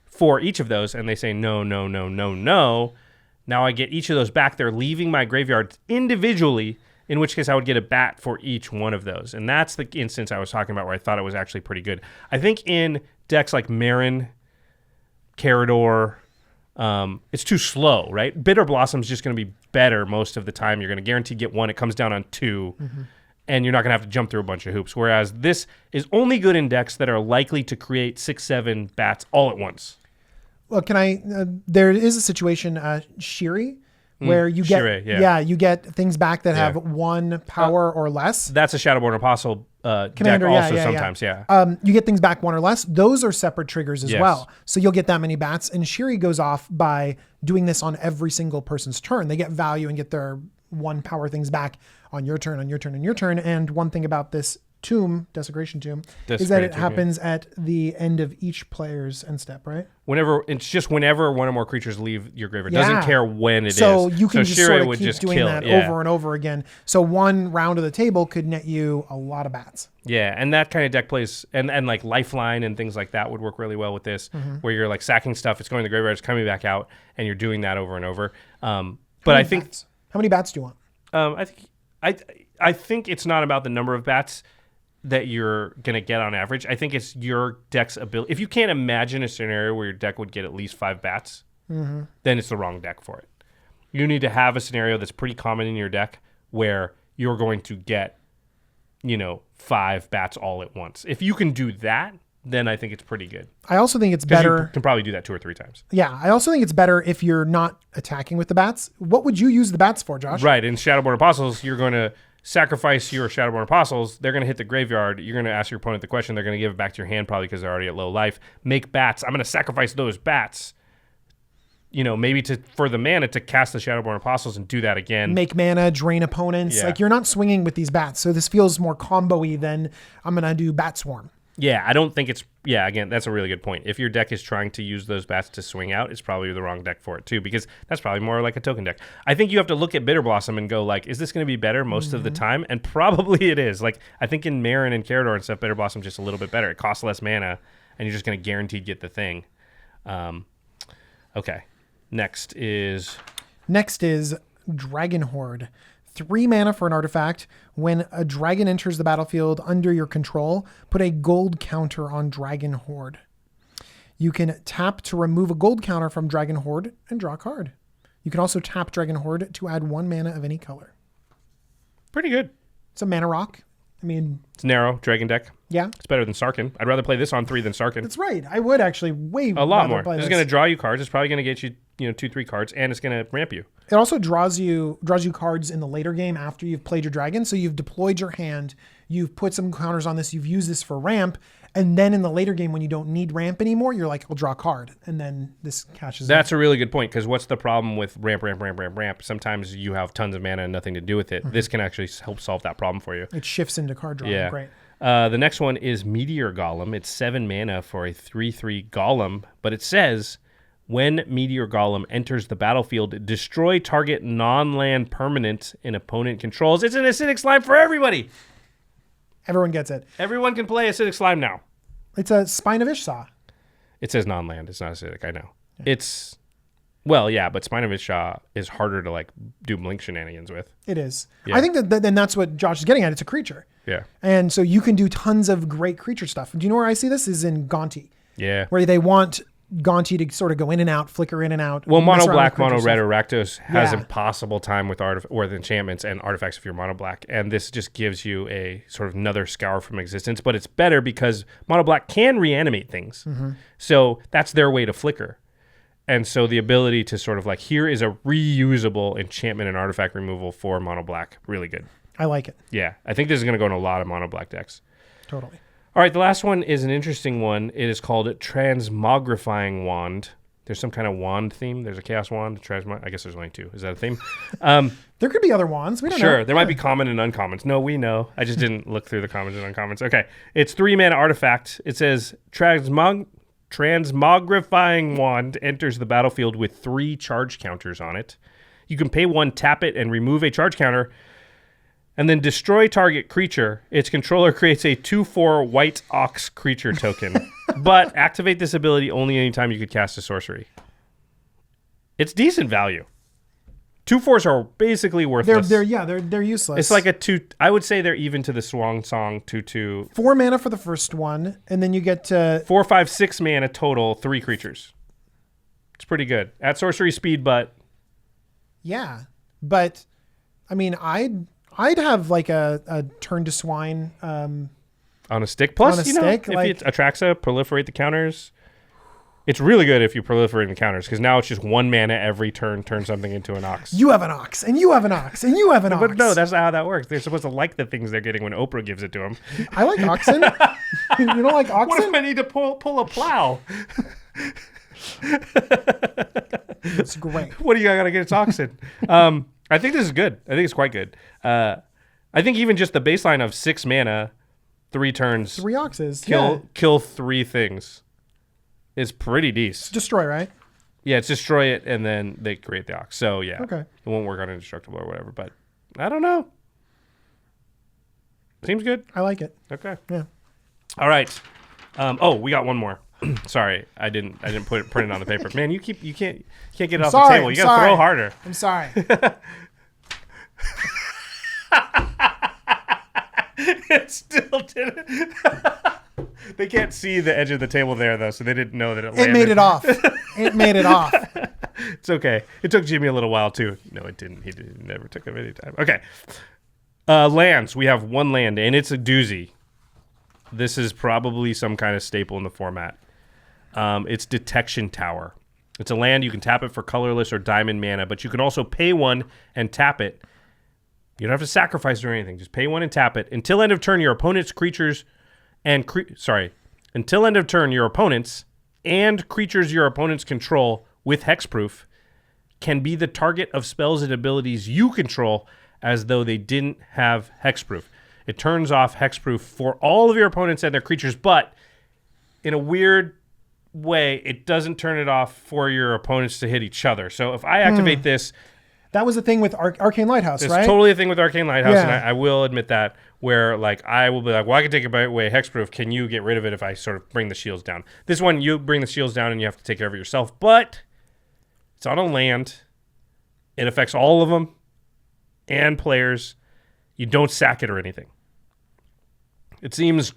for each of those? And they say, no. Now I get each of those back. They're leaving my graveyard individually, in which case I would get a bat for each one of those. And that's the instance I was talking about where I thought it was actually pretty good. I think in decks like Marin, Carador, it's too slow, right? Bitter Blossom's just going to be better most of the time. You're going to guarantee get 1. It comes down on 2, and you're not going to have to jump through a bunch of hoops. Whereas this is only good in decks that are likely to create 6-7 bats all at once. Well, there is a situation, Shiri, where you get Shiri, you get things back that have 1 power or less. That's a Shadowborn Apostle deck also sometimes. You get things back 1 or less. Those are separate triggers as Yes. well. So you'll get that many bats. And Shiri goes off by doing this on every single person's turn. They get value and get their 1 power things back on your turn, on your turn, on your turn. And one thing about this Desecration Tomb, is that it happens at the end of each player's end step, right? Whenever one or more creatures leave your graveyard. It doesn't care when it is. So you can just Shiri sort of keep doing that over and over again. So 1 round of the table could net you a lot of bats. Yeah, and that kind of deck plays, and like Lifeline and things like that would work really well with this, where you're like sacking stuff, it's going to the graveyard, it's coming back out, and you're doing that over and over. But I think... How many bats do you want? I think it's not about the number of bats that you're going to get on average. I think it's your deck's ability. If you can't imagine a scenario where your deck would get at least 5 bats, then it's the wrong deck for it. You need to have a scenario that's pretty common in your deck where you're going to get, 5 bats all at once. If you can do that, then I think it's pretty good. I also think it's better. You can probably do that 2 or 3 times. Yeah, I also think it's better if you're not attacking with the bats. What would you use the bats for, Josh? Right. In Shadowborn Apostles, you're going to sacrifice your Shadowborn Apostles. They're going to hit the graveyard. You're going to ask your opponent the question. They're going to give it back to your hand probably because they're already at low life. Make bats. I'm going to sacrifice those bats. Maybe for the mana to cast the Shadowborn Apostles and do that again. Make mana, drain opponents. Yeah. Like you're not swinging with these bats. So this feels more combo-y than I'm going to do Bat Swarm. Yeah, I don't think it's... Yeah, again, that's a really good point. If your deck is trying to use those bats to swing out, it's probably the wrong deck for it, too, because that's probably more like a token deck. I think you have to look at Bitter Blossom and go, like, is this going to be better most of the time? And probably it is. Like, I think in Marin and Carador and stuff, Bitter Blossom's just a little bit better. It costs less mana, and you're just going to guaranteed get the thing. Okay. Next is Dragon Horde. 3 mana for an artifact. When a dragon enters the battlefield under your control, put a gold counter on Dragon Horde. You can tap to remove a gold counter from Dragon Horde and draw a card. You can also tap Dragon Horde to add 1 mana of any color. pretty good. It's a mana rock. It's narrow, dragon deck. Yeah. It's better than Sarkhan. I'd rather play this on 3 than Sarkhan. That's right. I would actually a lot more. This is going to draw you cards. It's probably going to get you, 2-3 cards, and it's going to ramp you. It also draws you cards in the later game after you've played your dragon. So you've deployed your hand, you've put some counters on this, you've used this for ramp, and then in the later game when you don't need ramp anymore, you're like, I'll draw a card, and then this catches. That's a really good point, because what's the problem with ramp? Sometimes you have tons of mana and nothing to do with it. Mm-hmm. This can actually help solve that problem for you. It shifts into card drawing. Yeah. Great. The next one is Meteor Golem. It's 7 mana for a 3/3 Golem, but it says, when Meteor Golem enters the battlefield, destroy target non-land permanent an opponent controls. It's an acidic slime for everybody. Everyone gets it. Everyone can play acidic slime now. It's a Spine of Ishsaw. It says non-land. It's not acidic. I know. Yeah. But Spine of Ishsaw is harder to do blink shenanigans with. It is. Yeah. I think then that's what Josh is getting at. It's a creature. Yeah. And so you can do tons of great creature stuff. Do you know where I see this? Is in Gonti. Yeah. Where they want Gonti to sort of go in and out, flicker in and out. Well, mono black, mono red, or Rakdos has impossible time with enchantments and artifacts if you're mono black, and this just gives you a sort of another scour from existence. But it's better because mono black can reanimate things, so that's their way to flicker, and so the ability to sort of here is a reusable enchantment and artifact removal for mono black, really good. I like it. Yeah, I think this is going to go in a lot of mono black decks. Totally. All right, the last one is an interesting one. It is called Transmogrifying Wand. There's some kind of wand theme. There's a Chaos Wand. I guess there's only 2. Is that a theme? There could be other wands. We don't know. Sure, there might be common and uncommons. No, we know. I just didn't look through the commons and uncommons. Okay, it's 3 mana artifact. It says Transmogrifying Wand enters the battlefield with 3 charge counters on it. You can pay 1, tap it, and remove a charge counter, and then destroy target creature. Its controller creates a 2/4 white ox creature token. But activate this ability only anytime you could cast a sorcery. It's decent value. 2/4s are basically worthless. They're useless. It's like a 2. I would say they're even to the Swan Song 2/2. 4 mana for the first one, and then you get to 4, 5, 6 mana total, 3 creatures. It's pretty good at sorcery speed, but I'd have a turn to swine on a stick. Plus, on a stick, if it attracts proliferate the counters. It's really good if you proliferate encounters, because now it's just 1 mana every turn, turn something into an Ox. You have an Ox, and you have an Ox, and you have an Ox. But no, that's not how that works. They're supposed to like the things they're getting when Oprah gives it to them. I like Oxen. You don't like Oxen? What if I need to pull a plow? It's great. What do you got to get its Oxen? I think this is good. I think it's quite good. I think even just the baseline of 6 mana, 3 turns, 3 Oxes. kill 3 things is pretty decent. Destroy, right? Yeah, it's destroy it, and then they create the Ox. So, yeah. Okay. It won't work on Indestructible or whatever, but I don't know. Seems good. I like it. Okay. Yeah. All right. We got one more. Sorry, I didn't print it on the paper. Man, you can't get it off the table. You gotta throw harder. I'm sorry. It still didn't. They can't see the edge of the table there, though, so they didn't know that it landed. It made it off. It made it off. It's okay. It took Jimmy a little while, too. No, it didn't. He never took him any time. Okay. Lands. We have 1 land, and it's a doozy. This is probably some kind of staple in the format. It's Detection Tower. It's a land. You can tap it for colorless or diamond mana, but you can also pay 1 and tap it. You don't have to sacrifice or anything. Just pay 1 and tap it. Until end of turn, your opponent's creatures until end of turn, your opponents and creatures your opponents control with hexproof can be the target of spells and abilities you control as though they didn't have hexproof. It turns off hexproof for all of your opponents and their creatures, but in a weird way, it doesn't turn it off for your opponents to hit each other. So if I activate this... That was the thing with Arcane Lighthouse, right? It's totally a thing with Arcane Lighthouse, Yeah. and I will admit that, where like I will be like, well, I can take it away hexproof. Can you get rid of it if I sort of bring the shields down? This one, you bring the shields down and you have to take care of it yourself, but it's on a land. It affects all of them and players. You don't sack it or anything. It seems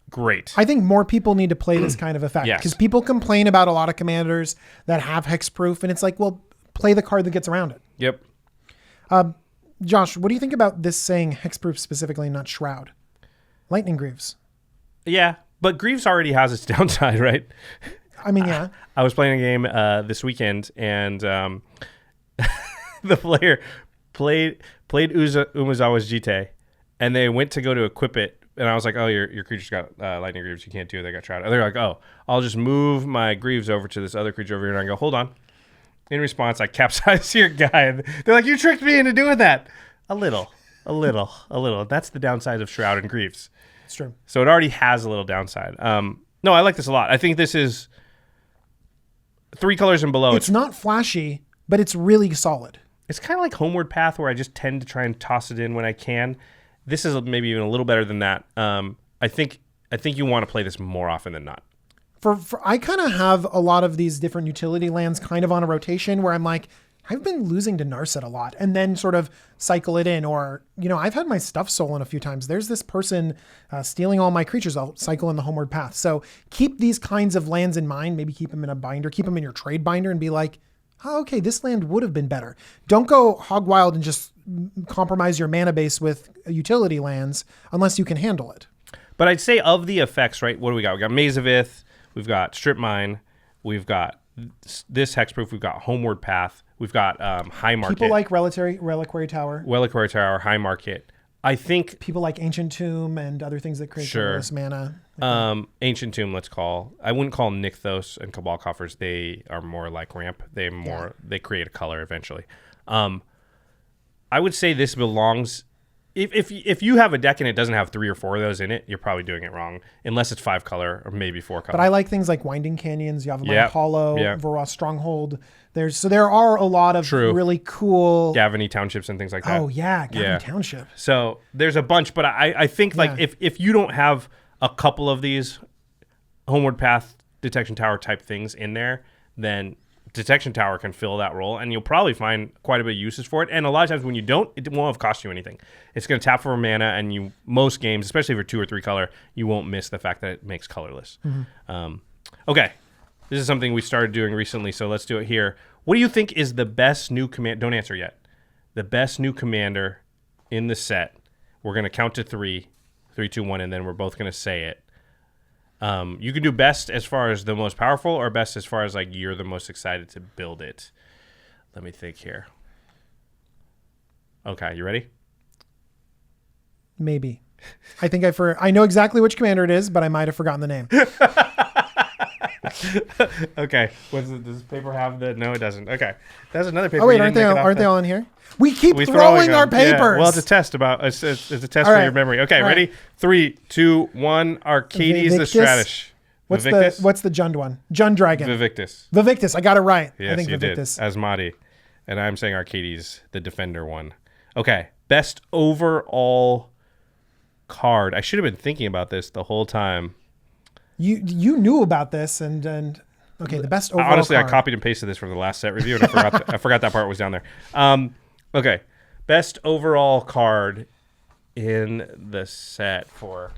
great. I think more people need to play this kind of effect, Yes. because people complain about a lot of commanders that have hexproof, and it's like, well, play the card that gets around it. Yep. Josh, what do you think about this saying hexproof specifically, not shroud? Lightning Greaves. Yeah, but Greaves already has its downside, right? I mean, yeah. I was playing a game this weekend, and the player played Umezawa's Jite, and they went to go to equip it, and I was like, oh, your creature's got Lightning Greaves. You can't do it. They got shroud. And they're like, oh, I'll just move my Greaves over to this other creature over here, and I go, hold on. In response, I capsize your guy. And they're like, you tricked me into doing that. A little. That's the downside of Shroud and Greaves. It's true. So it already has a little downside. No, I like this a lot. I think this is 3 colors and below. It's not flashy, but it's really solid. It's kind of like Homeward Path, where I just tend to try and toss it in when I can. This is maybe even a little better than that. I think you want to play this more often than not. I kind of have a lot of these different utility lands kind of on a rotation where I'm like, I've been losing to Narset a lot, and then sort of cycle it in. Or, I've had my stuff stolen a few times. There's this person stealing all my creatures. I'll cycle in the Homeward Path. So keep these kinds of lands in mind. Maybe keep them in a binder, keep them in your trade binder, and be like, oh, okay, this land would have been better. Don't go hog wild and just compromise your mana base with utility lands unless you can handle it. But I'd say of the effects, right, what do we got? We got Maze of Ith, we've got Strip Mine, we've got this hexproof, we've got Homeward Path, we've got High Market. People like Reliquary Tower. Reliquary Tower, High Market. I think... People like Ancient Tomb and other things that create colorless mana. Ancient Tomb, let's call... I wouldn't call Nykthos and Cabal Coffers. They are more like Ramp. They create a color eventually. I would say this belongs... If you have a deck and it doesn't have 3 or 4 of those in it, you're probably doing it wrong. Unless it's 5 color or maybe 4 color. But I like things like Winding Canyons, Yavimaya Hollow, Voros Stronghold. There are a lot of really cool... Gavany Townships and things like that. Oh, yeah. Gavany Township. So there's a bunch, but I think like if you don't have a couple of these Homeward Path, Detection Tower type things in there, then Detection Tower can fill that role, and you'll probably find quite a bit of uses for it. And a lot of times when you don't, it won't have cost you anything. It's going to tap for mana, and most games, especially for 2 or 3 color, you won't miss the fact that it makes colorless. Mm-hmm. Okay, this is something we started doing recently, so let's do it here. What do you think is the best new command? Don't answer yet. The best new commander in the set. We're going to count to 3, 3, 2, 1, and then we're both going to say it. You can do best as far as the most powerful, or best as far as like you're the most excited to build it. Let me think here. Okay, you ready? Maybe. I think I know exactly which commander it is, but I might have forgotten the name. Okay. Does this paper have the? No, it doesn't. Okay. That's another paper. Oh wait, aren't they all in here? We keep We throwing our them. Yeah. papers. Well, it's a test about. It's a test All for right. your memory. Okay, All ready? right. 3, 2, 1. Arcades the Victus? Stratish. What's Vivictus? the Jund one? Jund Dragon. Vivictus. Vivictus. I got it right. Yes, I think you Vivictus. did. As Mahdi. And I'm saying Arcades, the Defender one. Okay. Best overall card. I should have been thinking about this the whole time. You knew about this and okay, the best overall Honestly, card. I copied and pasted this from the last set review, and I forgot that part was down there. Okay. Best overall card in the set for...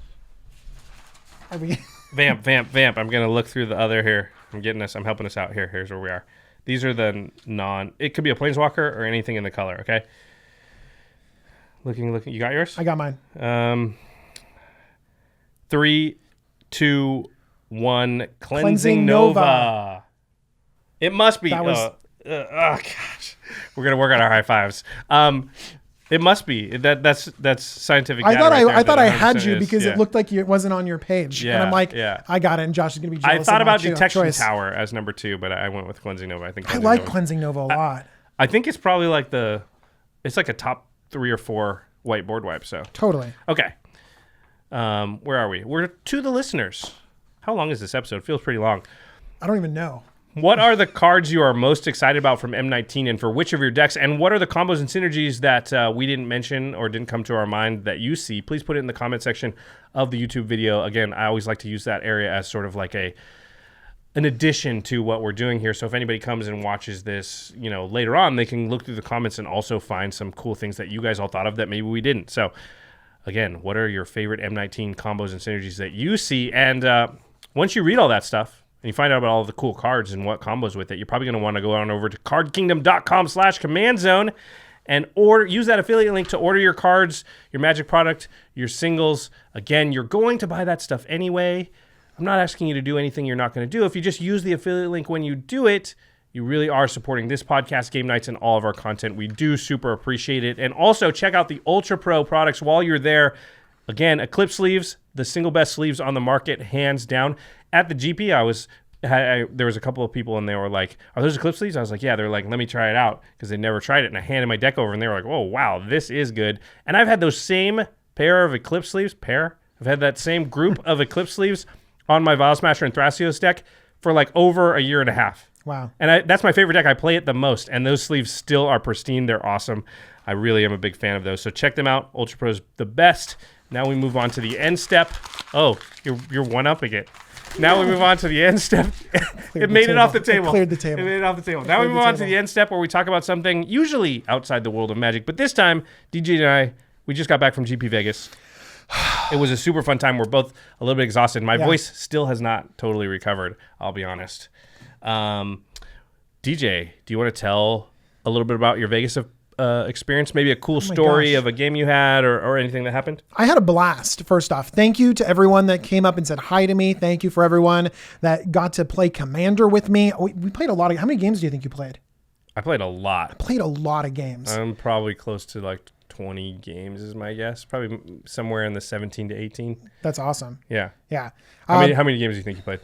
Are we- Vamp. I'm going to look through the other here. I'm helping us out here. Here's where we are. These are the it could be a planeswalker or anything in the color, okay? Looking. You got yours? I got mine. 3, 2, 1. Cleansing Cleansing Nova. Nova. It must be. That was- Oh, gosh. We're going to work on our high fives. It must be. That's scientific data. I thought I that had 100% you is. because Yeah. it looked like it wasn't on your page. Yeah, And I'm like, yeah. I got it. And Josh is going to be I jealous thought of my about Detection choice. Tower as number 2, but I went with Cleansing Nova. I think I Cleansing like Nova. Cleansing Nova a lot. I think it's probably like it's like a top 3 or 4 whiteboard wipe. So Totally. okay, where are we? We're to the listeners. How long is this episode? Feels pretty long. I don't even know. What are the cards you are most excited about from M19 and for which of your decks? And what are the combos and synergies that we didn't mention or didn't come to our mind that you see? Please put it in the comment section of the YouTube video. Again, I always like to use that area as sort of like an addition to what we're doing here. So if anybody comes and watches this, later on, they can look through the comments and also find some cool things that you guys all thought of that maybe we didn't. So again, what are your favorite M19 combos and synergies that you see? And once you read all that stuff, and you find out about all the cool cards and what combos with it, you're probably going to want to go on over to cardkingdom.com/commandzone and use that affiliate link to order your cards, your Magic product, your singles. Again, you're going to buy that stuff anyway. I'm not asking you to do anything you're not going to do. If you just use the affiliate link when you do it, you really are supporting this podcast, game nights, and all of our content. We do super appreciate it. And also check out the Ultra Pro products while you're there. Again, Eclipse sleeves, the single best sleeves on the market, hands down. At the GP, there was a couple of people and they were like, "Are those Eclipse sleeves?" I was like, "Yeah." They're like, "Let me try it out," because they never tried it. And I handed my deck over and they were like, "Oh, wow, this is good." And I've had those same pair of Eclipse sleeves. I've had that same group of Eclipse sleeves on my Vial Smasher and Thrasios deck for like over a year and a half. Wow. And that's my favorite deck. I play it the most. And those sleeves still are pristine. They're awesome. I really am a big fan of those. So check them out. Ultra Pro's the best. Now we move on to the end step. Oh, you're one-upping it. Now we move on to the end step. It made it off the table. It cleared the table. It made it off the table. Now we move on to the end step where we talk about something usually outside the world of Magic. But this time, DJ and I, we just got back from GP Vegas. It was a super fun time. We're both a little bit exhausted. My voice still has not totally recovered, I'll be honest. DJ, do you want to tell a little bit about your Vegas experience? Maybe a cool story of a game you had or anything that happened? I had a blast, first off. Thank you to everyone that came up and said hi to me. Thank you for everyone that got to play Commander with me. We played a lot of... How many games do you think you played? I played a lot. Played a lot of games. I'm probably close to like 20 games is my guess. Probably somewhere in the 17 to 18. That's awesome. Yeah. Yeah. How many games do you think you played?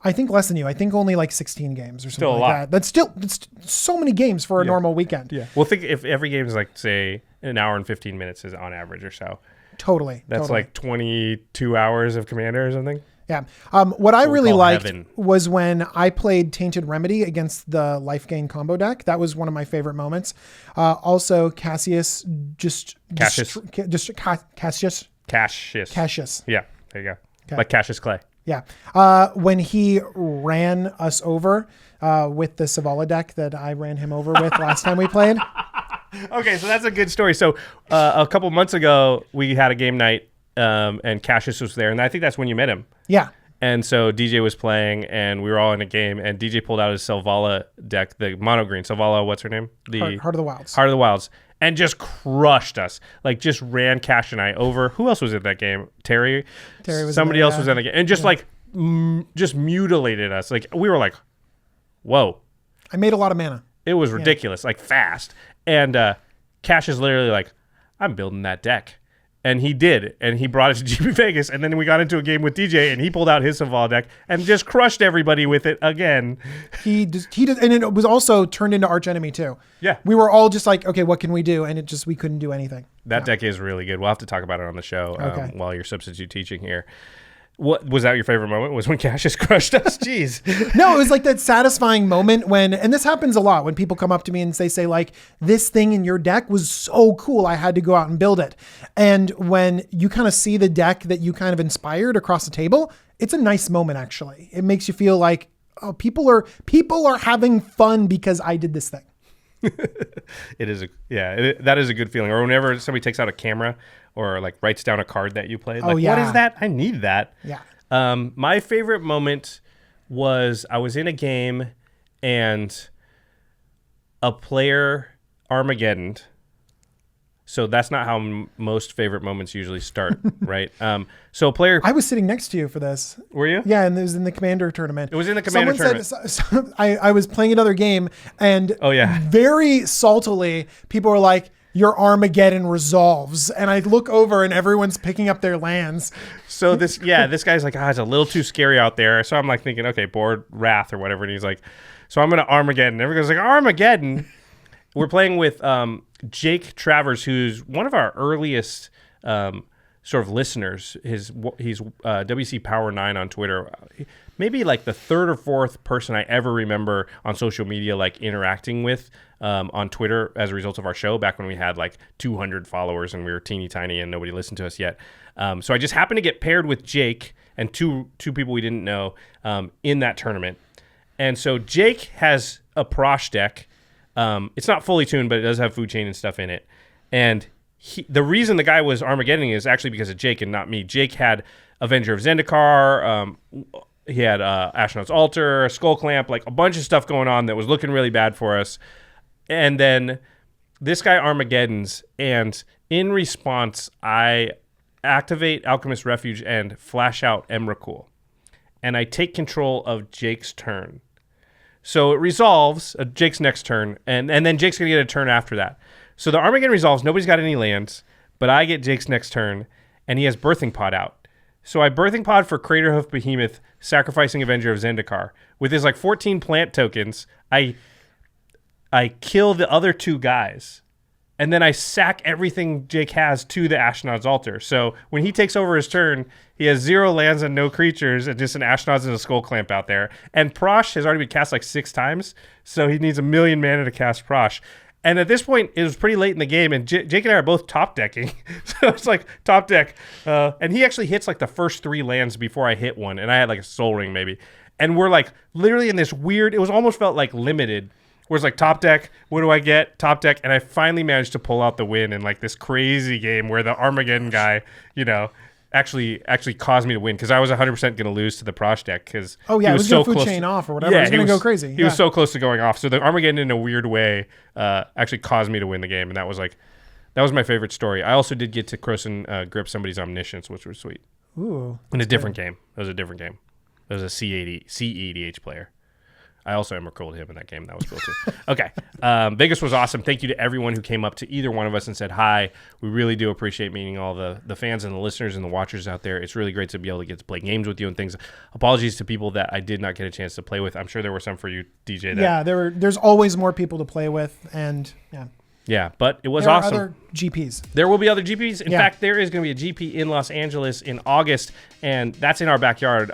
I think less than you. I think only like 16 games or something Still a like lot. that. That's so many games for a normal weekend. Yeah. Well, think if every game is like, say, an hour and 15 minutes is on average or so. Totally. That's like 22 hours of Commander or something. Yeah. What I really call liked heaven. was when I played Tainted Remedy against the Life Gain combo deck. That was one of my favorite moments. Also, Cassius. Cassius. Cassius. Yeah. There you go. Okay. Like Cassius Clay. Yeah. When he ran us over with the Savala deck that I ran him over with last time we played. Okay, so that's a good story. So a couple months ago, we had a game night, and Cassius was there, and I think that's when you met him. Yeah. And so DJ was playing, and we were all in a game, and DJ pulled out his Selvala deck, the mono green. Selvala, what's her name? Heart of the Wilds. Heart of the Wilds. and just crushed us. Like, just ran Cash and I over. Who else was in that game? Terry was somebody else was in the game, and just like just mutilated us. Like, we were like, whoa. I made a lot of mana. It was ridiculous, like fast. And Cash is literally like, I'm building that deck. And he did, and he brought it to GP Vegas, and then we got into a game with DJ, and he pulled out his Saval deck and just crushed everybody with it again. He did, and it was also turned into Arch Enemy too. Yeah, we were all just like, okay, what can we do? And we couldn't do anything. That deck is really good. We'll have to talk about it on the show while you're substitute teaching here. What was that your favorite moment? Was when Cassius crushed us? Jeez. No, it was like that satisfying moment when, and this happens a lot when people come up to me and they say like, this thing in your deck was so cool, I had to go out and build it. And when you kind of see the deck that you kind of inspired across the table, it's a nice moment actually. It makes you feel like, oh, people are having fun because I did this thing. It is that is a good feeling. Or whenever somebody takes out a camera or like writes down a card that you played. Like, what is that? I need that. Yeah. My favorite moment was I was in a game and a player Armageddoned. So that's not how most favorite moments usually start, right? So a player... I was sitting next to you for this. Were you? Yeah, and it was in the Commander tournament. It was in the Commander tournament. I was playing another game, and very saltily, people were like, your Armageddon resolves. And I look over, and everyone's picking up their lands. So this guy's like, it's a little too scary out there. So I'm like thinking, okay, board Wrath or whatever. And he's like, so I'm going to Armageddon. Everyone's like, Armageddon? We're playing with Jake Travers, who's one of our earliest sort of listeners. He's WC Power 9 on Twitter. Maybe like the third or fourth person I ever remember on social media like interacting with on Twitter as a result of our show back when we had like 200 followers and we were teeny tiny and nobody listened to us yet. So I just happened to get paired with Jake and two people we didn't know in that tournament. And so Jake has a Prosh deck. It's not fully tuned, but it does have food chain and stuff in it. And the reason the guy was Armageddon is actually because of Jake and not me. Jake had Avenger of Zendikar. He had Astronaut's Altar, Skull Clamp, like a bunch of stuff going on that was looking really bad for us. And then this guy Armageddon's, and in response, I activate Alchemist Refuge and flash out Emrakul. And I take control of Jake's turn. So it resolves Jake's next turn, and then Jake's going to get a turn after that. So the Armageddon resolves, nobody's got any lands, but I get Jake's next turn, and he has Birthing Pod out. So I Birthing Pod for Craterhoof Behemoth, sacrificing Avenger of Zendikar. With his like 14 plant tokens, I kill the other two guys, and then I sack everything Jake has to the Astronaut's Altar. So when he takes over his turn, he has 0 lands and no creatures and just an Astronaut's and a Skull Clamp out there. And Prosh has already been cast like 6 times, so he needs 1,000,000 mana to cast Prosh. And at this point, it was pretty late in the game, and Jake and I are both top decking. So it's like top deck. And he actually hits like the first 3 lands before I hit one, and I had like a Soul Ring maybe. And we're like literally in this weird, it was almost felt like limited, where it's like top deck, what do I get? Top deck. And I finally managed to pull out the win in like this crazy game where the Armageddon guy, actually caused me to win because I was 100% going to lose to the Prosh deck because it was so close. Chain off or whatever. Yeah, it was going to go crazy. He was so close to going off. So the Armageddon in a weird way actually caused me to win the game, and that was my favorite story. I also did get to Croson grip somebody's Omniscience, which was sweet. Ooh. In a different game. It was a different game. It was a CEDH player. I also Emrakul him in that game. That was cool too. Okay. Vegas was awesome. Thank you to everyone who came up to either one of us and said hi. We really do appreciate meeting all the fans and the listeners and the watchers out there. It's really great to be able to get to play games with you and things. Apologies to people that I did not get a chance to play with. I'm sure there were some for you, DJ. There's always more people to play with, and yeah, but it was there awesome. There are other GPs. There will be other GPs. In fact, there is going to be a GP in Los Angeles in August, and that's in our backyard.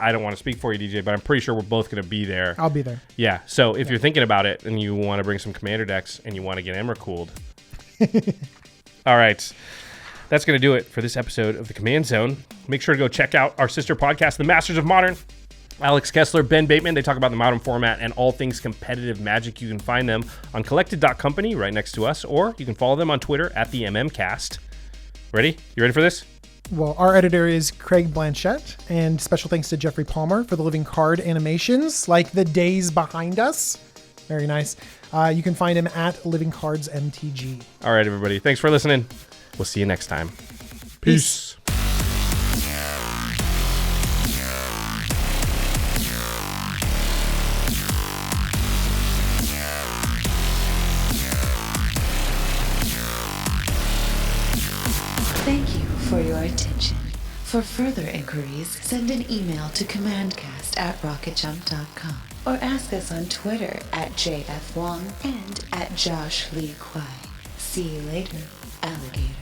I don't want to speak for you, DJ, but I'm pretty sure we're both going to be there. I'll be there. Yeah, so if you're thinking about it and you want to bring some Commander decks and you want to get Emrakuled. All right. That's going to do it for this episode of The Command Zone. Make sure to go check out our sister podcast, The Masters of Modern. Alex Kessler, Ben Bateman, they talk about the modern format and all things competitive Magic. You can find them on collected.company right next to us, or you can follow them on Twitter at the MMcast. Ready? You ready for this? Well, our editor is Craig Blanchett, and special thanks to Geoffrey Palmer for the living card animations, like the days behind us. Very nice. You can find him at Living Cards MTG. All right, everybody. Thanks for listening. We'll see you next time. Peace. Thank you for your attention. For further inquiries, send an email to commandcast@rocketjump.com or ask us on Twitter at JFWong and at Josh Lee Kwai. See you later, alligator.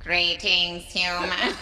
Greetings, humans.